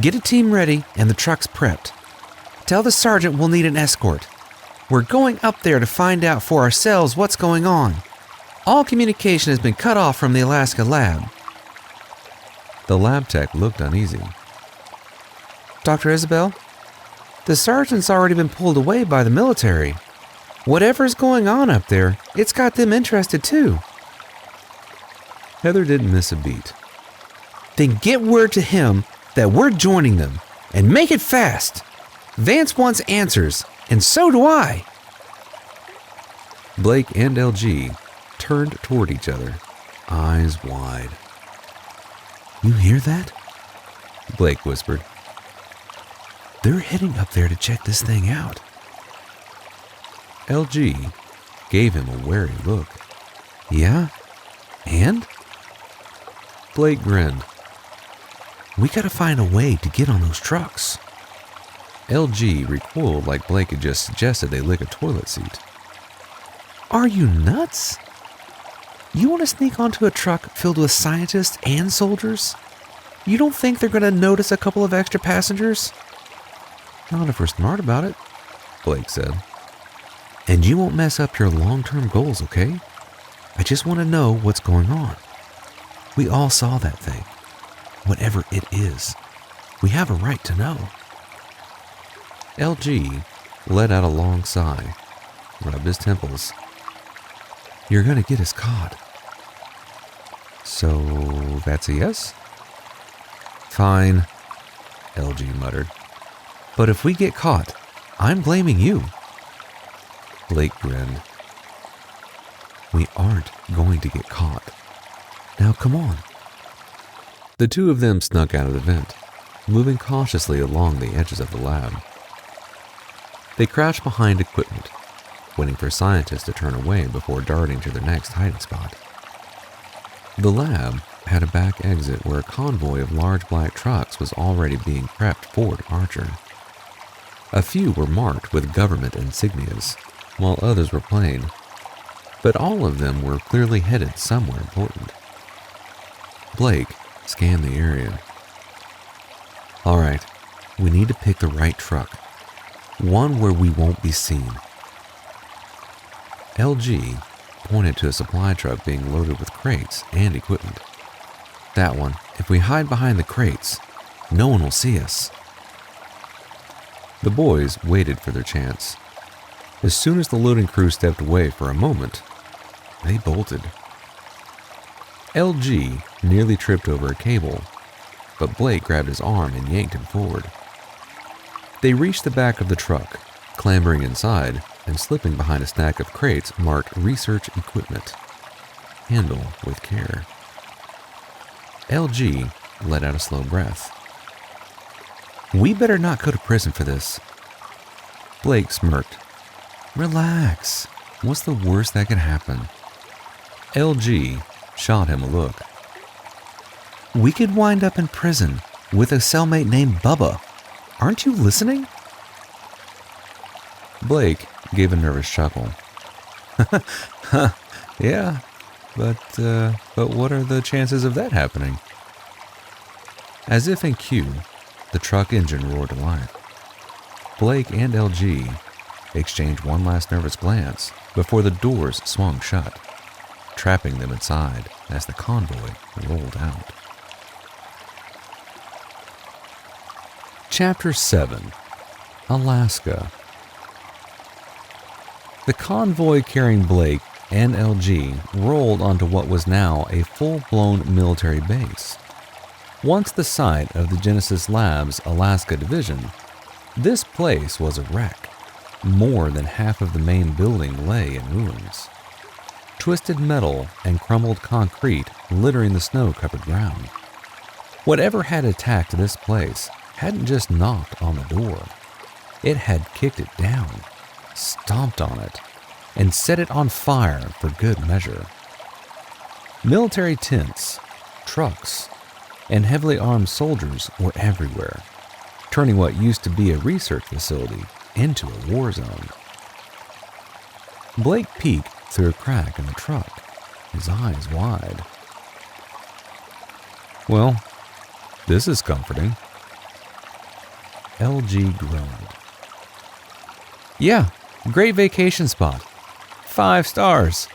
Get a team ready and the trucks prepped. Tell the sergeant we'll need an escort. We're going up there to find out for ourselves what's going on. All communication has been cut off from the Alaska lab.
The lab tech looked uneasy.
Dr. Isabel, the sergeant's already been pulled away by the military. Whatever's going on up there, it's got them interested too.
Heather didn't miss a beat.
Then get word to him that we're joining them, and make it fast. Vance wants answers, and so do I.
Blake and LG turned toward each other, eyes wide.
You hear that?
Blake whispered.
They're heading up there to check this thing out.
LG gave him a wary look.
Yeah? And?
Blake grinned.
We gotta find a way to get on those trucks.
LG recoiled like Blake had just suggested they lick a toilet seat.
Are you nuts? You want to sneak onto a truck filled with scientists and soldiers? You don't think they're gonna notice a couple of extra passengers?
Not if we're smart about it, Blake said.
And you won't mess up your long-term goals, okay? I just want to know what's going on. We all saw that thing. Whatever it is, we have a right to know.
LG let out a long sigh, rubbed his temples.
You're gonna get us caught.
So that's a yes?
Fine,
LG muttered.
But if we get caught, I'm blaming you.
Blake grinned.
We aren't going to get caught. Now come on.
The two of them snuck out of the vent, moving cautiously along the edges of the lab. They crouched behind equipment, waiting for scientists to turn away before darting to their next hiding spot. The lab had a back exit where a convoy of large black trucks was already being prepped for departure. A few were marked with government insignias, while others were plain, but all of them were clearly headed somewhere important. Blake scanned the area. All right, we need to pick the right truck, one where we won't be seen. LG pointed to a supply truck being loaded with crates and equipment. That one, if we hide behind the crates, no one will see us. The boys waited for their chance. As soon as the loading crew stepped away for a moment, they bolted. LG nearly tripped over a cable, but Blake grabbed his arm and yanked him forward. They reached the back of the truck, clambering inside and slipping behind a stack of crates marked research equipment. Handle with care. LG let out a slow breath. We better not go to prison for this. Blake smirked. Relax. What's the worst that could happen? LG shot him a look. We could wind up in prison with a cellmate named Bubba. Aren't you listening? Blake gave a nervous chuckle. Yeah, but what are the chances of that happening? As if in cue, the truck engine roared to life. Blake and LG exchanged one last nervous glance before the doors swung shut, trapping them inside as the convoy rolled out. Chapter 7: Alaska. The convoy carrying Blake and LG rolled onto what was now a full-blown military base. Once the site of the Genesis Labs Alaska Division, this place was a wreck. More than half of the main building lay in ruins. twisted metal and crumbled concrete littering the snow-covered ground. Whatever had attacked this place hadn't just knocked on the door. It had kicked it down, stomped on it, and set it on fire for good measure. Military tents, trucks, and heavily armed soldiers were everywhere, turning what used to be a research facility into a war zone. Blake peeked through a crack in the truck, his eyes wide. "Well, this is comforting." LG groaned. "Yeah, great vacation spot. 5 stars.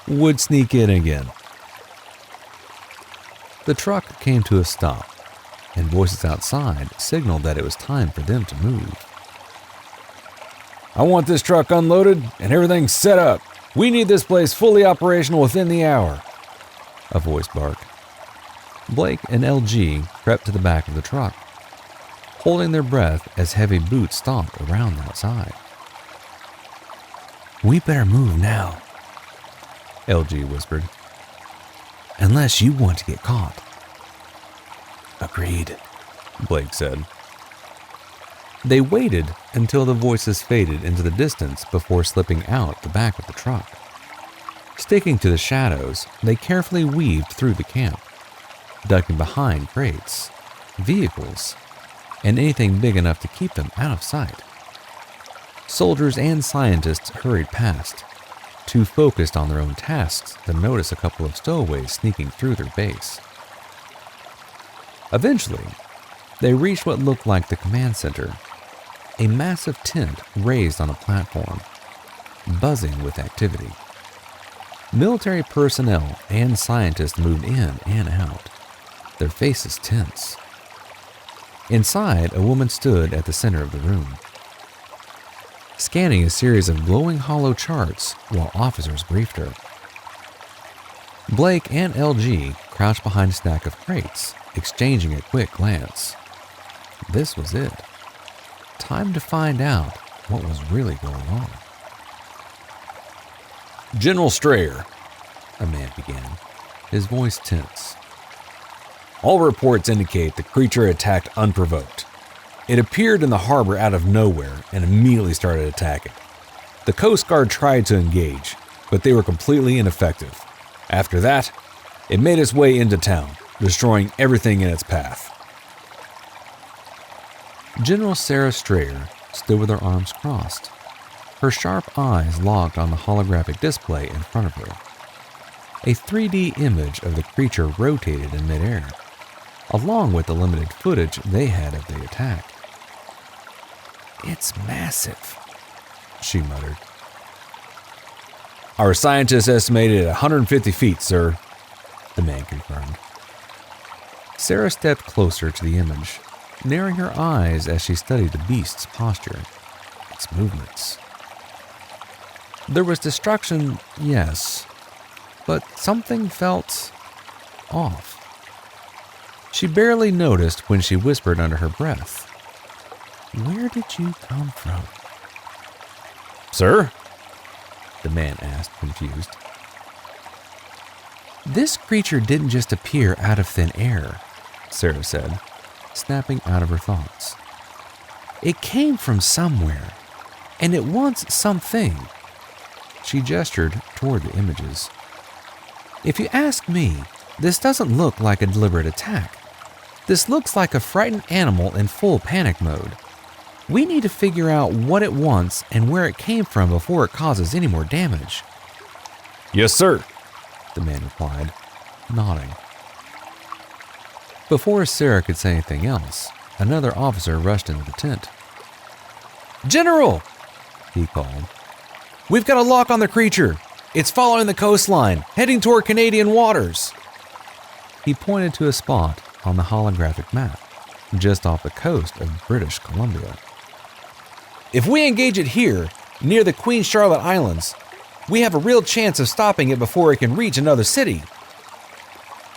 Would sneak in again." The truck came to a stop, and voices outside signaled that it was time for them to move.
"I want this truck unloaded and everything set up. We need this place fully operational within the hour,"
a voice barked. Blake and LG crept to the back of the truck, holding their breath as heavy boots stomped around outside. "We better move now," LG whispered. "Unless you want to get caught."
Agreed,
Blake said. They waited until the voices faded into the distance before slipping out the back of the truck. Sticking to the shadows, they carefully weaved through the camp, ducking behind crates, vehicles, and anything big enough to keep them out of sight. Soldiers and scientists hurried past, too focused on their own tasks to notice a couple of stowaways sneaking through their base. Eventually, they reached what looked like the command center, a massive tent raised on a platform, buzzing with activity. Military personnel and scientists moved in and out, their faces tense. Inside, a woman stood at the center of the room, scanning a series of glowing hollow charts while officers briefed her. Blake and LG crouched behind a stack of crates, exchanging a quick glance. This was it. Time to find out what was really going on.
"General Strayer,"
A man began, his voice tense.
"All reports indicate the creature attacked unprovoked. It appeared in the harbor out of nowhere and immediately started attacking. The Coast Guard tried to engage, but they were completely ineffective. After that, it made its way into town, destroying everything in its path."
General Sarah Strayer stood with her arms crossed, her sharp eyes locked on the holographic display in front of her. A 3D image of the creature rotated in midair, along with the limited footage they had of the attack. "It's massive," she muttered.
"Our scientists estimated it 150 feet, sir," the man confirmed.
Sarah stepped closer to the image, narrowing her eyes as she studied the beast's posture, its movements. There was destruction, yes, but something felt off. She barely noticed when she whispered under her breath, "Where did you come from?"
"Sir?"
the man asked, confused. "This creature didn't just appear out of thin air," Sarah said, snapping out of her thoughts. "It came from somewhere, and it wants something." She gestured toward the images. "If you ask me, this doesn't look like a deliberate attack. This looks like a frightened animal in full panic mode. We need to figure out what it wants and where it came from before it causes any more damage."
"Yes, sir,"
the man replied, nodding. Before Sarah could say anything else, another officer rushed into the tent.
"General,"
he called.
"we've got a lock on the creature. It's following the coastline, heading toward Canadian waters."
He pointed to a spot on the holographic map, just off the coast of British Columbia.
"If we engage it here, near the Queen Charlotte Islands, we have a real chance of stopping it before it can reach another city."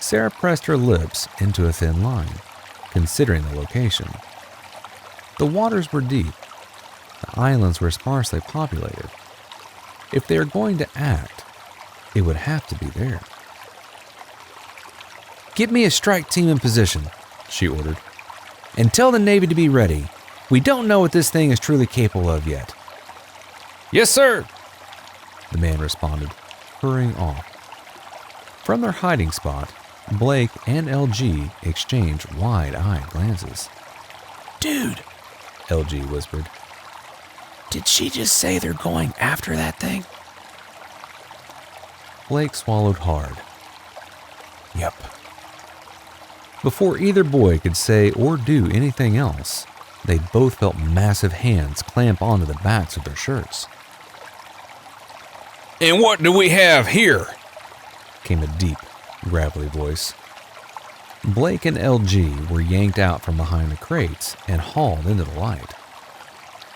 Sarah pressed her lips into a thin line, considering the location. The waters were deep. The islands were sparsely populated. If they were going to act, It would have to be there. "Get me a strike team in position," she ordered, "and tell the Navy to be ready. We don't know what this thing is truly capable of yet."
Yes, sir.
The man responded, hurrying off. From their hiding spot, Blake and LG exchanged wide-eyed glances.
Dude,
LG whispered.
did she just say they're going after that thing?
Blake swallowed hard.
Yep.
Before either boy could say or do anything else, they both felt massive hands clamp onto the backs of their shirts.
And what do we have here?
Came a deep, gravelly voice. Blake and LG were yanked out from behind the crates and hauled into the light.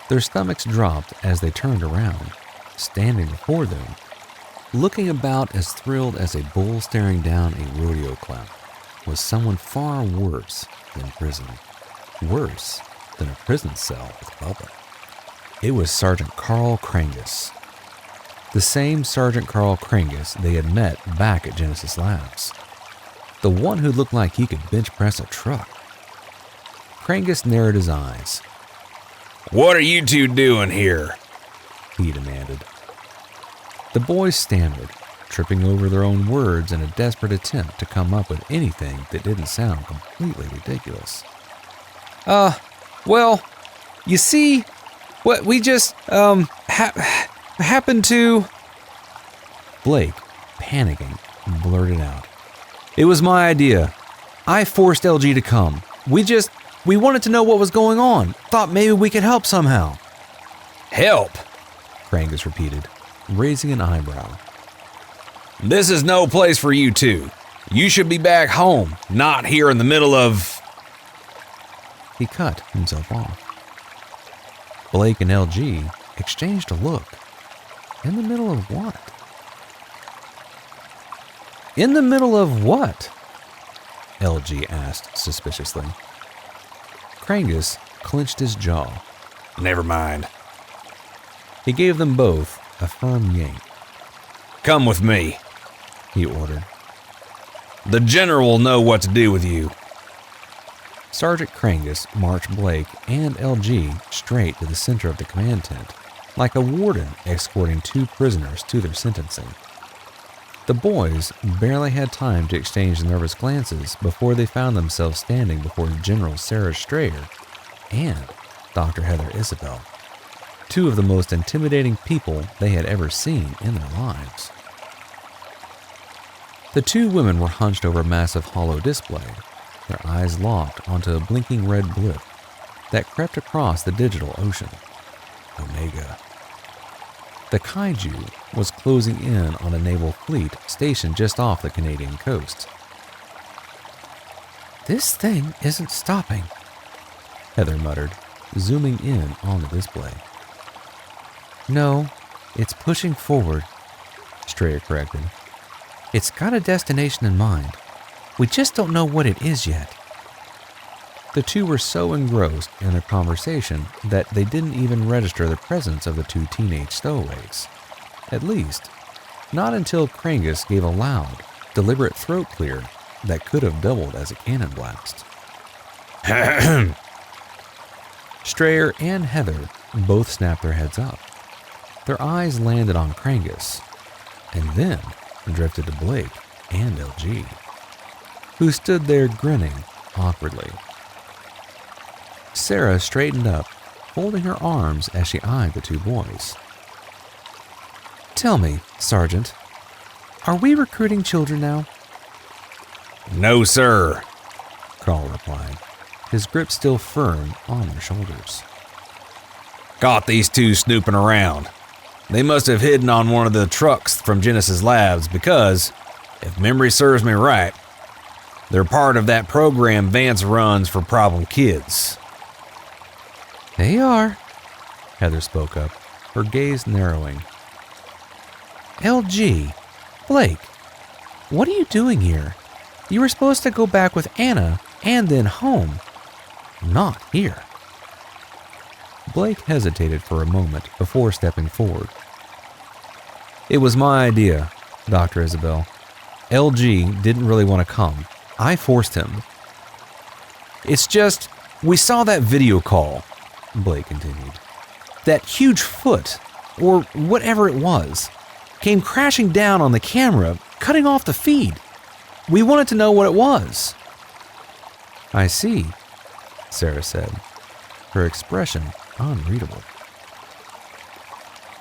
Their stomachs dropped as they turned around. Standing before them, looking about as thrilled as a bull staring down a rodeo clown, was someone far worse than prison. Worse than a prison cell with Bubba. It was Sergeant Carl Krangus. The same Sergeant Carl Krangus they had met back at Genesis Labs. The one who looked like he could bench press a truck. Krangus narrowed his eyes.
What are you two doing here?
He demanded. The boys stammered, tripping over their own words in a desperate attempt to come up with anything that didn't sound completely ridiculous.
Well, you see, what we just, happened to...
Blake, panicking, blurted out. It was my idea. I forced LG to come. We wanted to know what was going on. Thought maybe we could help somehow.
Help?
Krangus repeated, raising an eyebrow.
This is no place for you two. You should be back home, not here in the middle of...
He cut himself off. Blake and LG exchanged a look. In the middle of what? In the middle of what? LG asked suspiciously. Krangus clenched his jaw.
Never mind.
He gave them both a firm yank.
Come with me,
he ordered.
The general will know what to do with you.
Sergeant Krangus marched Blake and LG straight to the center of the command tent, like a warden escorting two prisoners to their sentencing. The boys barely had time to exchange nervous glances before they found themselves standing before General Sarah Strayer and Dr. Heather Isabel, two of the most intimidating people they had ever seen in their lives. The two women were hunched over a massive hollow display, their eyes locked onto a blinking red blip that crept across the digital ocean. Omega. The kaiju was closing in on a naval fleet stationed just off the Canadian coast.
This thing isn't stopping,
Heather muttered, zooming in on the display.
No, it's pushing forward,
Strayer corrected.
It's got a destination in mind. We just don't know what it is yet.
The two were so engrossed in their conversation that they didn't even register the presence of the two teenage stowaways. At least, not until Krangus gave a loud, deliberate throat clear that could have doubled as a cannon blast. Strayer and Heather both snapped their heads up. Their eyes landed on Krangus, and then drifted to Blake and LG, who stood there grinning awkwardly. Sarah straightened up, folding her arms as she eyed the two boys.
Tell me, Sergeant, are we recruiting children now?
No, sir,
Carl replied, his grip still firm on their shoulders.
Got these two snooping around. They must have hidden on one of the trucks from Genesis Labs because, if memory serves me right, they're part of that program Vance runs for problem kids.
They are,
Heather spoke up, her gaze narrowing.
LG, Blake, what are you doing here? You were supposed to go back with Anna and then home. Not here.
Blake hesitated for a moment before stepping forward. It was my idea. Dr. Isabel. LG didn't really want to come. I forced him. It's just, we saw that video call, Blake continued. That huge foot, or whatever it was, came crashing down on the camera, cutting off the feed. We wanted to know what it was. I see, Sarah said, her expression unreadable.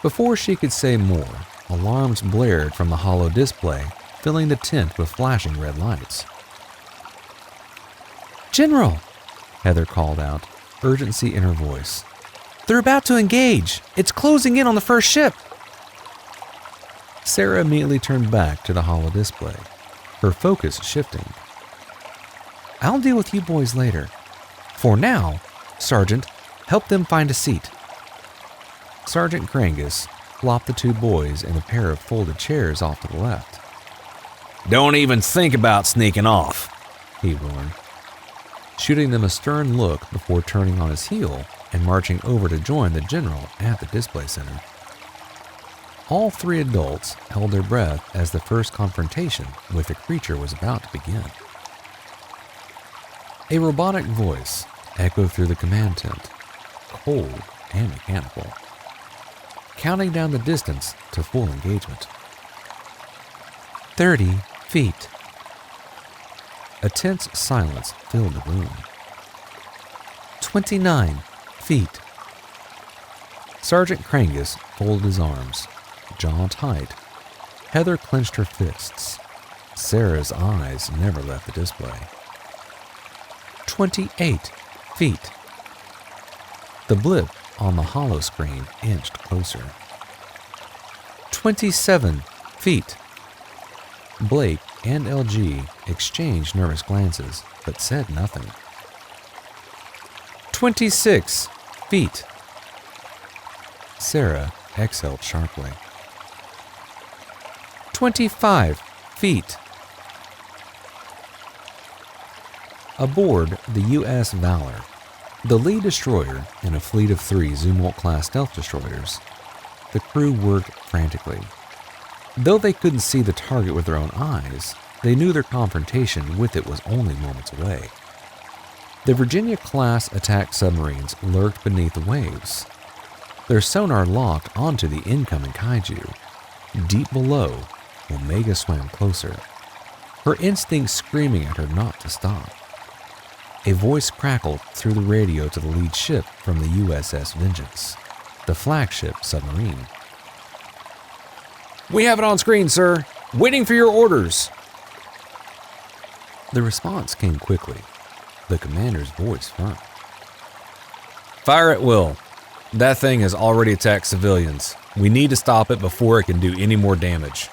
Before she could say more, alarms blared from the hollow display, filling the tent with flashing red lights. General, Heather called out, urgency in her voice. They're about to engage. It's closing in on the first ship. Sarah immediately turned back to the hollow display, her focus shifting. I'll deal with you boys later. For now, Sergeant, help them find a seat. Sergeant Krangus flopped the two boys in a pair of folded chairs off to the left.
Don't even think about sneaking off,
he warned, shooting them a stern look before turning on his heel and marching over to join the general at the display center. All three adults held their breath as the first confrontation with the creature was about to begin. A robotic voice echoed through the command tent, cold and mechanical, counting down the distance to full engagement. 30 feet. A tense silence filled the room. 29 feet. Sergeant Krangus folded his arms, jaw tight. Heather clenched her fists. Sarah's eyes never left the display. 28 feet. The blip on the hollow screen inched closer. 27 feet. Blake and LG exchanged nervous glances, but said nothing. 26 feet. Sarah exhaled sharply. 25 feet. Aboard the U.S. Valor, the lead destroyer in a fleet of 3 Zumwalt-class stealth destroyers, the crew worked frantically. Though they couldn't see the target with their own eyes, they knew their confrontation with it was only moments away. The Virginia-class attack submarines lurked beneath the waves, their sonar locked onto the incoming kaiju. Deep below, Omega swam closer, her instincts screaming at her not to stop. A voice crackled through the radio to the lead ship from the USS Vengeance, the flagship submarine.
We have it on screen, sir. Waiting for your orders.
The response came quickly, the commander's voice firm.
Fire at will. That thing has already attacked civilians. We need to stop it before it can do any more damage.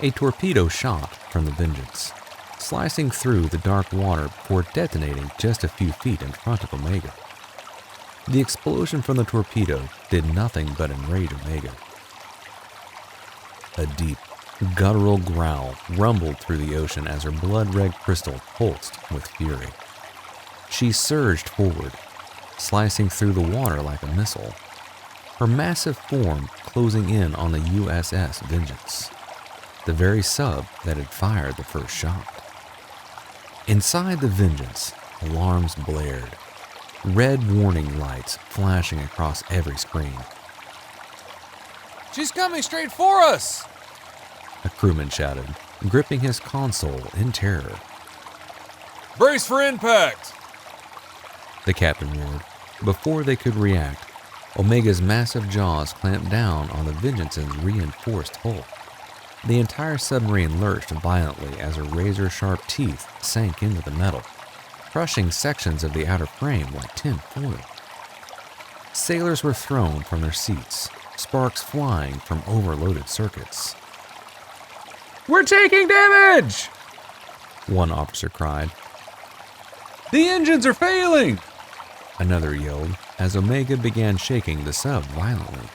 A torpedo shot from the Vengeance, slicing through the dark water before detonating just a few feet in front of Omega. The explosion from the torpedo did nothing but enrage Omega. A deep, guttural growl rumbled through the ocean as her blood-red crystal pulsed with fury. She surged forward, slicing through the water like a missile, her massive form closing in on the USS Vengeance, the very sub that had fired the first shot. Inside the Vengeance, alarms blared, red warning lights flashing across every screen.
She's coming straight for us!
A crewman shouted, gripping his console in terror.
Brace for impact!
The captain roared. Before they could react, Omega's massive jaws clamped down on the Vengeance's reinforced hull. The entire submarine lurched violently as her razor-sharp teeth sank into the metal, crushing sections of the outer frame like tin foil. Sailors were thrown from their seats, sparks flying from overloaded circuits.
We're taking damage!
One officer cried.
The engines are failing!
Another yelled as Omega began shaking the sub violently,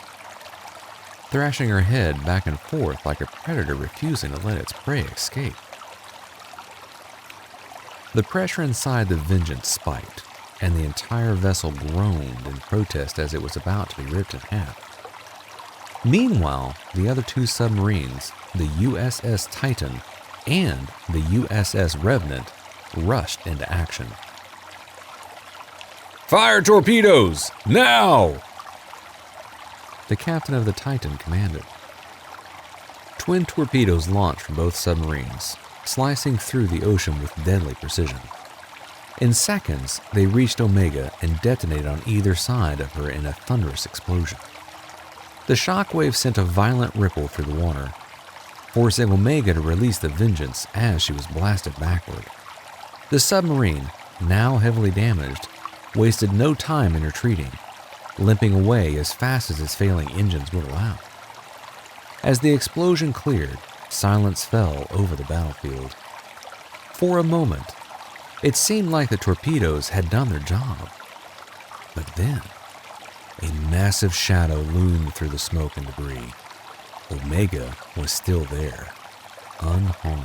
thrashing her head back and forth like a predator refusing to let its prey escape. The pressure inside the Vengeance spiked, and the entire vessel groaned in protest as it was about to be ripped in half. Meanwhile, the other two submarines, the USS Titan and the USS Revenant, rushed into action.
Fire torpedoes, now!
The captain of the Titan commanded. Twin torpedoes launched from both submarines, slicing through the ocean with deadly precision. In seconds, they reached Omega and detonated on either side of her in a thunderous explosion. The shockwave sent a violent ripple through the water, forcing Omega to release the Vengeance as she was blasted backward. The submarine, now heavily damaged, wasted no time in retreating, limping away as fast as its failing engines would allow. As the explosion cleared, silence fell over the battlefield. For a moment, it seemed like the torpedoes had done their job. But then, a massive shadow loomed through the smoke and debris. Omega was still there, unharmed.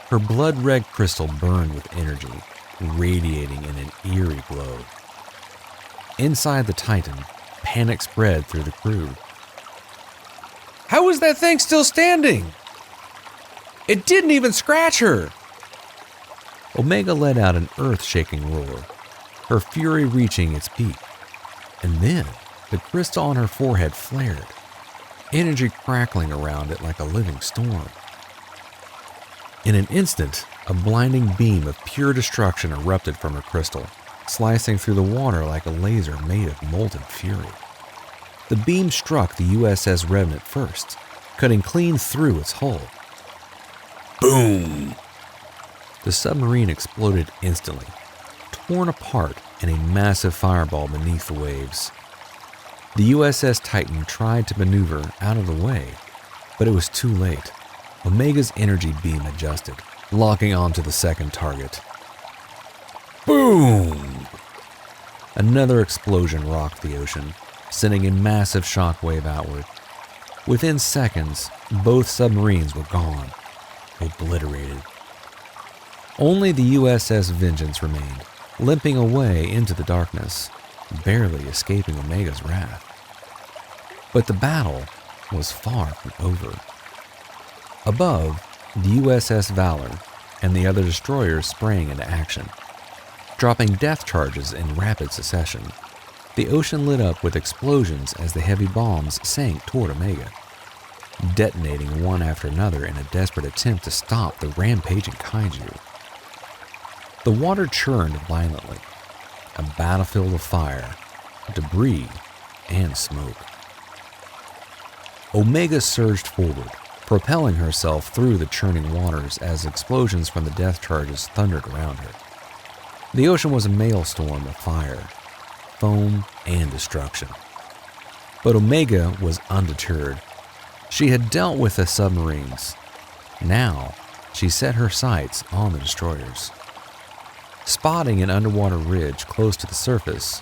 Her blood-red crystal burned with energy, radiating in an eerie glow. Inside the Titan, panic spread through the crew.
How is that thing still standing? It didn't even scratch her!
Omega let out an earth-shaking roar, her fury reaching its peak. And then, the crystal on her forehead flared, energy crackling around it like a living storm. In an instant, a blinding beam of pure destruction erupted from her crystal, slicing through the water like a laser made of molten fury. The beam struck the USS Revenant first, cutting clean through its hull.
Boom!
The submarine exploded instantly, torn apart in a massive fireball beneath the waves. The USS Titan tried to maneuver out of the way, but it was too late. Omega's energy beam adjusted, locking onto the second target.
Boom!
Another explosion rocked the ocean, sending a massive shockwave outward. Within seconds, both submarines were gone, obliterated. Only the USS Vengeance remained, limping away into the darkness, barely escaping Omega's wrath. But the battle was far from over. Above, the USS Valor and the other destroyers sprang into action, dropping death charges in rapid succession. The ocean lit up with explosions as the heavy bombs sank toward Omega, detonating one after another in a desperate attempt to stop the rampaging kaiju. The water churned violently, a battlefield of fire, debris, and smoke. Omega surged forward, propelling herself through the churning waters as explosions from the death charges thundered around her. The ocean was a maelstrom of fire, foam, and destruction. But Omega was undeterred. She had dealt with the submarines. Now, she set her sights on the destroyers. Spotting an underwater ridge close to the surface,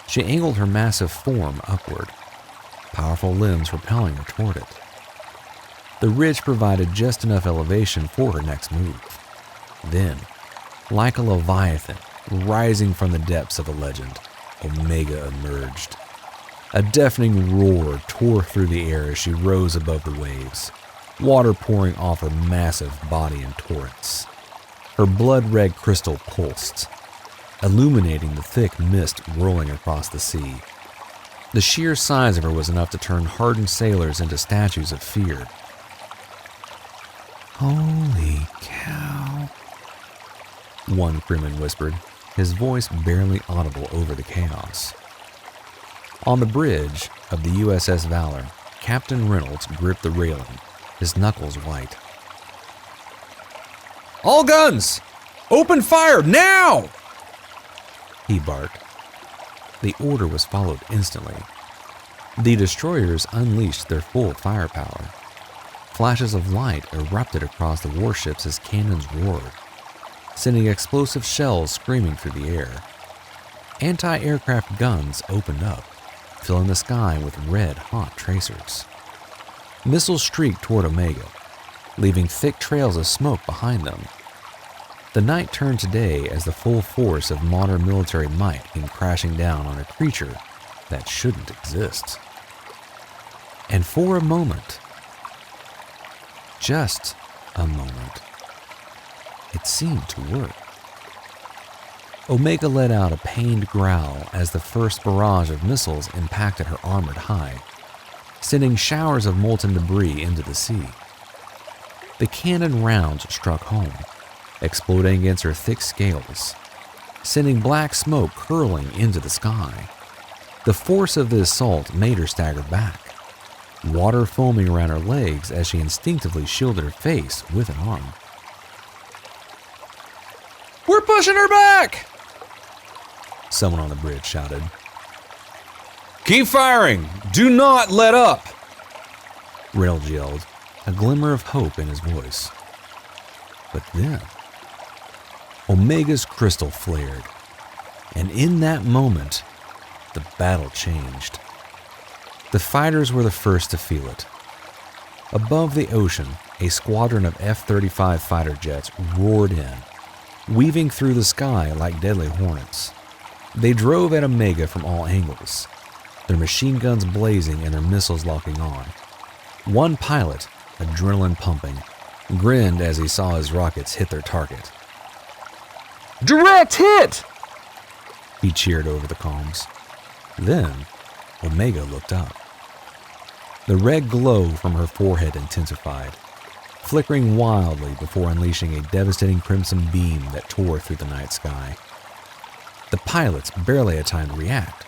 she angled her massive form upward, powerful limbs propelling her toward it. The ridge provided just enough elevation for her next move. Then, like a leviathan rising from the depths of a legend, Omega emerged. A deafening roar tore through the air as she rose above the waves, water pouring off her massive body in torrents. Her blood-red crystal pulsed, illuminating the thick mist rolling across the sea. The sheer size of her was enough to turn hardened sailors into statues of fear.
Holy cow,
one crewman whispered, his voice barely audible over the chaos. On the bridge of the USS Valor, Captain Reynolds gripped the railing, his knuckles white.
all guns! Open fire, now!
He barked. The order was followed instantly. The destroyers unleashed their full firepower. Flashes of light erupted across the warships as cannons roared, sending explosive shells screaming through the air. Anti-aircraft guns opened up, filling the sky with red-hot tracers. Missiles streaked toward Omega, leaving thick trails of smoke behind them. The night turned to day as the full force of modern military might came crashing down on a creature that shouldn't exist. And for a moment, just a moment, it seemed to work. Omega let out a pained growl as the first barrage of missiles impacted her armored hide, sending showers of molten debris into the sea. The cannon rounds struck home, exploding against her thick scales, sending black smoke curling into the sky. The force of the assault made her stagger back, water foaming around her legs as she instinctively shielded her face with an arm.
We're pushing her back!
Someone on the bridge shouted.
Keep firing! Do not let up!
Reynolds yelled, a glimmer of hope in his voice. But then, Omega's crystal flared, and in that moment, the battle changed. The fighters were the first to feel it. Above the ocean, a squadron of F-35 fighter jets roared in, weaving through the sky like deadly hornets. They drove at Omega from all angles, their machine guns blazing and their missiles locking on. One pilot, adrenaline pumping, grinned as he saw his rockets hit their target.
Direct hit!
He cheered over the comms. Then, Omega looked up. The red glow from her forehead intensified, flickering wildly before unleashing a devastating crimson beam that tore through the night sky. The pilots barely had time to react.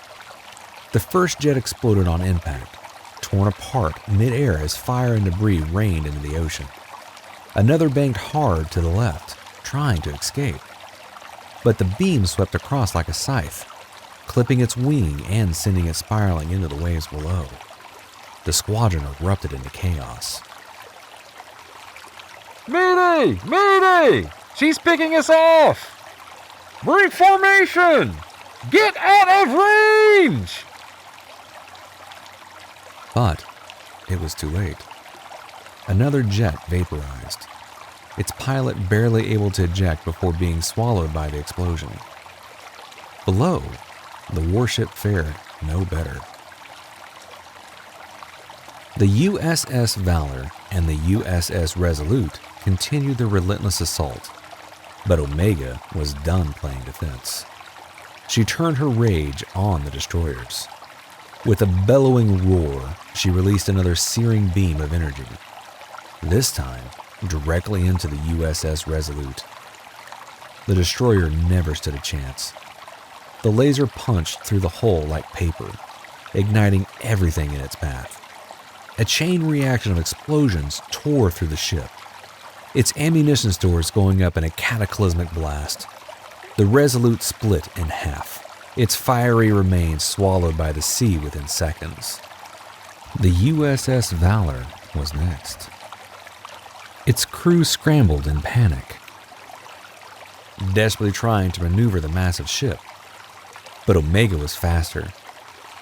The first jet exploded on impact, torn apart mid-air as fire and debris rained into the ocean. Another banked hard to the left, trying to escape. But the beam swept across like a scythe, clipping its wing and sending it spiraling into the waves below. The squadron erupted into chaos.
Mayday! Mayday! She's picking us off! Break formation! Get out of range!
But it was too late. Another jet vaporized, its pilot barely able to eject before being swallowed by the explosion. Below, the warship fared no better. The USS Valor and the USS Resolute continued their relentless assault, but Omega was done playing defense. She turned her rage on the destroyers. With a bellowing roar, she released another searing beam of energy, this time directly into the USS Resolute. The destroyer never stood a chance. The laser punched through the hull like paper, igniting everything in its path. A chain reaction of explosions tore through the ship, its ammunition stores going up in a cataclysmic blast. The Resolute split in half, its fiery remains swallowed by the sea within seconds. The USS Valor was next. Its crew scrambled in panic, desperately trying to maneuver the massive ship. But Omega was faster.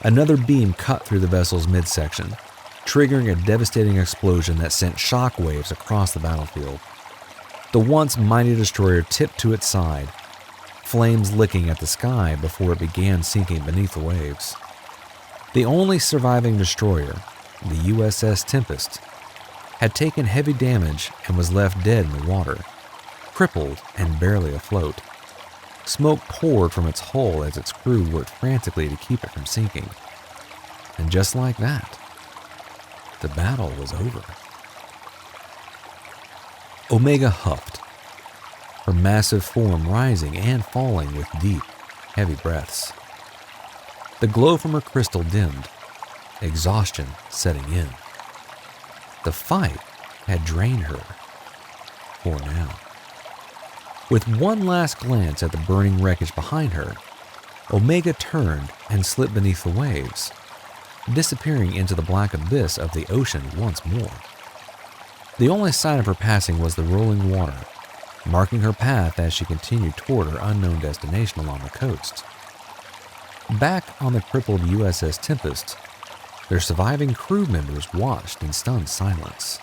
Another beam cut through the vessel's midsection, triggering a devastating explosion that sent shockwaves across the battlefield. The once mighty destroyer tipped to its side, flames licking at the sky before it began sinking beneath the waves. The only surviving destroyer, the USS Tempest, had taken heavy damage and was left dead in the water, crippled and barely afloat. Smoke poured from its hull as its crew worked frantically to keep it from sinking. And just like that, the battle was over. Omega huffed, her massive form rising and falling with deep, heavy breaths. The glow from her crystal dimmed, exhaustion setting in. The fight had drained her, for now. With one last glance at the burning wreckage behind her, Omega turned and slipped beneath the waves, disappearing into the black abyss of the ocean once more. The only sign of her passing was the rolling water, marking her path as she continued toward her unknown destination along the coast. Back on the crippled USS Tempest, their surviving crew members watched in stunned silence,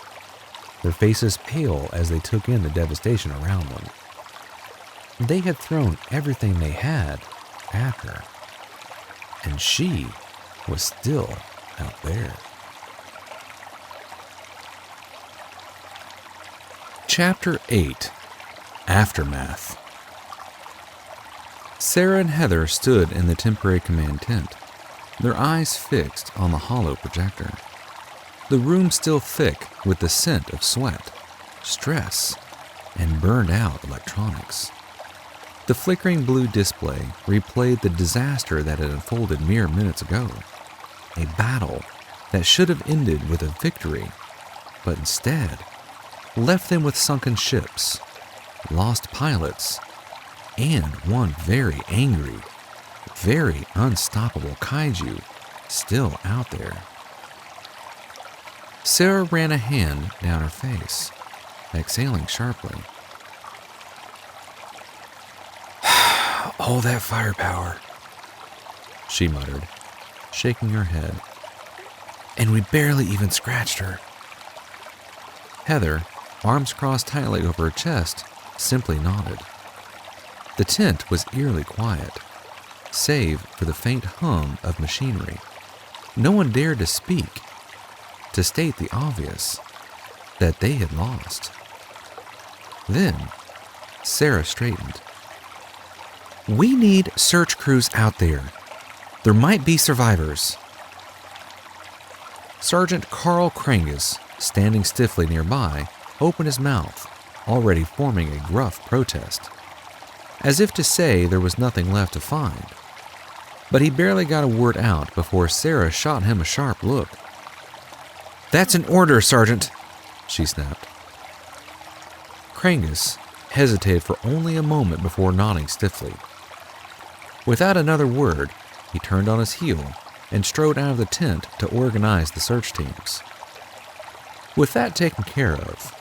their faces pale as they took in the devastation around them. They had thrown everything they had at her, and she was still out there. Chapter 8. Aftermath. Sarah and Heather stood in the temporary command tent, their eyes fixed on the hollow projector. The room still thick with the scent of sweat, stress, and burned-out electronics. The flickering blue display replayed the disaster that had unfolded mere minutes ago, a battle that should have ended with a victory, but instead left them with sunken ships, lost pilots, and one very angry, very unstoppable kaiju still out there. Sarah ran a hand down her face, exhaling sharply.
All that firepower,
she muttered, shaking her head.
and we barely even scratched her.
Heather, arms crossed tightly over her chest, simply nodded. The tent was eerily quiet, save for the faint hum of machinery. No one dared to speak, to state the obvious, that they had lost. Then, Sarah straightened.
We need search crews out there. There might be survivors.
Sergeant Carl Krangus, standing stiffly nearby, opened his mouth, already forming a gruff protest, as if to say there was nothing left to find. But he barely got a word out before Sarah shot him a sharp look.
That's an order, Sergeant,
she snapped. Krangus hesitated for only a moment before nodding stiffly. Without another word, he turned on his heel and strode out of the tent to organize the search teams. With that taken care of,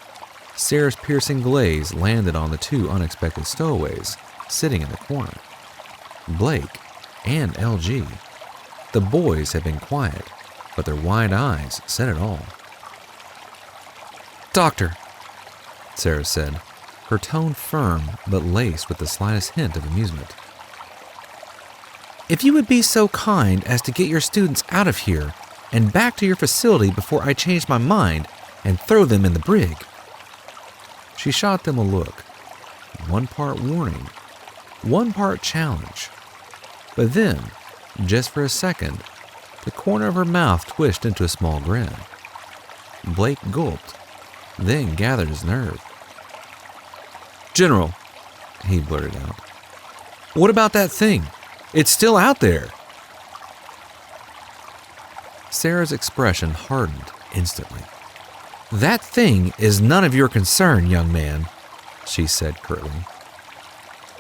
Sarah's piercing gaze landed on the two unexpected stowaways sitting in the corner. Blake and LG. The boys had been quiet, but their wide eyes said it all.
Doctor,
Sarah said, her tone firm but laced with the slightest hint of amusement.
if you would be so kind as to get your students out of here and back to your facility before I change my mind and throw them in the brig.
She shot them a look, one part warning, one part challenge. But then, just for a second, the corner of her mouth twisted into a small grin. Blake gulped, then gathered his nerve.
General,
he blurted out.
what about that thing? It's still out there.
Sarah's expression hardened instantly.
That thing is none of your concern, young man,
she said curtly.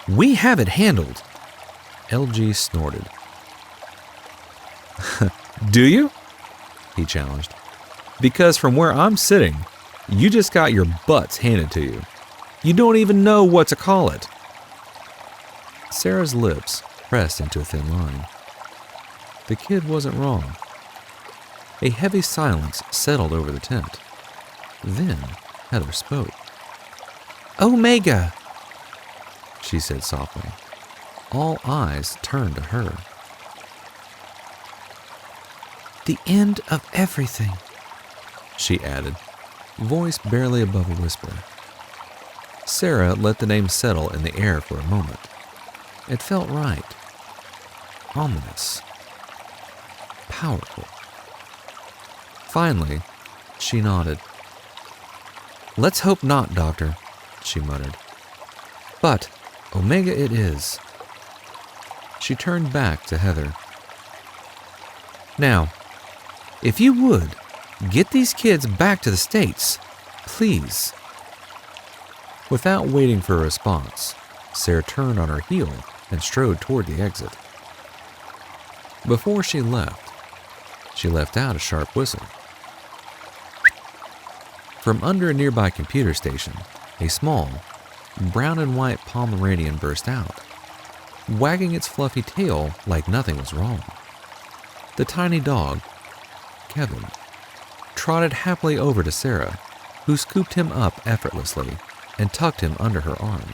We have it handled.
LG snorted.
Do you?
He challenged. Because from where I'm sitting, you just got your butts handed to you. You don't even know what to call it. Sarah's lips pressed into a thin line. The kid wasn't wrong. A heavy silence settled over the tent. Then Heather spoke.
Omega,
she said softly. All eyes turned to her.
the end of everything.
She added, voice barely above a whisper. Sarah let the name settle in the air for a moment. It felt right. Ominous. Powerful. Finally, she nodded.
Let's hope not, Doctor.
She muttered. But Omega it is. She turned back to Heather.
Now, if you would, get these kids back to the States, please.
Without waiting for a response, Sarah turned on her heel and strode toward the exit. Before she let out a sharp whistle. From under a nearby computer station, a small, brown and white Pomeranian burst out, wagging its fluffy tail like nothing was wrong. The tiny dog, Kevin, trotted happily over to Sarah, who scooped him up effortlessly and tucked him under her arm.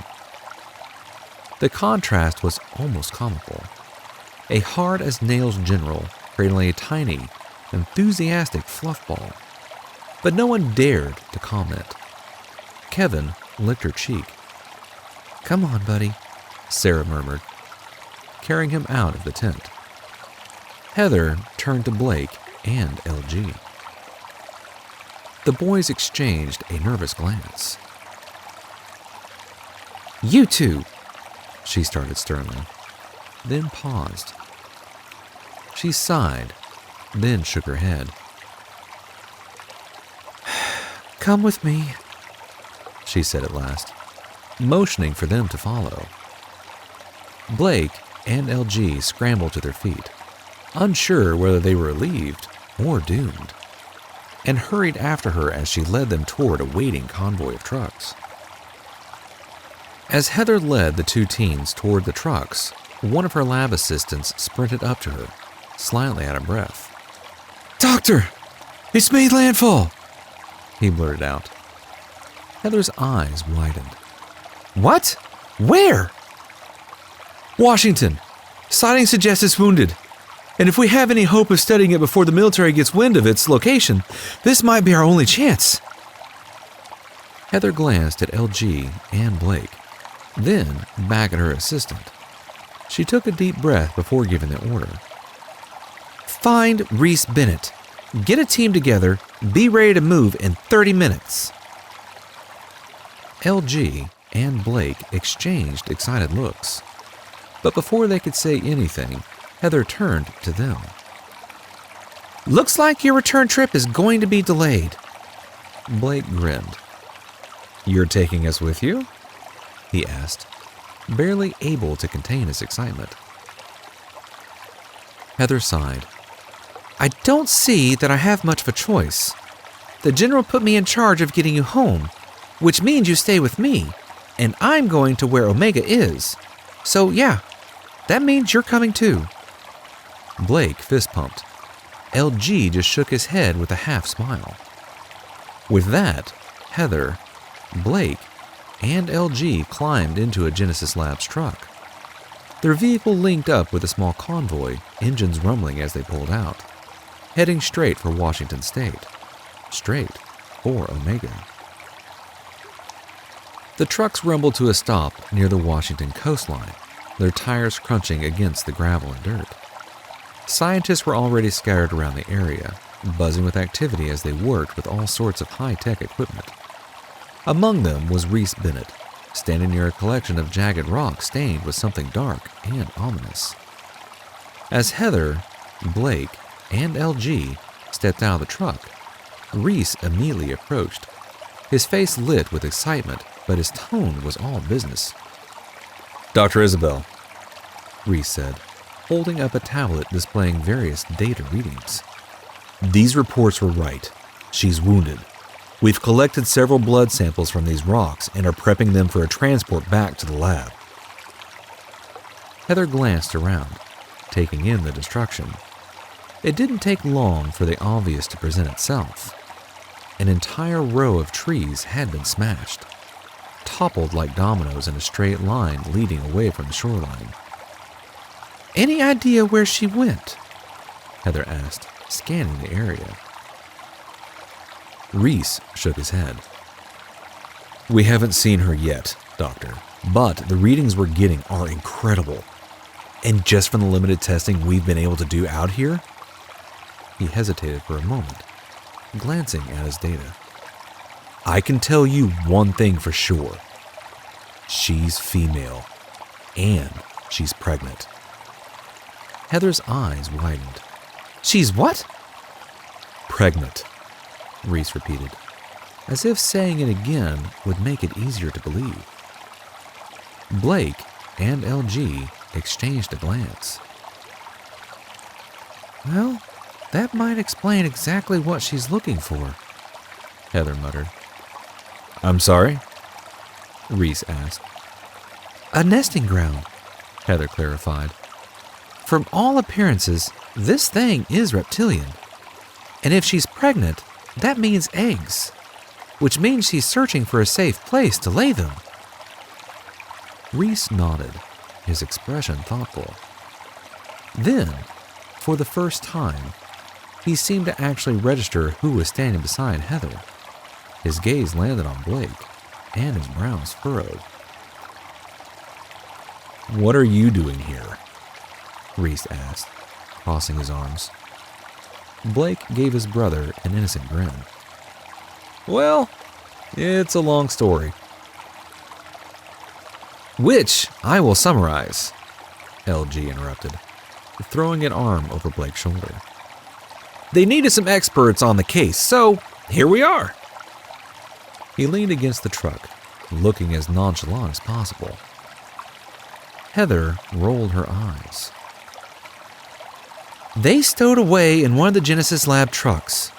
The contrast was almost comical. A hard-as-nails general cradling a tiny, enthusiastic fluff ball. But no one dared to comment. Kevin licked her cheek.
"Come on, buddy,"
Sarah murmured, carrying him out of the tent. Heather turned to Blake and LG. The boys exchanged a nervous glance.
"You two,"
she started sternly, then paused. She sighed, then shook her head.
"Come with me,"
she said at last, motioning for them to follow. Blake and LG scrambled to their feet, unsure whether they were relieved or doomed, and hurried after her as she led them toward a waiting convoy of trucks. As Heather led the two teens toward the trucks, one of her lab assistants sprinted up to her, slightly out of breath.
"Doctor, it's made landfall,"
he blurted out. Heather's eyes widened.
"What? Where?"
"Washington. Sighting suggests it's wounded. And if we have any hope of studying it before the military gets wind of its location, this might be our only chance." Heather glanced at LG and Blake, then back at her assistant. She took a deep breath before giving the order.
"Find Reese Bennett. Get a team together. Be ready to move in 30 minutes.
LG and Blake exchanged excited looks. But before they could say anything, Heather turned to them.
"Looks like your return trip is going to be delayed."
Blake grinned. "You're taking us with you?" he asked, barely able to contain his excitement.
Heather sighed. "I don't see that I have much of a choice. The general put me in charge of getting you home, which means you stay with me, and I'm going to where Omega is. So yeah, that means you're coming too."
Blake fist-pumped. LG just shook his head with a half-smile. With that, Heather, Blake, and LG climbed into a Genesis Labs truck. Their vehicle linked up with a small convoy, engines rumbling as they pulled out, heading straight for Washington State, straight for Omega. The trucks rumbled to a stop near the Washington coastline, their tires crunching against the gravel and dirt. Scientists were already scattered around the area, buzzing with activity as they worked with all sorts of high-tech equipment. Among them was Reese Bennett, standing near a collection of jagged rocks stained with something dark and ominous. As Heather, Blake, and LG stepped out of the truck, Reese immediately approached, his face lit with excitement, but his tone was all business. "Dr. Isabel," Reese said, holding up a tablet displaying various data readings. "These reports were right. She's wounded. We've collected several blood samples from these rocks and are prepping them for a transport back to the lab." Heather glanced around, taking in the destruction. It didn't take long for the obvious to present itself. An entire row of trees had been smashed, toppled like dominoes in a straight line leading away from the shoreline.
"Any idea where she went?"
Heather asked, scanning the area. Reese shook his head. "We haven't seen her yet, Doctor, but the readings we're getting are incredible. And just from the limited testing we've been able to do out here." He hesitated for a moment, glancing at his data. "I can tell you one thing for sure. She's female, and she's pregnant." Heather's eyes widened.
"She's what?"
"Pregnant," Reese repeated, as if saying it again would make it easier to believe. Blake and LG exchanged a glance.
"Well, that might explain exactly what she's looking for,"
Heather muttered. "I'm sorry?" Reese asked.
"A nesting ground,"
Heather clarified.
"From all appearances, this thing is reptilian. And if she's pregnant, that means eggs, which means she's searching for a safe place to lay them."
Reese nodded, his expression thoughtful. Then, for the first time, he seemed to actually register who was standing beside Heather. His gaze landed on Blake, and his brows furrowed. "What are you doing here?" Reese asked, crossing his arms. Blake gave his brother an innocent grin. "Well, it's a long story." "Which I will summarize," LG interrupted, throwing an arm over Blake's shoulder. "They needed some experts on the case, so here we are." He leaned against the truck, looking as nonchalant as possible. Heather rolled her eyes. "They stowed away in one of the Genesis Lab trucks,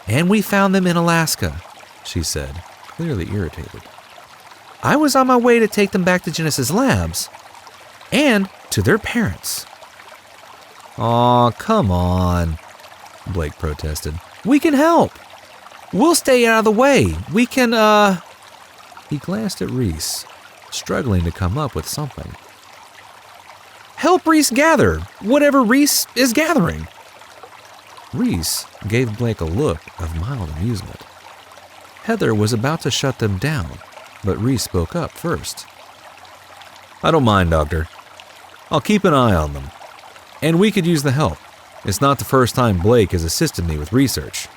and we found them in Alaska," she said, clearly irritated. "I was on my way to take them back to Genesis Labs and to their parents." "Aw, come on," Blake protested. "We can help. We'll stay out of the way. We can, He glanced at Reese, struggling to come up with something. "Help Reese gather whatever Reese is gathering." Reese gave Blake a look of mild amusement. Heather was about to shut them down, but Reese spoke up first. "I don't mind, Doctor. I'll keep an eye on them. And we could use the help. It's not the first time Blake has assisted me with research.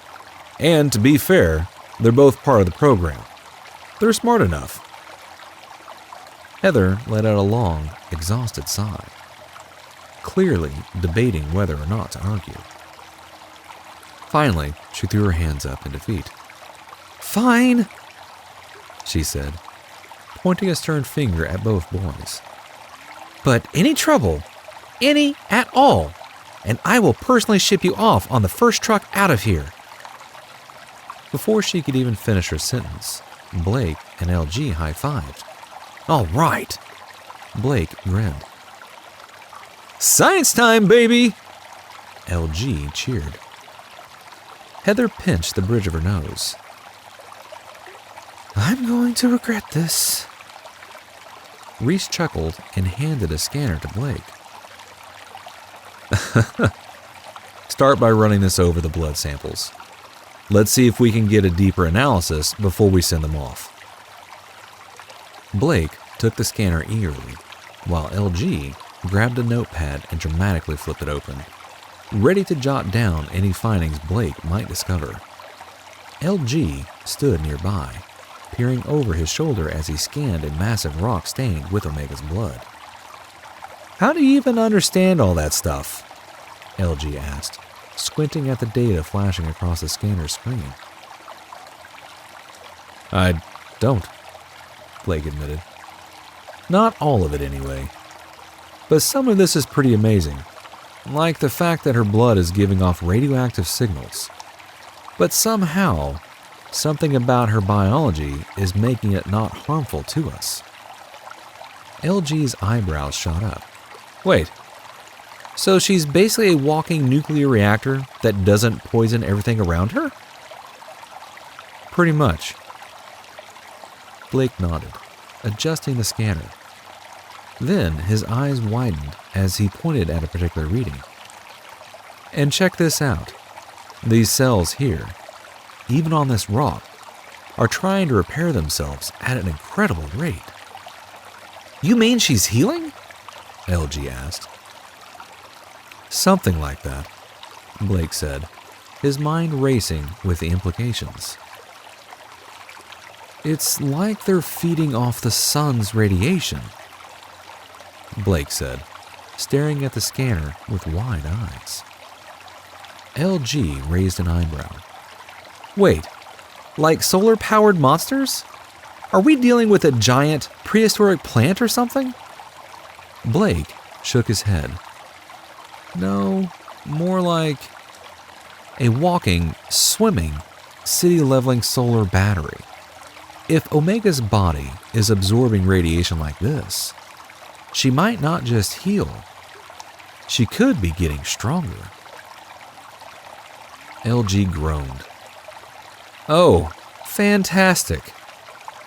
And to be fair, they're both part of the program. They're smart enough." Heather let out a long, exhausted sigh, clearly debating whether or not to argue. Finally, she threw her hands up in defeat. "Fine," she said, pointing a stern finger at both boys. "But any trouble, any at all, and I will personally ship you off on the first truck out of here." Before she could even finish her sentence, Blake and LG high-fived. "All right," Blake grinned. "Science time, baby!" LG cheered. Heather pinched the bridge of her nose. "I'm going to regret this." Reese chuckled and handed a scanner to Blake. "Start by running this over the blood samples. Let's see if we can get a deeper analysis before we send them off." Blake took the scanner eagerly, while LG grabbed a notepad and dramatically flipped it open, ready to jot down any findings Blake might discover. LG stood nearby, peering over his shoulder as he scanned a massive rock stained with Omega's blood. "How do you even understand all that stuff?" LG asked, squinting at the data flashing across the scanner's screen. "I don't," Blake admitted. "Not all of it, anyway. But some of this is pretty amazing, like the fact that her blood is giving off radioactive signals. But somehow, something about her biology is making it not harmful to us." LG's eyebrows shot up. "Wait, so she's basically a walking nuclear reactor that doesn't poison everything around her?" "Pretty much." Blake nodded, adjusting the scanner. Then his eyes widened as he pointed at a particular reading. "And check this out. These cells here, even on this rock, are trying to repair themselves at an incredible rate." "You mean she's healing?" LG asked. "Something like that," Blake said, his mind racing with the implications. "It's like they're feeding off the sun's radiation," Blake said, staring at the scanner with wide eyes. LG raised an eyebrow. "Wait, like solar-powered monsters? Are we dealing with a giant prehistoric plant or something?" Blake shook his head. "No, more like a walking, swimming, city-leveling solar battery. If Omega's body is absorbing radiation like this, she might not just heal. She could be getting stronger." LG groaned. "Oh, fantastic.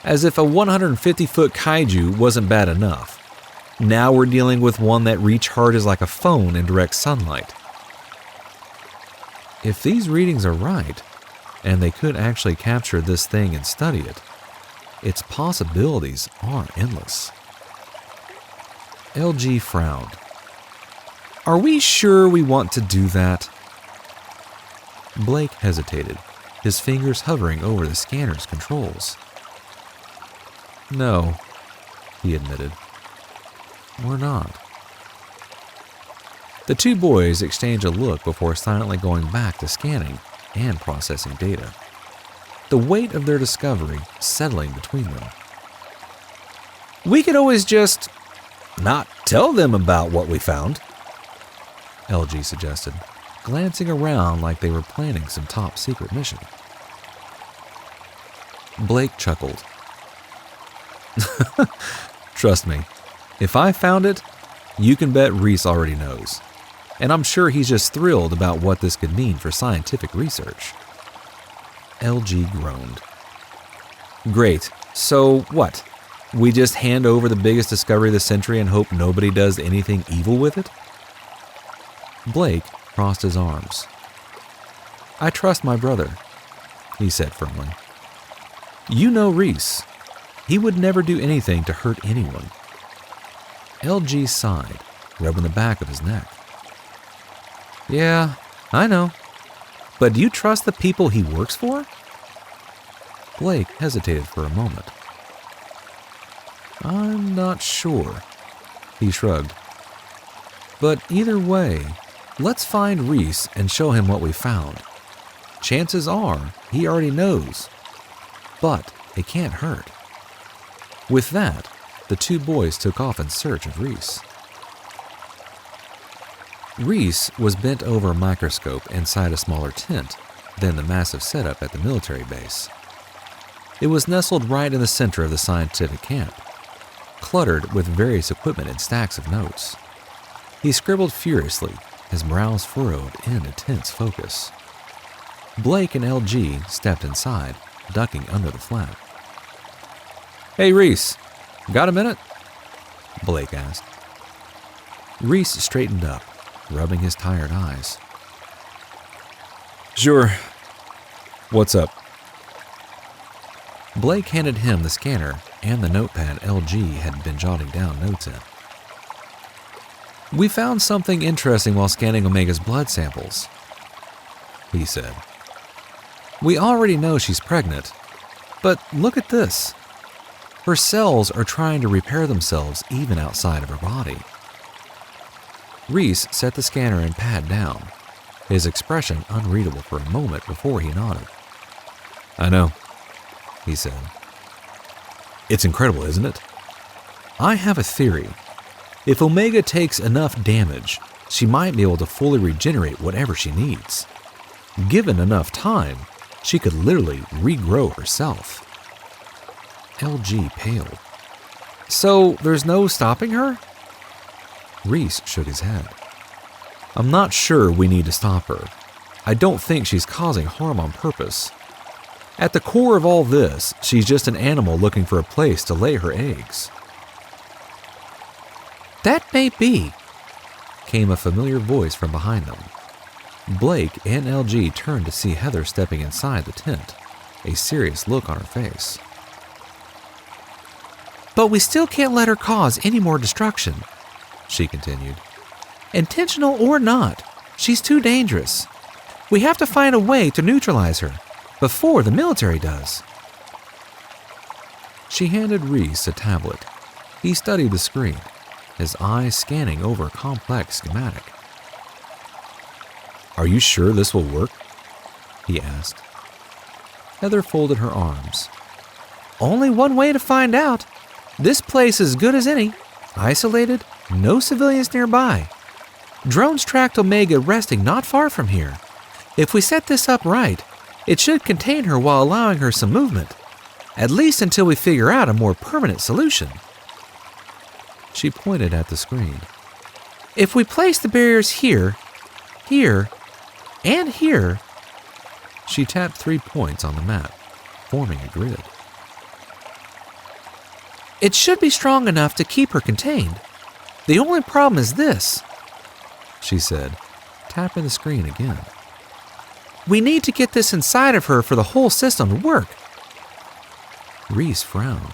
As if a 150-foot kaiju wasn't bad enough. Now we're dealing with one that recharges like a phone in direct sunlight." "If these readings are right, and they could actually capture this thing and study it, its possibilities are endless. LG frowned. Are we sure we want to do that? Blake hesitated, his fingers hovering over the scanner's controls. No, he admitted. We're not. The two boys exchanged a look before silently going back to scanning and processing data, the weight of their discovery settling between them.
We could always just not tell them about what we found,
LG suggested, glancing around like they were planning some top-secret mission. Blake chuckled. Trust me, if I found it, you can bet Reese already knows. And I'm sure he's just thrilled about what this could mean for scientific research. LG groaned. Great, so what? We just hand over the biggest discovery of the century and hope nobody does anything evil with it? Blake crossed his arms. I trust my brother, he said firmly. You know Reese. He would never do anything to hurt anyone. LG sighed, rubbing the back of his neck. Yeah, I know. But do you trust the people he works for? Blake hesitated for a moment. I'm not sure, he shrugged. But either way, let's find Reese and show him what we found. Chances are he already knows, but it can't hurt. With that, the two boys took off in search of Reese. Reese was bent over a microscope inside a smaller tent than the massive setup at the military base. It was nestled right in the center of the scientific camp, cluttered with various equipment and stacks of notes. He scribbled furiously, his brows furrowed in intense focus. Blake and LG stepped inside, ducking under the flap. Hey Reese, got a minute? Blake asked. Reese straightened up, rubbing his tired eyes.
Sure. What's up?
Blake handed him the scanner and the notepad LG had been jotting down notes in. We found something interesting while scanning Omega's blood samples, he said. We already know she's pregnant, but look at this. Her cells are trying to repair themselves even outside of her body. Reese set the scanner and pad down, his expression unreadable for a moment before he nodded.
I know,
he said.
It's incredible, isn't it?
I have a theory. If Omega takes enough damage, she might be able to fully regenerate whatever she needs. Given enough time, she could literally regrow herself. LG paled. So there's no stopping her? Reese shook his head. I'm not sure we need to stop her. I don't think she's causing harm on purpose. At the core of all this, she's just an animal looking for a place to lay her eggs. That may be, came a familiar voice from behind them. Blake and LG turned to see Heather stepping inside the tent, a serious look on her face. But we still can't let her cause any more destruction, she continued. Intentional or not, she's too dangerous. We have to find a way to neutralize her before the military does. She handed Reese a tablet. He studied the screen, his eyes scanning over a complex schematic. Are you sure this will work? He asked. Heather folded her arms. Only one way to find out. This place is good as any. Isolated, no civilians nearby. Drones tracked Omega resting not far from here. If we set this up right, it should contain her while allowing her some movement. At least until we figure out a more permanent solution. She pointed at the screen. If we place the barriers here, here, and here, she tapped 3 points on the map, forming a grid. It should be strong enough to keep her contained. The only problem is this, she said, tapping the screen again. We need to get this inside of her for the whole system to work. Reese frowned.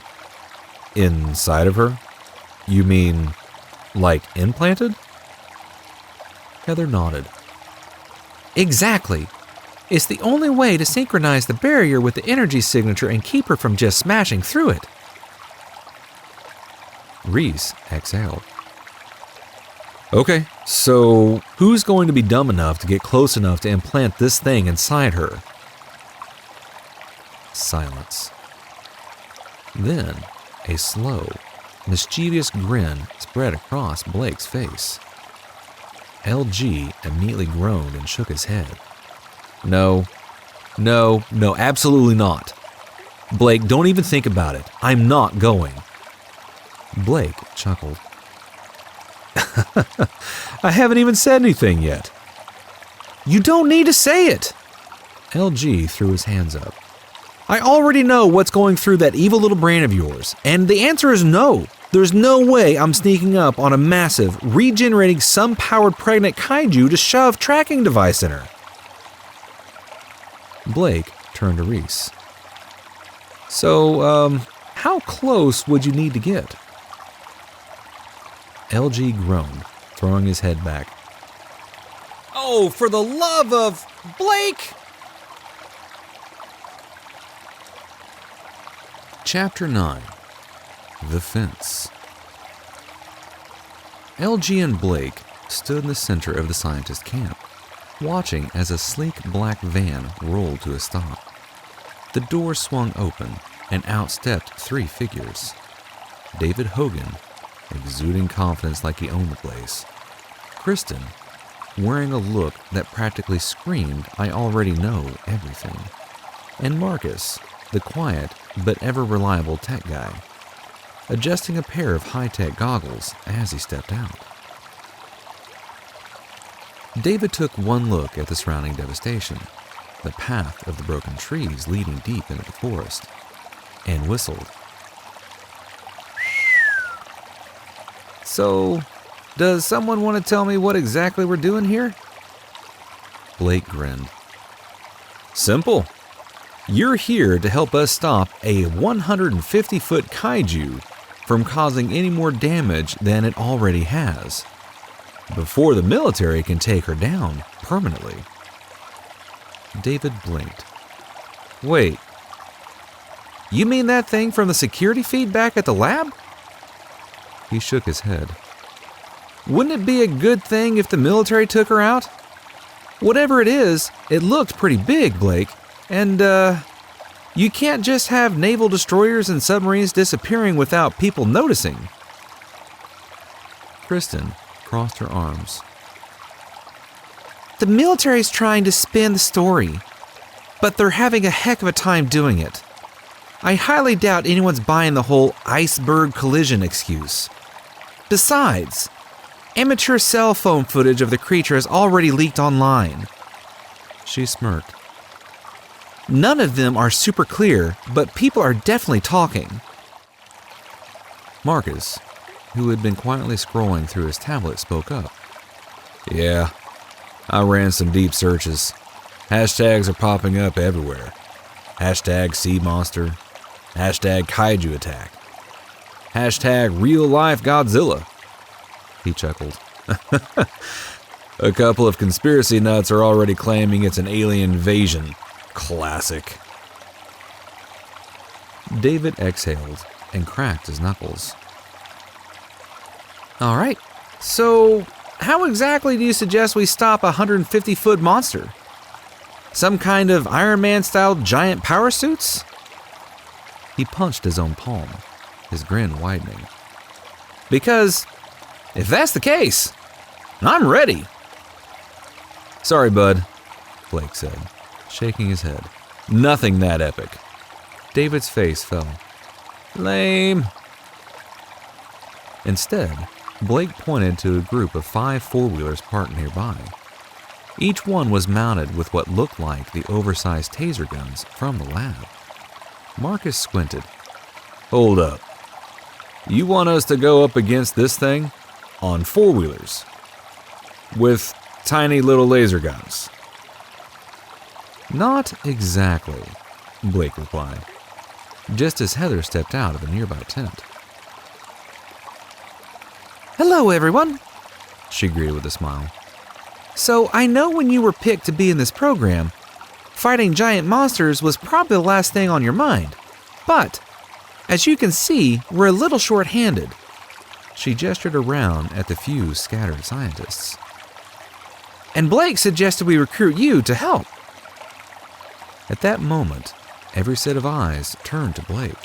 Inside of her? You mean, like implanted? Heather nodded.
Exactly. It's the only way to synchronize the barrier with the energy signature and keep her from just smashing through it.
Reese exhaled. Okay, so who's going to be dumb enough to get close enough to implant this thing inside her? Silence. Then, a slow, mischievous grin spread across Blake's face. LG immediately groaned and shook his head. No, absolutely not. Blake, don't even think about it. I'm not going. Blake chuckled. I haven't even said anything yet.
You don't need to say it.
LG threw his hands up. I already know what's going through that evil little brain of yours, and the answer is no. There's no way I'm sneaking up on a massive, regenerating, sun-powered pregnant kaiju to shove tracking device in her. Blake turned to Reese. So, how close would you need to get? LG groaned, throwing his head back.
Oh, for the love of Blake!
Chapter 9. The Fence. LG and Blake stood in the center of the scientist camp, watching as a sleek black van rolled to a stop. The door swung open, and out stepped three figures. David Hogan, exuding confidence like he owned the place. Kristen, wearing a look that practically screamed, I already know everything. And Marcus, the quiet but ever-reliable tech guy, adjusting a pair of high-tech goggles as he stepped out. David took one look at the surrounding devastation, the path of the broken trees leading deep into the forest, and whistled. So, does someone want to tell me what exactly we're doing here? Blake grinned. Simple. You're here to help us stop a 150-foot kaiju from causing any more damage than it already has, before the military can take her down permanently. David blinked. Wait, you mean that thing from the security feed back at the lab? He shook his head. Wouldn't it be a good thing if the military took her out? Whatever it is, it looked pretty big, Blake, and, you can't just have naval destroyers and submarines disappearing without people noticing. Kristen crossed her arms.
The military's trying to spin the story, but they're having a heck of a time doing it. I highly doubt anyone's buying the whole iceberg collision excuse. Besides, amateur cell phone footage of the creature has already leaked online.
She smirked.
None of them are super clear, but people are definitely talking.
Marcus, who had been quietly scrolling through his tablet, spoke up. Yeah, I ran some deep searches. Hashtags are popping up everywhere. Hashtag sea monster. Hashtag kaiju attack. Hashtag real life Godzilla. He chuckled. A couple of conspiracy nuts are already claiming it's an alien invasion. Classic. David exhaled and cracked his knuckles.
All right, so how exactly do you suggest we stop a 150-foot monster? Some kind of Iron Man-style giant power suits?
He punched his own palm, his grin widening.
Because if that's the case, I'm ready.
Sorry, bud, Blake said, shaking his head. Nothing that epic. David's face fell. Lame. Instead, Blake pointed to a group of 5 four-wheelers parked nearby. Each one was mounted with what looked like the oversized taser guns from the lab. Marcus squinted. Hold up. You want us to go up against this thing on four-wheelers with tiny little laser guns? Not exactly, Blake replied. just as Heather stepped out of a nearby tent.
Hello, everyone,
She greeted with a smile.
So I know when you were picked to be in this program, fighting giant monsters was probably the last thing on your mind. But, as you can see, we're a little short-handed.
She gestured around at the few scattered scientists.
And Blake suggested we recruit you to help.
At that moment, every set of eyes turned to Blake,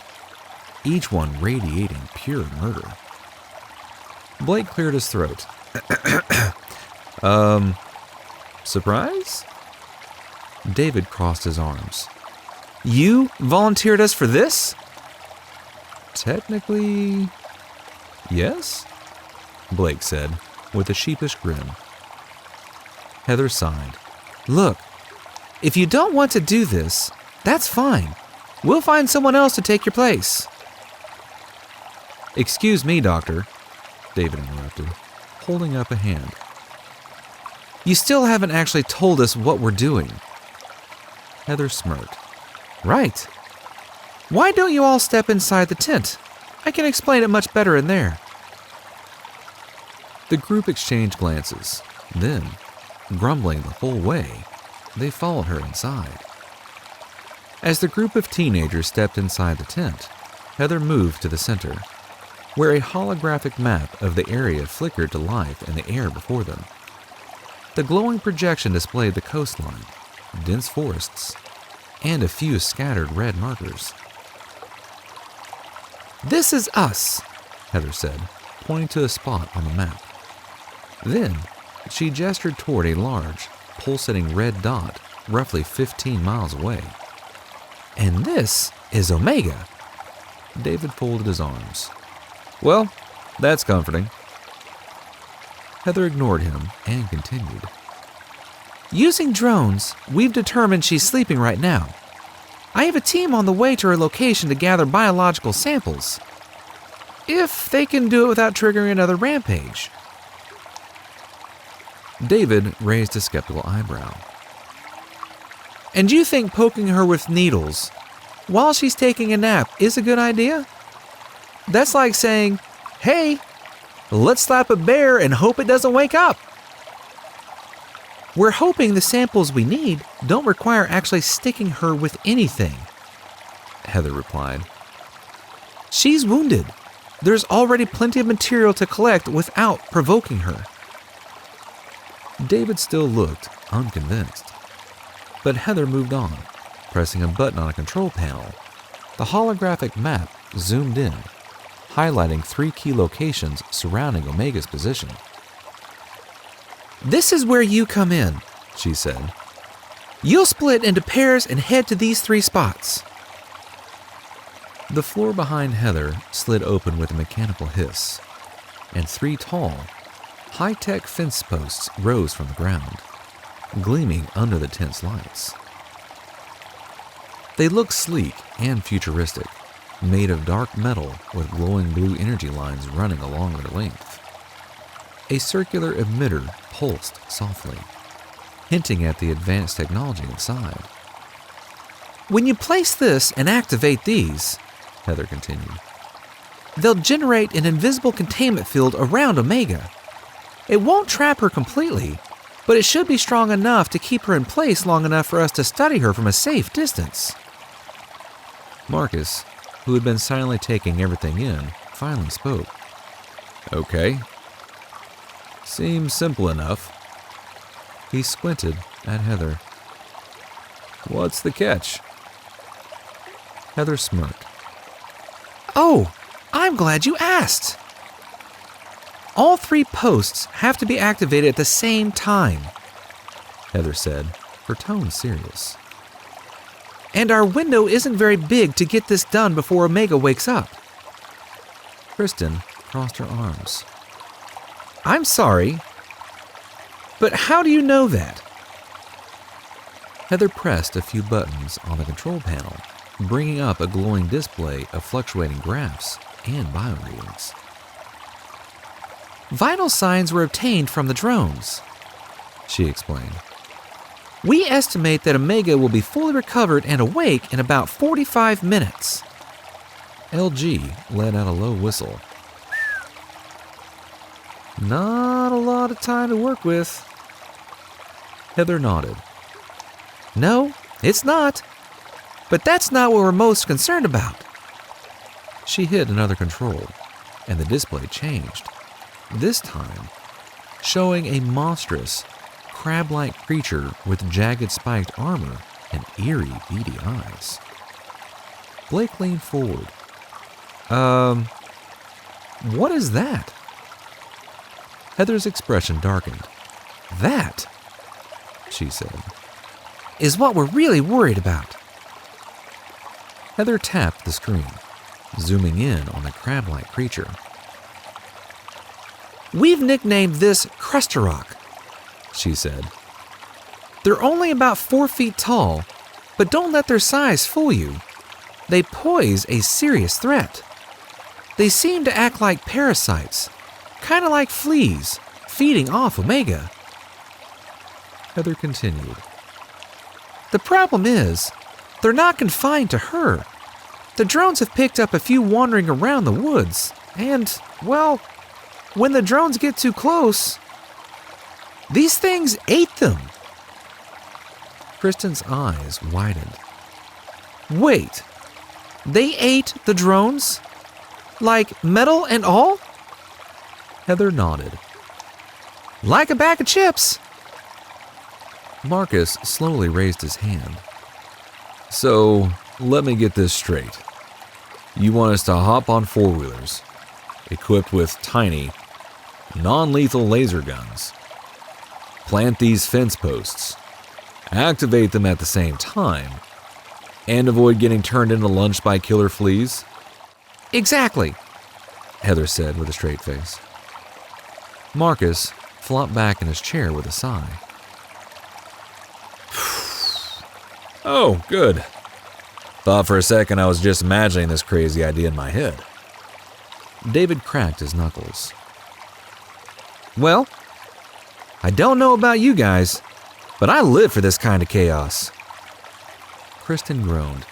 each one radiating pure murder. Blake cleared his throat. Surprise? David crossed his arms.
You volunteered us for this?
Technically, yes, Blake said with a sheepish grin. Heather sighed.
Look, if you don't want to do this, that's fine. We'll find someone else to take your place.
Excuse me, Doctor, David interrupted, holding up a hand.
You still haven't actually told us what we're doing.
Heather smirked.
Right. Why don't you all step inside the tent? I can explain it much better in there.
The group exchanged glances. Then, grumbling the whole way, they followed her inside. As the group of teenagers stepped inside the tent, Heather moved to the center, where a holographic map of the area flickered to life in the air before them. The glowing projection displayed the coastline, dense forests, and a few scattered red markers.
This is us,
Heather said, pointing to a spot on the map. Then, she gestured toward a large, pulsating red dot roughly 15 miles away.
And this is Omega.
David folded his arms. Well, that's comforting. Heather ignored him and continued.
Using drones, we've determined she's sleeping right now. I have a team on the way to her location to gather biological samples. If they can do it without triggering another rampage.
David raised a skeptical eyebrow.
And you think poking her with needles while she's taking a nap is a good idea? That's like saying, hey, let's slap a bear and hope it doesn't wake up. We're hoping the samples we need don't require actually sticking her with anything,
Heather replied.
She's wounded. There's already plenty of material to collect without provoking her.
David still looked unconvinced. But Heather moved on, pressing a button on a control panel. The holographic map zoomed in, highlighting 3 key locations surrounding Omega's position.
This is where you come in, she said. You'll split into pairs and head to these 3 spots.
The floor behind Heather slid open with a mechanical hiss, and 3 tall, high-tech fence posts rose from the ground, gleaming under the tent's lights. They looked sleek and futuristic, made of dark metal with glowing blue energy lines running along their length. A circular emitter pulsed softly, hinting at the advanced technology inside.
When you place this and activate these, Heather continued, they'll generate an invisible containment field around Omega. It won't trap her completely, but it should be strong enough to keep her in place long enough for us to study her from a safe distance.
Marcus, who had been silently taking everything in, finally spoke. Okay. Seems simple enough. He squinted at Heather. What's the catch? Heather smirked.
Oh, I'm glad you asked. All 3 posts have to be activated at the same time,
Heather said, her tone serious.
And our window isn't very big to get this done before Omega wakes up.
Kristen crossed her arms.
I'm sorry, but how do you know that?
Heather pressed a few buttons on the control panel, bringing up a glowing display of fluctuating graphs and bio readings.
Vital signs were obtained from the drones,
she explained.
We estimate that Omega will be fully recovered and awake in about 45 minutes.
LG let out a low whistle. Not a lot of time to work with. Heather nodded.
No, it's not. But that's not what we're most concerned about.
She hit another control, and the display changed. This time, showing a monstrous, crab-like creature with jagged spiked armor and eerie, beady eyes. Blake leaned forward. What is that? Heather's expression darkened.
That,
She said.
is what we're really worried about.
Heather tapped the screen, zooming in on the crab-like creature.
We've nicknamed this Crustarock,
She said.
They're only about 4 feet tall, but don't let their size fool you. They pose a serious threat. They seem to act like parasites, kind of like fleas, feeding off Omega.
Heather continued.
The problem is, they're not confined to her. The drones have picked up a few wandering around the woods, and, well, when the drones get too close, these things ate them.
Kristen's eyes widened.
Wait, they ate the drones? Like metal and all?
Heather nodded.
Like a bag of chips.
Marcus slowly raised his hand. So, let me get this straight. You want us to hop on four-wheelers, equipped with tiny, non-lethal laser guns, plant these fence posts, activate them at the same time, and avoid getting turned into lunch by killer fleas?
Exactly,
Heather said with a straight face. Marcus flopped back in his chair with a sigh. Oh, good. Thought for a second I was just imagining this crazy idea in my head. David cracked his knuckles.
Well, I don't know about you guys, but I live for this kind of chaos.
Kristen groaned.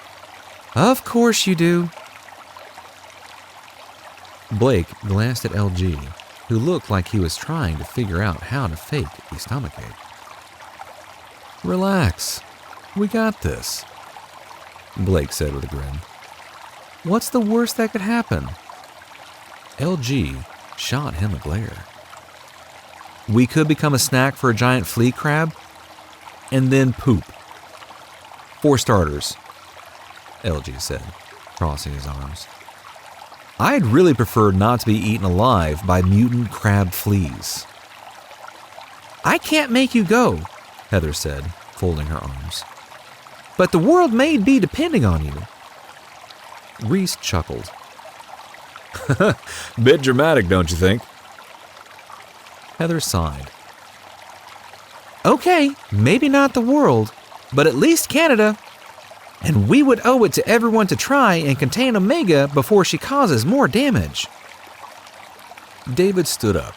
Of course you do.
Blake glanced at LG, who looked like he was trying to figure out how to fake a stomachache. Relax. We got this, Blake said with a grin.
What's the worst that could happen?
LG shot him a glare.
We could become a snack for a giant flea crab,
And then poop. For starters, LG said, crossing his arms. I'd really prefer not to be eaten alive by mutant crab fleas.
I can't make you go,
Heather said, folding her arms.
but the world may be depending on you.
Reese chuckled. Bit dramatic, don't you think? Heather sighed.
Okay, maybe not the world, but at least Canada. And we would owe it to everyone to try and contain Omega before she causes more damage.
David stood up,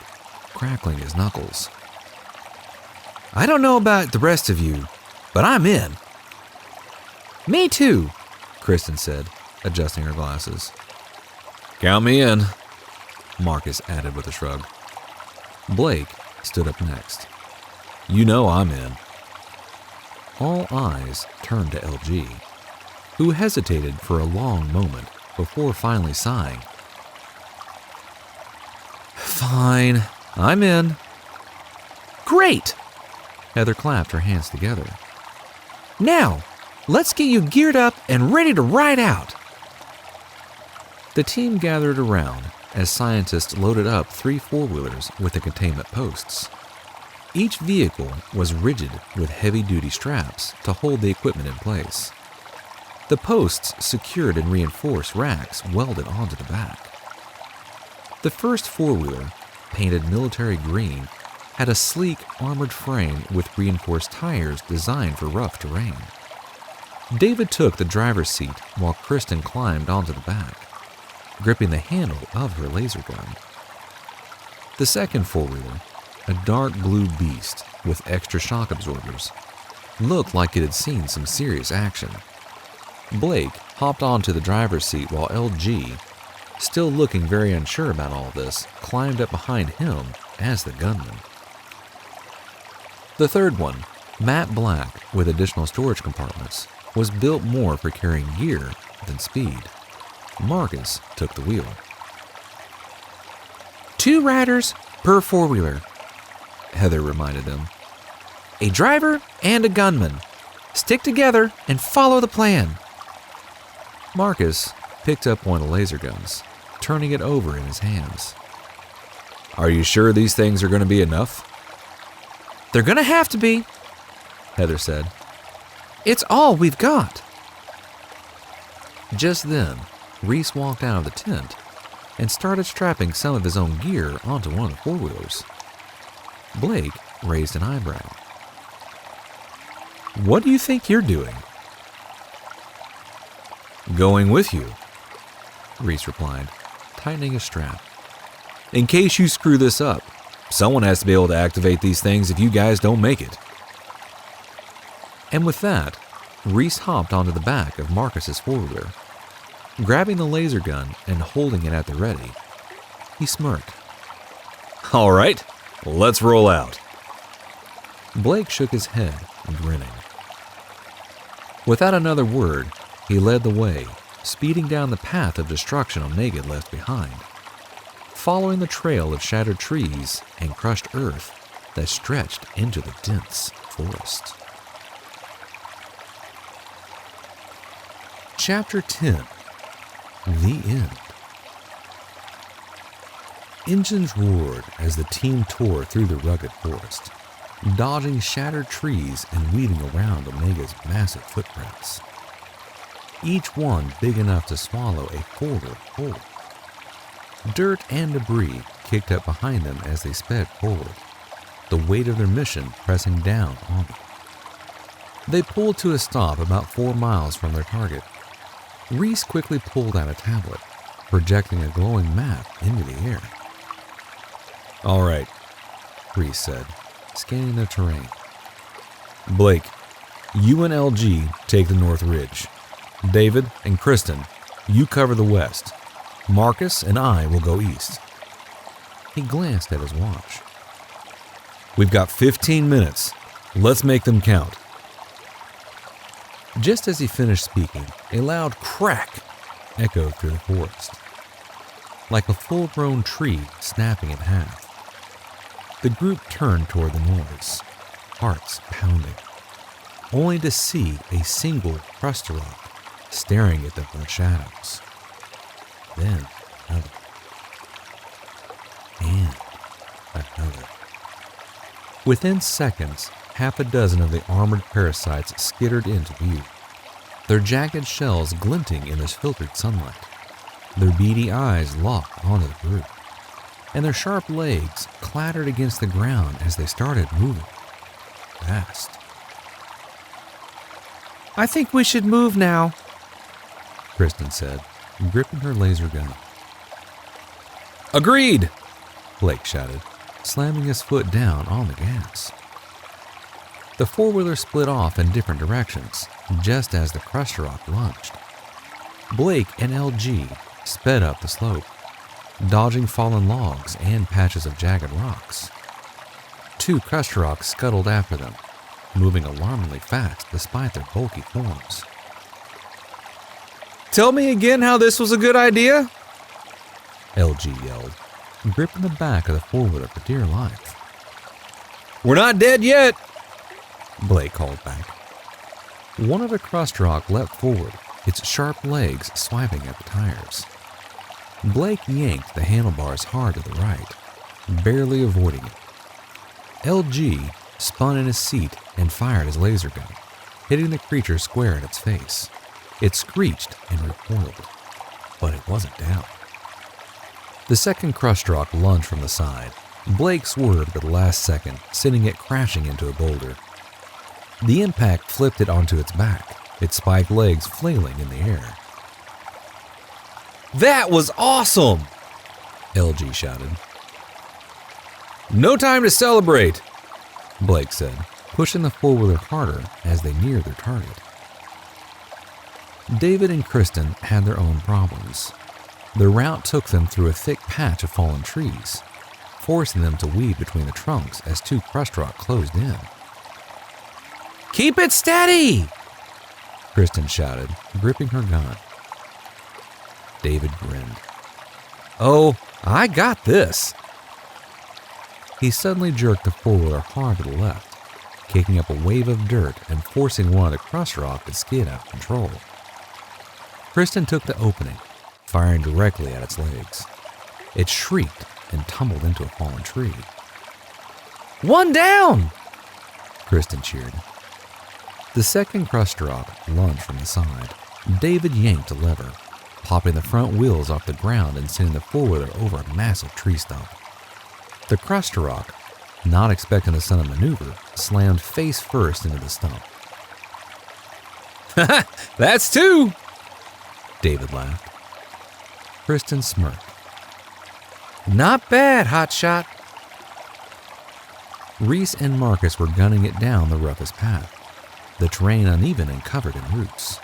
crackling his knuckles.
I don't know about the rest of you, but I'm in. Me too,
Kristen said, adjusting her glasses. Count me in, Marcus added with a shrug. Blake stood up next. You know I'm in. All eyes turned to LG, who hesitated for a long moment before finally sighing. Fine, I'm in.
Great!
Heather clapped her hands together.
Now, let's get you geared up and ready to ride out.
The team gathered around as scientists loaded up 3 four-wheelers with the containment posts. Each vehicle was rigid with heavy-duty straps to hold the equipment in place. The posts secured in reinforced racks welded onto the back. The first four-wheeler, painted military green, had a sleek, armored frame with reinforced tires designed for rough terrain. David took the driver's seat while Kristen climbed onto the back, gripping the handle of her laser gun. The second four-wheeler, a dark blue beast with extra shock absorbers, looked like it had seen some serious action. Blake hopped onto the driver's seat while LG, still looking very unsure about all this, climbed up behind him as the gunman. The third one, matte black with additional storage compartments, was built more for carrying gear than speed. Marcus took the wheel.
2 riders per four-wheeler,
Heather reminded them.
a driver and a gunman. Stick together and follow the plan.
Marcus picked up one of the laser guns, turning it over in his hands. Are you sure these things are going to be enough?
They're gonna have to be.
Heather said.
It's all we've got.
Just then, Reese walked out of the tent and started strapping some of his own gear onto one of the four-wheelers. Blake raised an eyebrow. What do you think you're doing? Going with you, Reese replied, tightening his strap. In case you screw this up, someone has to be able to activate these things if you guys don't make it. And with that, Reese hopped onto the back of Marcus's four-wheeler. Grabbing the laser gun and holding it at the ready, he smirked. All right, let's roll out. Blake shook his head, grinning. Without another word, he led the way, speeding down the path of destruction Omega left behind, following the trail of shattered trees and crushed earth that stretched into the dense forest. Chapter 10. The End. Engines roared as the team tore through the rugged forest, dodging shattered trees and weaving around Omega's massive footprints, each one big enough to swallow a forward whole. Dirt and debris kicked up behind them as they sped forward, the weight of their mission pressing down on them. They pulled to a stop about 4 miles from their target. Reese quickly pulled out a tablet, projecting a glowing map into the air. All right, Reese said, scanning the terrain. Blake, you and LG take the North Ridge. David and Kristen, you cover the west. Marcus and I will go east. He glanced at his watch. We've got 15 minutes. Let's make them count. Just as he finished speaking, a loud crack echoed through the forest, like a full-grown tree snapping in half. The group turned toward the noise, hearts pounding, only to see a single cluster rock staring at them from the shadows. Then another. And another. Within seconds, half a dozen of the armored parasites skittered into view, their jagged shells glinting in this filtered sunlight, their beady eyes locked onto the group, and their sharp legs clattered against the ground as they started moving fast.
I think we should move now,
Kristen said, gripping her laser gun. Agreed, Blake shouted, slamming his foot down on the gas. The four-wheeler split off in different directions, just as the crusher rock lunged. Blake and LG sped up the slope, dodging fallen logs and patches of jagged rocks. 2 crusher rocks scuttled after them, moving alarmingly fast despite their bulky forms. Tell me again how this was a good idea? LG yelled, gripping the back of the four-wheeler for dear life. We're not dead yet, Blake called back. One of the crushed rock leapt forward, its sharp legs swiping at the tires. Blake yanked the handlebars hard to the right, barely avoiding it. LG spun in his seat and fired his laser gun, hitting the creature square in its face. It screeched and recoiled, but it wasn't down. The second crushed rock lunged from the side. Blake swerved at the last second, sending it crashing into a boulder. The impact flipped it onto its back, its spiked legs flailing in the air. That was awesome! LG shouted. No time to celebrate, Blake said, pushing the four-wheeler harder as they neared their target. David and Kristen had their own problems. Their route took them through a thick patch of fallen trees, forcing them to weave between the trunks as two crushed rock closed in.
Keep it steady!
Kristen shouted, gripping her gun. David grinned.
Oh, I got this.
He suddenly jerked the four-wheeler hard to the left, kicking up a wave of dirt and forcing one of the crushed rock to skid out of control. Kristen took the opening, firing directly at its legs. It shrieked and tumbled into a fallen tree.
One down!
Kristen cheered. The second crushed rock lunged from the side. David yanked a lever, popping the front wheels off the ground and sending the four-wheeler over a massive tree stump. The crushed rock, not expecting the sudden maneuver, slammed face first into the stump.
Haha, that's two!
David laughed. Kristen smirked.
Not bad, hotshot.
Reese and Marcus were gunning it down the roughest path, the terrain uneven and covered in roots.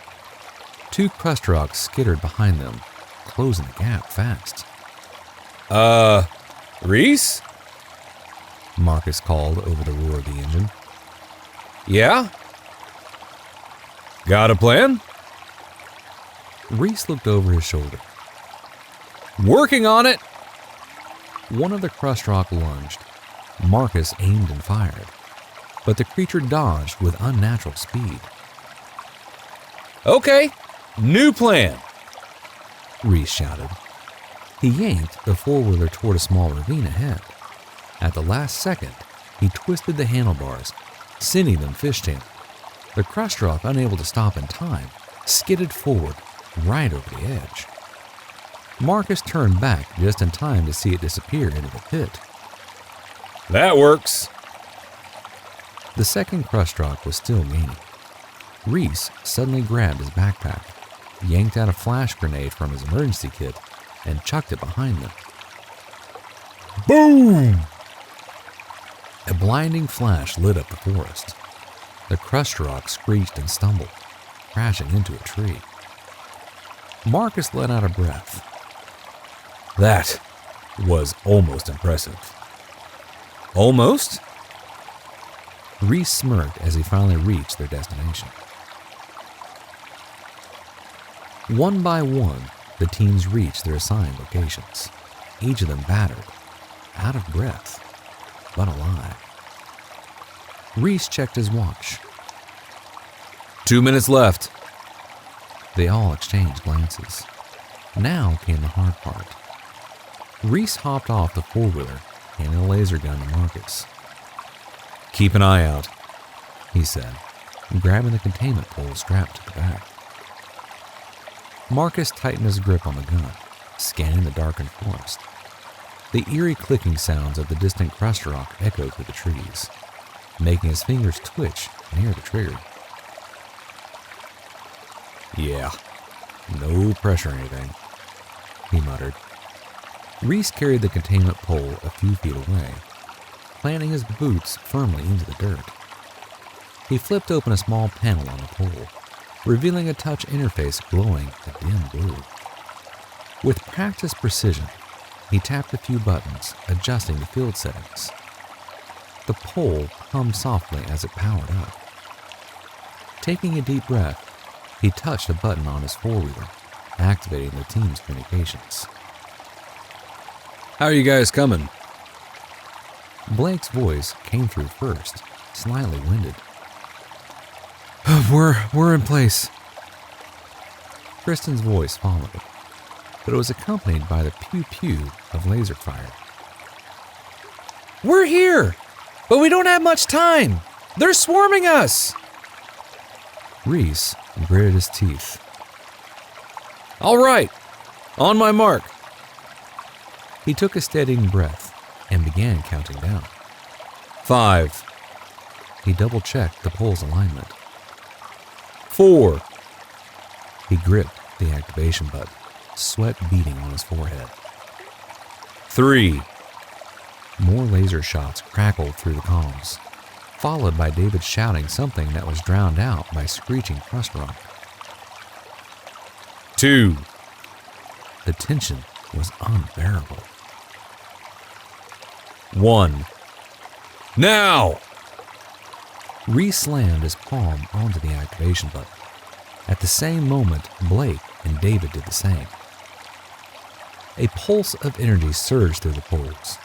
Two crushed rocks skittered behind them, closing the gap fast.
Reese?
Marcus called over the roar of the engine.
Yeah? Got a plan?
Reese looked over his shoulder.
Working on it!
One of the crushed rock lunged. Marcus aimed and fired, but the creature dodged with unnatural speed.
Okay, new plan!
Reese shouted. He yanked the four-wheeler toward a small ravine ahead. At the last second, he twisted the handlebars, sending them fishtailing. The crushed rock, unable to stop in time, skidded forward, right over the edge. Marcus turned back just in time to see it disappear into the pit.
That works!
The second crushed rock was still gaining. Reese suddenly grabbed his backpack, yanked out a flash grenade from his emergency kit, and chucked it behind them.
Boom!
A blinding flash lit up the forest. The crushed rock screeched and stumbled, crashing into a tree. Marcus let out a breath.
That was almost impressive. Almost?
Reese smirked as he finally reached their destination. One by one, the teams reached their assigned locations, each of them battered, out of breath, but alive. Reese checked his watch.
2 minutes left.
They all exchanged glances. Now came the hard part. Reese hopped off the four-wheeler, handing a laser gun to Marcus.
Keep an eye out,
he said, grabbing the containment pole strapped to the back. Marcus tightened his grip on the gun, scanning the darkened forest. The eerie clicking sounds of the distant crushed rock echoed through the trees, making his fingers twitch near the trigger.
Yeah, no pressure or anything,
he muttered. Reese carried the containment pole a few feet away, planting his boots firmly into the dirt. He flipped open a small panel on the pole, revealing a touch interface glowing a dim blue. With practiced precision, he tapped a few buttons, adjusting the field settings. The pole hummed softly as it powered up. Taking a deep breath, he touched a button on his four-wheeler, activating the team's communications.
How are you guys coming?
Blake's voice came through first, slightly winded.
We're in place.
Kristen's voice followed, but it was accompanied by the pew-pew of laser fire.
We're here, but we don't have much time. They're swarming us.
Reese gritted his teeth.
All right, on my mark.
He took a steadying breath and began counting down.
5.
He double-checked the pole's alignment.
4.
He gripped the activation button, sweat beading on his forehead.
3.
More laser shots crackled through the comms, followed by David shouting something that was drowned out by screeching crust rock.
2.
The tension was unbearable.
1. Now!
Reese slammed his palm onto the activation button. At the same moment, Blake and David did the same. A pulse of energy surged through the poles,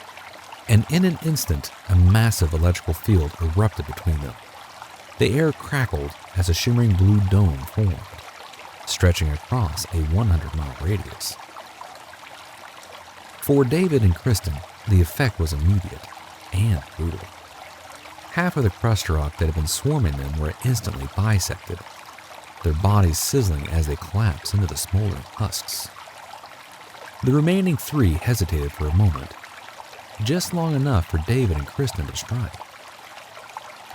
and in an instant, a massive electrical field erupted between them. The air crackled as a shimmering blue dome formed, stretching across a 100-mile radius. For David and Kristen, the effect was immediate and brutal. Half of the crust rock that had been swarming them were instantly bisected, their bodies sizzling as they collapsed into the smoldering husks. The remaining 3 hesitated for a moment, just long enough for David and Kristen to strike.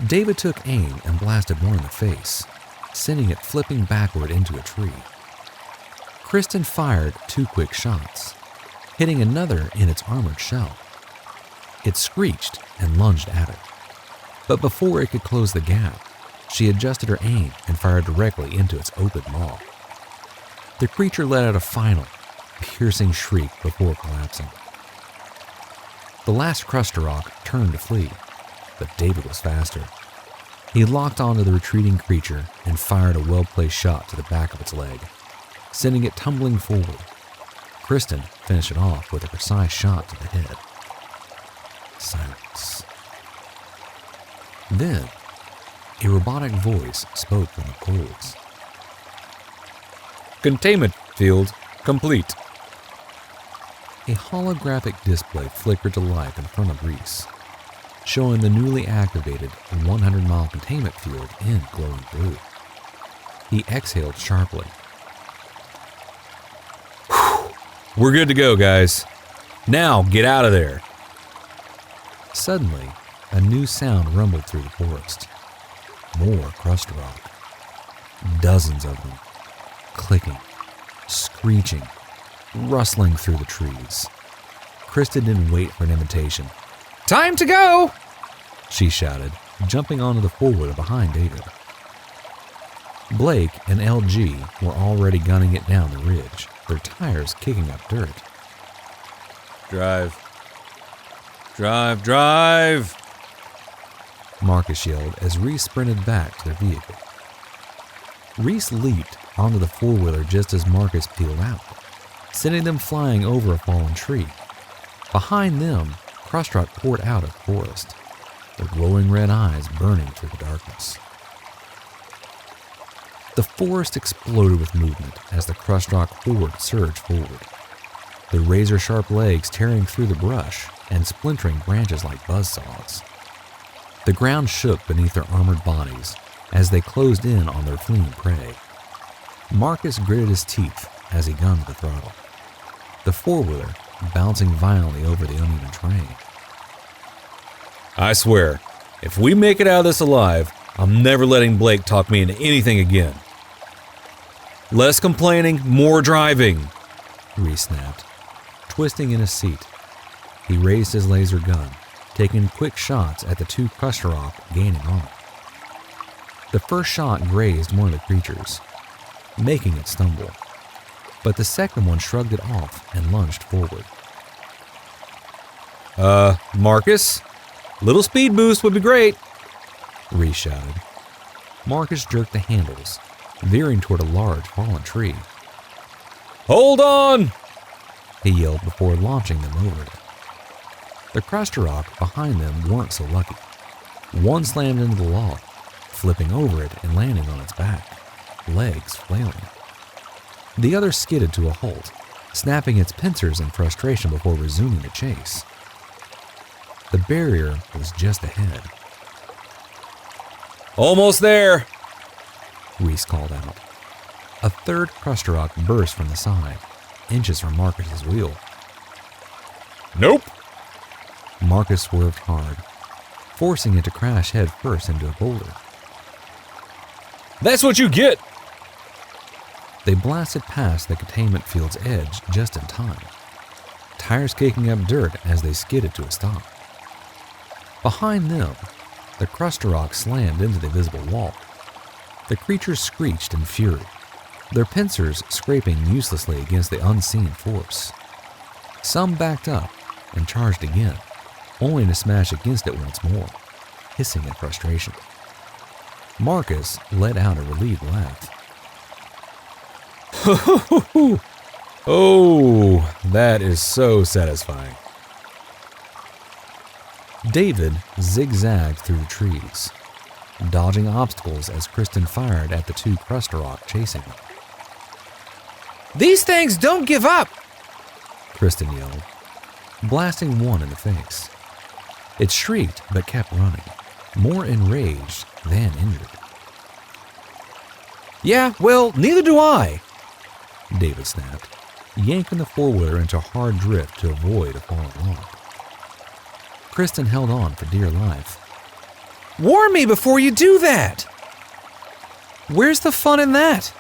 David took aim and blasted one in the face, sending it flipping backward into a tree. Kristen fired 2 quick shots, hitting another in its armored shell. It screeched and lunged at it, but before it could close the gap, she adjusted her aim and fired directly into its open maw. The creature let out a final, piercing shriek before collapsing. The last cruster rock turned to flee, but David was faster. He locked onto the retreating creature and fired a well-placed shot to the back of its leg, sending it tumbling forward. Kristen finished it off with a precise shot to the head. Silence. Then, a robotic voice spoke from the poles.
Containment field complete.
A holographic display flickered to life in front of Reese, showing the newly activated 100-mile containment field in glowing blue. He exhaled sharply.
We're good to go, guys. Now get out of there.
Suddenly, a new sound rumbled through the forest. More crust rock. Dozens of them. Clicking, screeching, rustling through the trees. Kristen didn't wait for an invitation.
Time to go!
She shouted, jumping onto the forward behind David. Blake and LG were already gunning it down the ridge, their tires kicking up dirt.
Drive. Drive, drive!
Marcus yelled as Reese sprinted back to their vehicle. Reese leaped onto the four-wheeler just as Marcus peeled out, sending them flying over a fallen tree. Behind them, crust rock poured out of the forest, their glowing red eyes burning through the darkness. The forest exploded with movement as the crust rock horde surged forward, their razor-sharp legs tearing through the brush and splintering branches like buzzsaws. The ground shook beneath their armored bodies as they closed in on their fleeing prey. Marcus gritted his teeth as he gunned the throttle, the four-wheeler bouncing violently over the uneven terrain.
I swear, if we make it out of this alive, I'm never letting Blake talk me into anything again. Less complaining, more driving,
Reese snapped, twisting in his seat. He raised his laser gun, taking quick shots at the 2 crust rock gaining on it. The first shot grazed one of the creatures, making it stumble, but the second one shrugged it off and lunged forward.
Marcus? Little speed boost would be great,
Reese shouted. Marcus jerked the handles, veering toward a large fallen tree.
Hold on!
He yelled before launching them over it. The crust rock behind them weren't so lucky. One slammed into the log, flipping over it and landing on its back, legs flailing. The other skidded to a halt, snapping its pincers in frustration before resuming the chase. The barrier was just ahead.
Almost there!
Reese called out. A third crust rock burst from the side, inches from Marcus's wheel.
Nope!
Marcus swerved hard, forcing it to crash head first into a boulder.
That's what you get!
They blasted past the containment field's edge just in time, tires kicking up dirt as they skidded to a stop. Behind them, the crust rock slammed into the visible wall. The creature screeched in fury, their pincers scraping uselessly against the unseen force. Some backed up and charged again, only to smash against it once more, hissing in frustration. Marcus let out a relieved laugh.
Oh, that is so satisfying.
David zigzagged through the trees, dodging obstacles as Kristen fired at the two Crustarok chasing him.
These things don't give up!
Kristen yelled, blasting one in the face. It shrieked but kept running, more enraged than injured.
Yeah, well, neither do I,
David snapped, yanking the four-wheeler into a hard drift to avoid a falling log. Kristen held on for dear life.
Warn me before you do that! Where's the fun in that?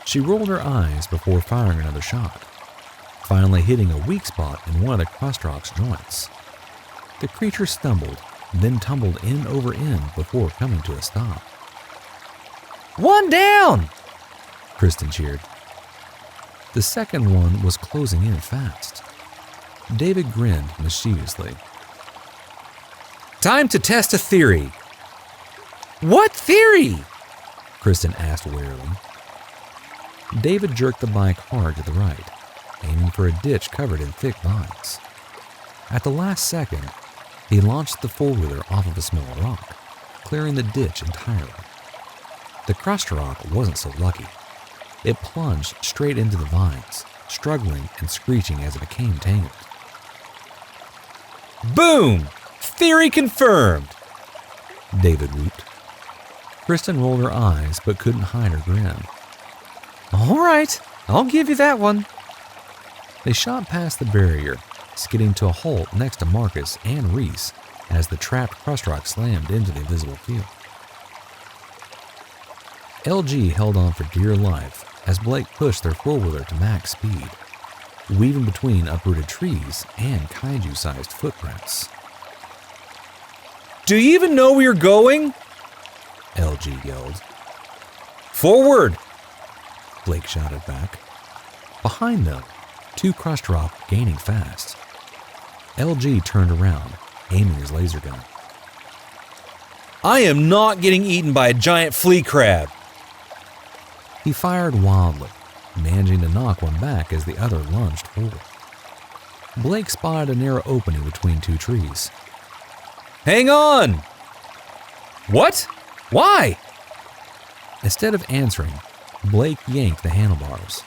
She rolled her eyes before firing another shot, finally hitting a weak spot in one of the Crustarok's joints. The creature stumbled, then tumbled end over end before coming to a stop.
One down!
Kristen cheered. The second one was closing in fast. David grinned mischievously.
Time to test a theory. What theory?
Kristen asked wearily. David jerked the bike hard to the right, aiming for a ditch covered in thick vines. At the last second, he launched the four-wheeler off of a small rock, clearing the ditch entirely. The Crustarok wasn't so lucky. It plunged straight into the vines, struggling and screeching as it became tangled.
Boom! Theory confirmed!
David whooped. Kristen rolled her eyes but couldn't hide her grin.
All right, I'll give you that one.
They shot past the barrier, skidding to a halt next to Marcus and Reese as the trapped Crustarok slammed into the invisible field. LG held on for dear life as Blake pushed their four-wheeler to max speed, weaving between uprooted trees and kaiju-sized footprints.
Do you even know where you're going?
LG yelled.
Forward!
Blake shouted back. Behind them, two Crustarok gaining fast. LG turned around, aiming his laser gun.
I am not getting eaten by a giant flea crab.
He fired wildly, managing to knock one back as the other lunged forward. Blake spotted a narrow opening between two trees.
Hang on! What? Why?
Instead of answering, Blake yanked the handlebars,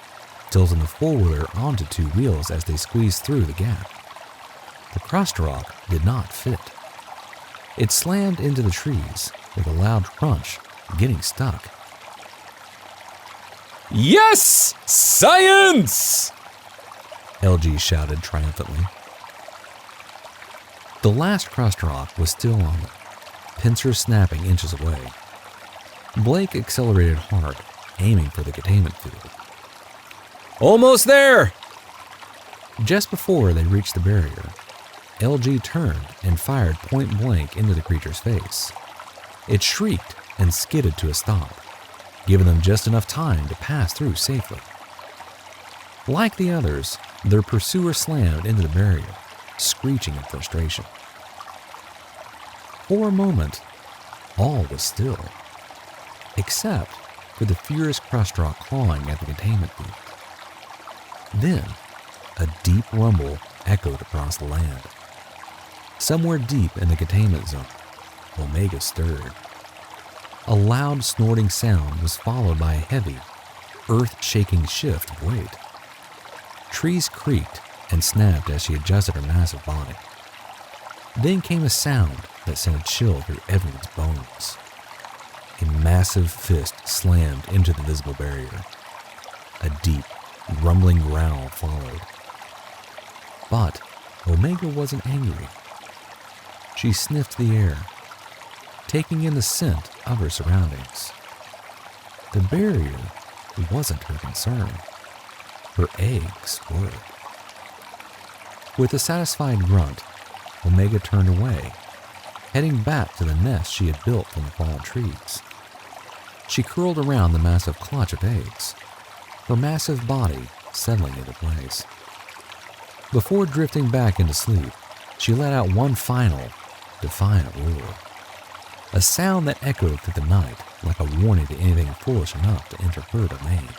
tilting the four-wheeler onto two wheels as they squeezed through the gap. The Crustarok did not fit. It slammed into the trees with a loud crunch, getting stuck.
Yes! Science!
LG shouted triumphantly. The last Crustarok was still on them, pincers snapping inches away. Blake accelerated hard, aiming for the containment field.
Almost there!
Just before they reached the barrier, LG turned and fired point blank into the creature's face. It shrieked and skidded to a stop, giving them just enough time to pass through safely. Like the others, their pursuer slammed into the barrier, screeching in frustration. For a moment, all was still, except for the furious Crustarok clawing at the containment field. Then, a deep rumble echoed across the land. Somewhere deep in the containment zone, Omega stirred. A loud snorting sound was followed by a heavy, earth-shaking shift of weight. Trees creaked and snapped as she adjusted her massive body. Then came a sound that sent a chill through everyone's bones. A massive fist slammed into the visible barrier. A deep, rumbling growl followed. But Omega wasn't angry. She sniffed the air, taking in the scent of her surroundings. The barrier wasn't her concern. Her eggs were. With a satisfied grunt, Omega turned away, heading back to the nest she had built from the fallen trees. She curled around the massive clutch of eggs, her massive body settling into place. Before drifting back into sleep, she let out one final, defiant roar, a sound that echoed through the night like a warning to anything foolish enough to enter her domain.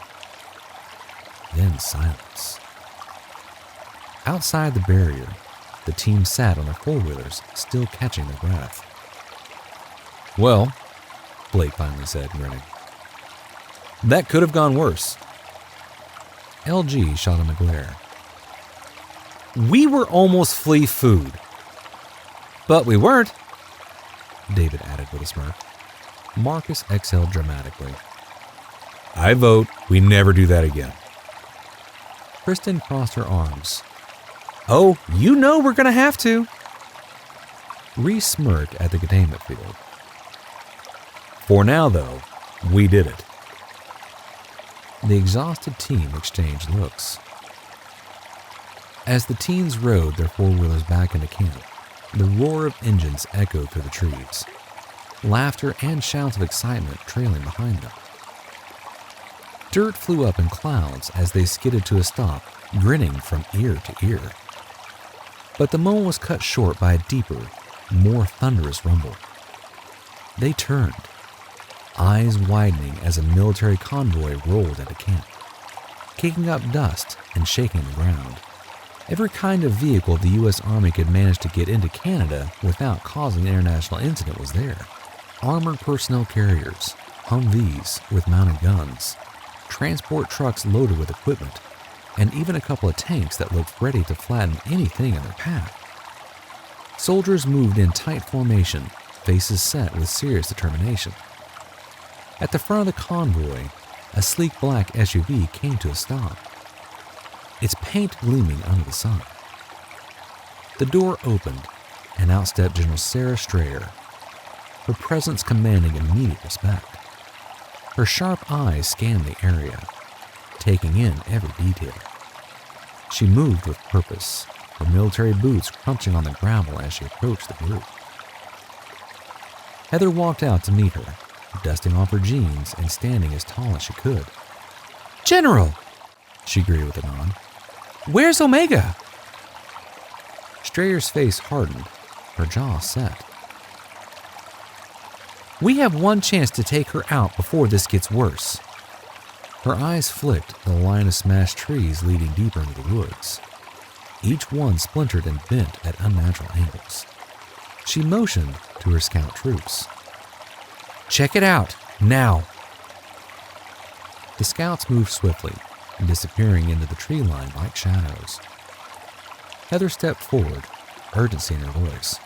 Then silence. Outside the barrier, the team sat on their four-wheelers, still catching their breath. "Well," Blake finally said, grinning, "that could have gone worse." LG shot him a glare. "We were almost flea food." "But we weren't," David added with a smirk. Marcus exhaled dramatically. "I vote we never do that again." Kristen crossed her arms. "Oh, you know we're going to have to." Reese smirked at the containment field. "For now, though, we did it." The exhausted team exchanged looks. As the teens rode their four-wheelers back into camp, the roar of engines echoed through the trees, laughter and shouts of excitement trailing behind them. Dirt flew up in clouds as they skidded to a stop, grinning from ear to ear. But the moment was cut short by a deeper, more thunderous rumble. They turned, eyes widening as a military convoy rolled into camp, kicking up dust and shaking the ground. Every kind of vehicle the U.S. Army could manage to get into Canada without causing an international incident was there. Armored personnel carriers, Humvees with mounted guns, transport trucks loaded with equipment, and even a couple of tanks that looked ready to flatten anything in their path. Soldiers moved in tight formation, faces set with serious determination. At the front of the convoy, a sleek black SUV came to a stop, its paint gleaming under the sun. The door opened, and out stepped General Sarah Strayer, her presence commanding immediate respect. Her sharp eyes scanned the area, taking in every detail. She moved with purpose, her military boots crunching on the gravel as she approached the group. Heather walked out to meet her, dusting off her jeans and standing as tall as she could.
"General!"
she greeted with a nod.
"Where's Omega?"
Strayer's face hardened, her jaw set.
"We have one chance to take her out before this gets worse."
Her eyes flicked the line of smashed trees leading deeper into the woods, each one splintered and bent at unnatural angles. She motioned to her scout troops.
"Check it out, now."
The scouts moved swiftly, disappearing into the tree line like shadows. Heather stepped forward, urgency in her voice.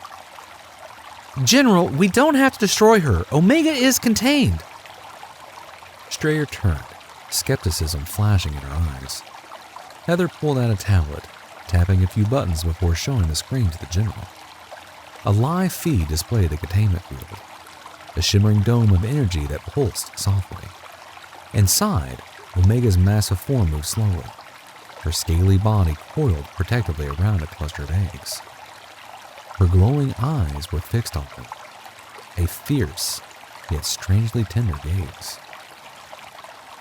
"General, we don't have to destroy her. Omega is contained."
Strayer turned, skepticism flashing in her eyes. Heather pulled out a tablet, tapping a few buttons before showing the screen to the general. A live feed displayed the containment field, a shimmering dome of energy that pulsed softly. Inside, Omega's massive form moved slowly, her scaly body coiled protectively around a cluster of eggs. Her glowing eyes were fixed on them, a fierce yet strangely tender gaze.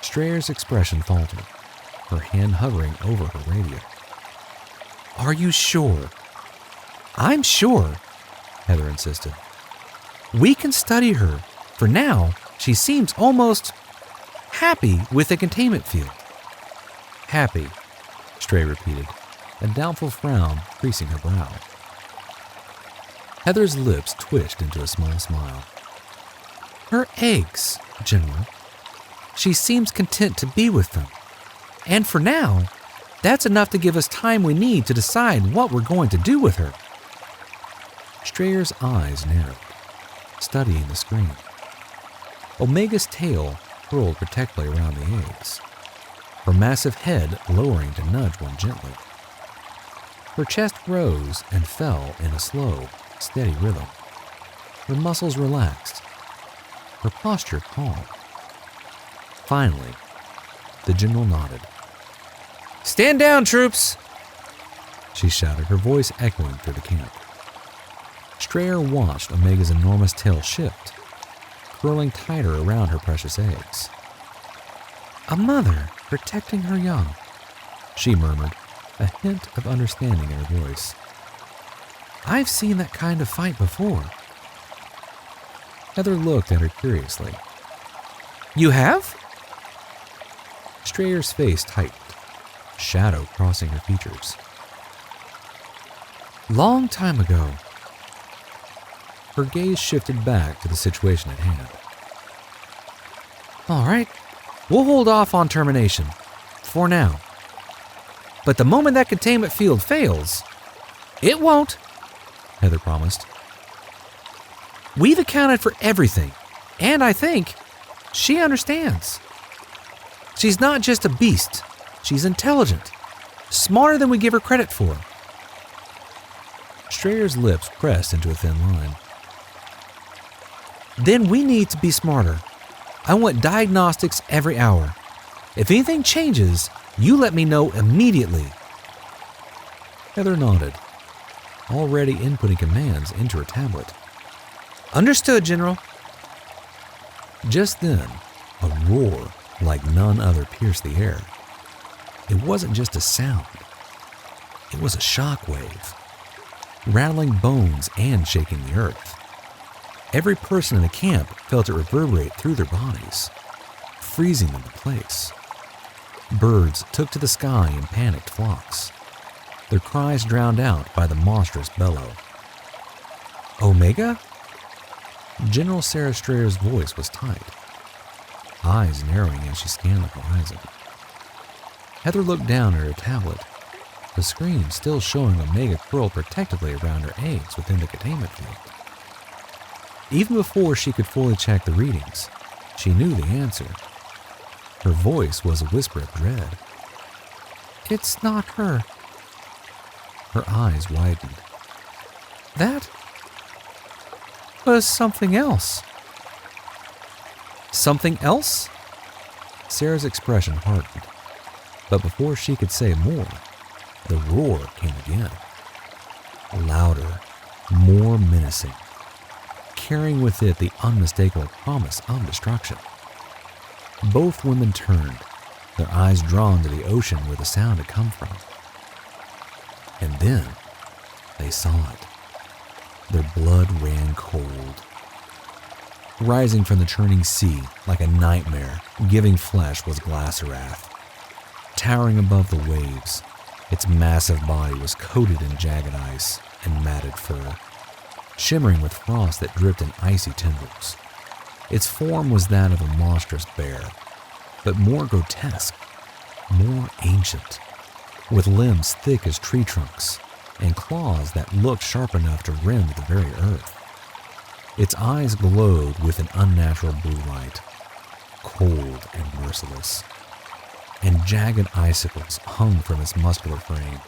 Strayer's expression faltered, her hand hovering over her radio.
"Are you sure?" "I'm sure,"
Heather insisted.
"We can study her. For now, she seems almost happy with the containment field."
"Happy," Strayer repeated, a doubtful frown creasing her brow. Heather's lips twitched into a small smile.
"Her eggs, General. She seems content to be with them. And for now, that's enough to give us time we need to decide what we're going to do with her."
Strayer's eyes narrowed, studying the screen. Omega's tail curled protectively around the eggs, her massive head lowering to nudge one gently. Her chest rose and fell in a slow, steady rhythm. Her muscles relaxed, her posture calm. Finally, the general nodded.
"Stand down, troops!"
she shouted, her voice echoing through the camp. Strayer watched Omega's enormous tail shift, curling tighter around her precious eggs.
A mother protecting her young,
She murmured, a hint of understanding in her voice.
I've seen that kind of fight before.
Heather looked at her curiously.
You have?
Strayer's face tightened, shadow crossing her features.
Long time ago.
Her gaze shifted back to the situation at hand.
All right, we'll hold off on termination, for now. But the moment that containment field fails, it won't,
Heather promised.
We've accounted for everything, and I think she understands. She's not just a beast, she's intelligent, smarter than we give her credit for.
Strayer's lips pressed into a thin line.
Then we need to be smarter. I want diagnostics every hour. If anything changes, you let me know immediately.
Heather nodded, already inputting commands into her tablet.
Understood, General.
Just then, a roar like none other pierced the air. It wasn't just a sound. It was a shock wave, rattling bones and shaking the earth. Every person in the camp felt it reverberate through their bodies, freezing them in place. Birds took to the sky in panicked flocks, their cries drowned out by the monstrous bellow.
Omega?
General Sarah Strayer's voice was tight, eyes narrowing as she scanned the horizon. Heather looked down at her tablet, the screen still showing Omega curled protectively around her eggs within the containment field. Even before she could fully check the readings, she knew the answer. Her voice was a whisper of dread.
It's not her.
Her eyes widened.
That was something else. Something else?
Sarah's expression hardened, but before she could say more, the roar came again. Louder, more menacing, carrying with it the unmistakable promise of destruction. Both women turned, their eyes drawn to the ocean where the sound had come from. And then they saw it. Their blood ran cold. Rising from the churning sea like a nightmare, giving flesh was Glasserath. Towering above the waves, its massive body was coated in jagged ice and matted fur, shimmering with frost that dripped in icy tendrils. Its form was that of a monstrous bear, but more grotesque, more ancient, with limbs thick as tree trunks and claws that looked sharp enough to rend the very earth. Its eyes glowed with an unnatural blue light, cold and merciless, and jagged icicles hung from its muscular frame,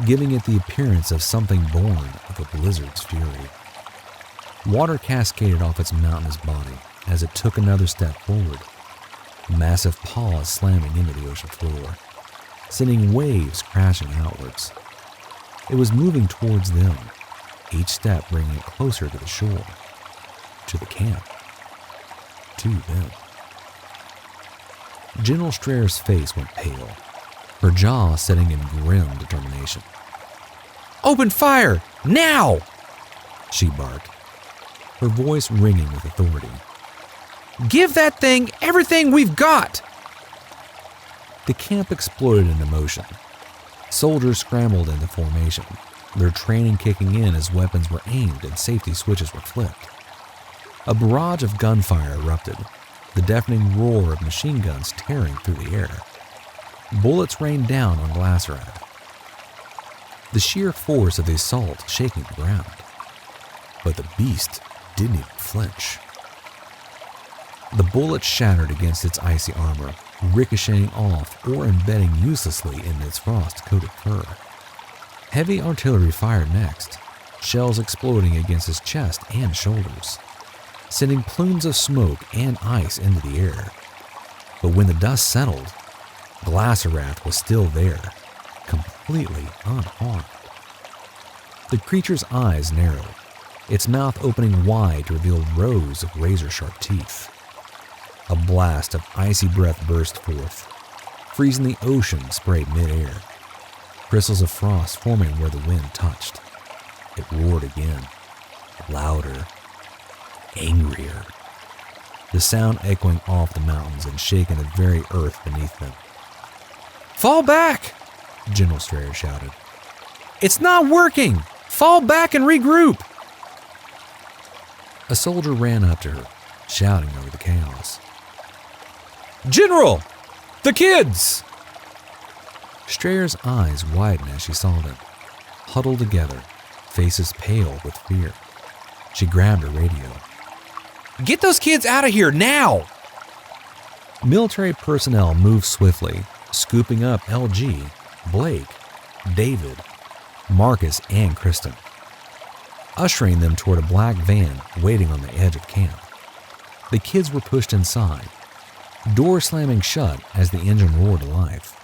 giving it the appearance of something born of a blizzard's fury. Water cascaded off its mountainous body as it took another step forward, massive paws slamming into the ocean floor, sending waves crashing outwards. It was moving towards them, each step bringing it closer to the shore, to the camp, to them. General Strayer's face went pale, her jaw setting in grim determination.
Open fire, now!
She barked, her voice ringing with authority.
Give that thing everything we've got!
The camp exploded into motion. Soldiers scrambled into formation, their training kicking in as weapons were aimed and safety switches were flipped. A barrage of gunfire erupted, the deafening roar of machine guns tearing through the air. Bullets rained down on Glasserath, the sheer force of the assault shaking the ground. But the beast didn't even flinch. The bullets shattered against its icy armor, ricocheting off or embedding uselessly in its frost-coated fur. Heavy artillery fired next, shells exploding against its chest and shoulders, sending plumes of smoke and ice into the air. But when the dust settled, Glasserath was still there, completely unharmed. The creature's eyes narrowed, its mouth opening wide to reveal rows of razor-sharp teeth. A blast of icy breath burst forth, freezing the ocean sprayed mid-air, crystals of frost forming where the wind touched. It roared again, louder, angrier, the sound echoing off the mountains and shaking the very earth beneath them.
Fall back! General Strayer shouted. It's not working! Fall back and regroup!
A soldier ran up to her, shouting over the chaos.
General! The kids!
Strayer's eyes widened as she saw them, huddled together, faces pale with fear. She grabbed her radio.
Get those kids out of here now!
Military personnel moved swiftly, scooping up LG, Blake, David, Marcus, and Kristen, ushering them toward a black van waiting on the edge of camp. The kids were pushed inside, doors slamming shut as the engine roared to life,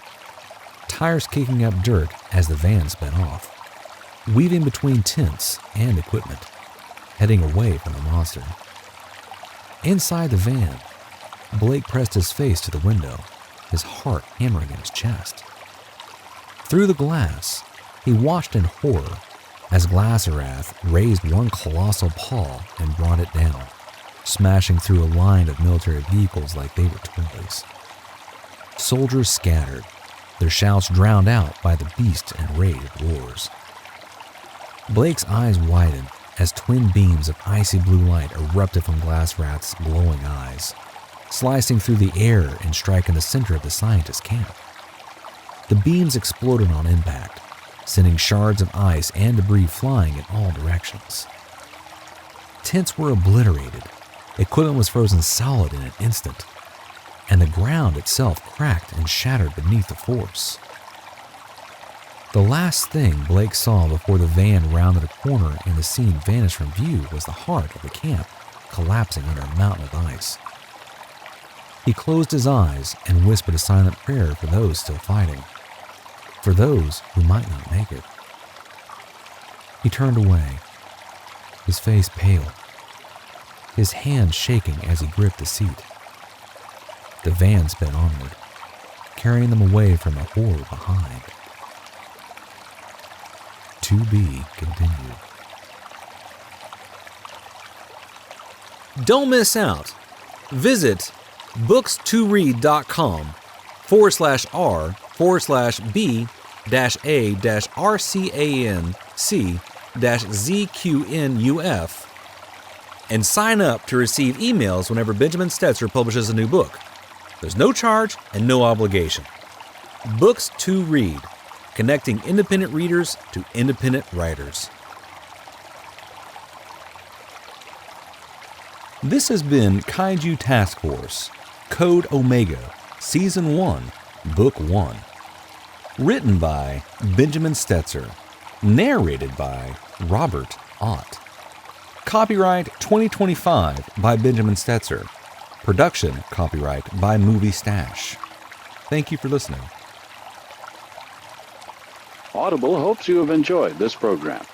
tires kicking up dirt as the van sped off, weaving between tents and equipment, heading away from the monster. Inside the van, Blake pressed his face to the window, his heart hammering in his chest. Through the glass, he watched in horror as Glasserath raised one colossal paw and brought it down, smashing through a line of military vehicles like they were toys. Soldiers scattered, their shouts drowned out by the beast's enraged roars. Blake's eyes widened as twin beams of icy blue light erupted from Glasserath's glowing eyes, slicing through the air and striking the center of the scientist's camp. The beams exploded on impact, sending shards of ice and debris flying in all directions. Tents were obliterated, equipment was frozen solid in an instant, and the ground itself cracked and shattered beneath the force. The last thing Blake saw before the van rounded a corner and the scene vanished from view was the heart of the camp collapsing under a mountain of ice. He closed his eyes and whispered a silent prayer for those still fighting, for those who might not make it. He turned away, his face pale, his hand shaking as he gripped the seat. The van sped onward, carrying them away from the horror behind. To be continued.
Don't miss out. Visit books2read.com/r/b-a-rcanc-zqnuf and sign up to receive emails whenever Benjamin Stetzer publishes a new book. There's no charge and no obligation. Books to Read, connecting independent readers to independent writers. This has been Kaiju Task Force, Code Omega, Season 1, Book 1. Written by Benjamin Stetzer. Narrated by Robert Ott. Copyright 2025 by Benjamin Stetzer. Production copyright by Movie Stash. Thank you for listening.
Audible hopes you have enjoyed this program.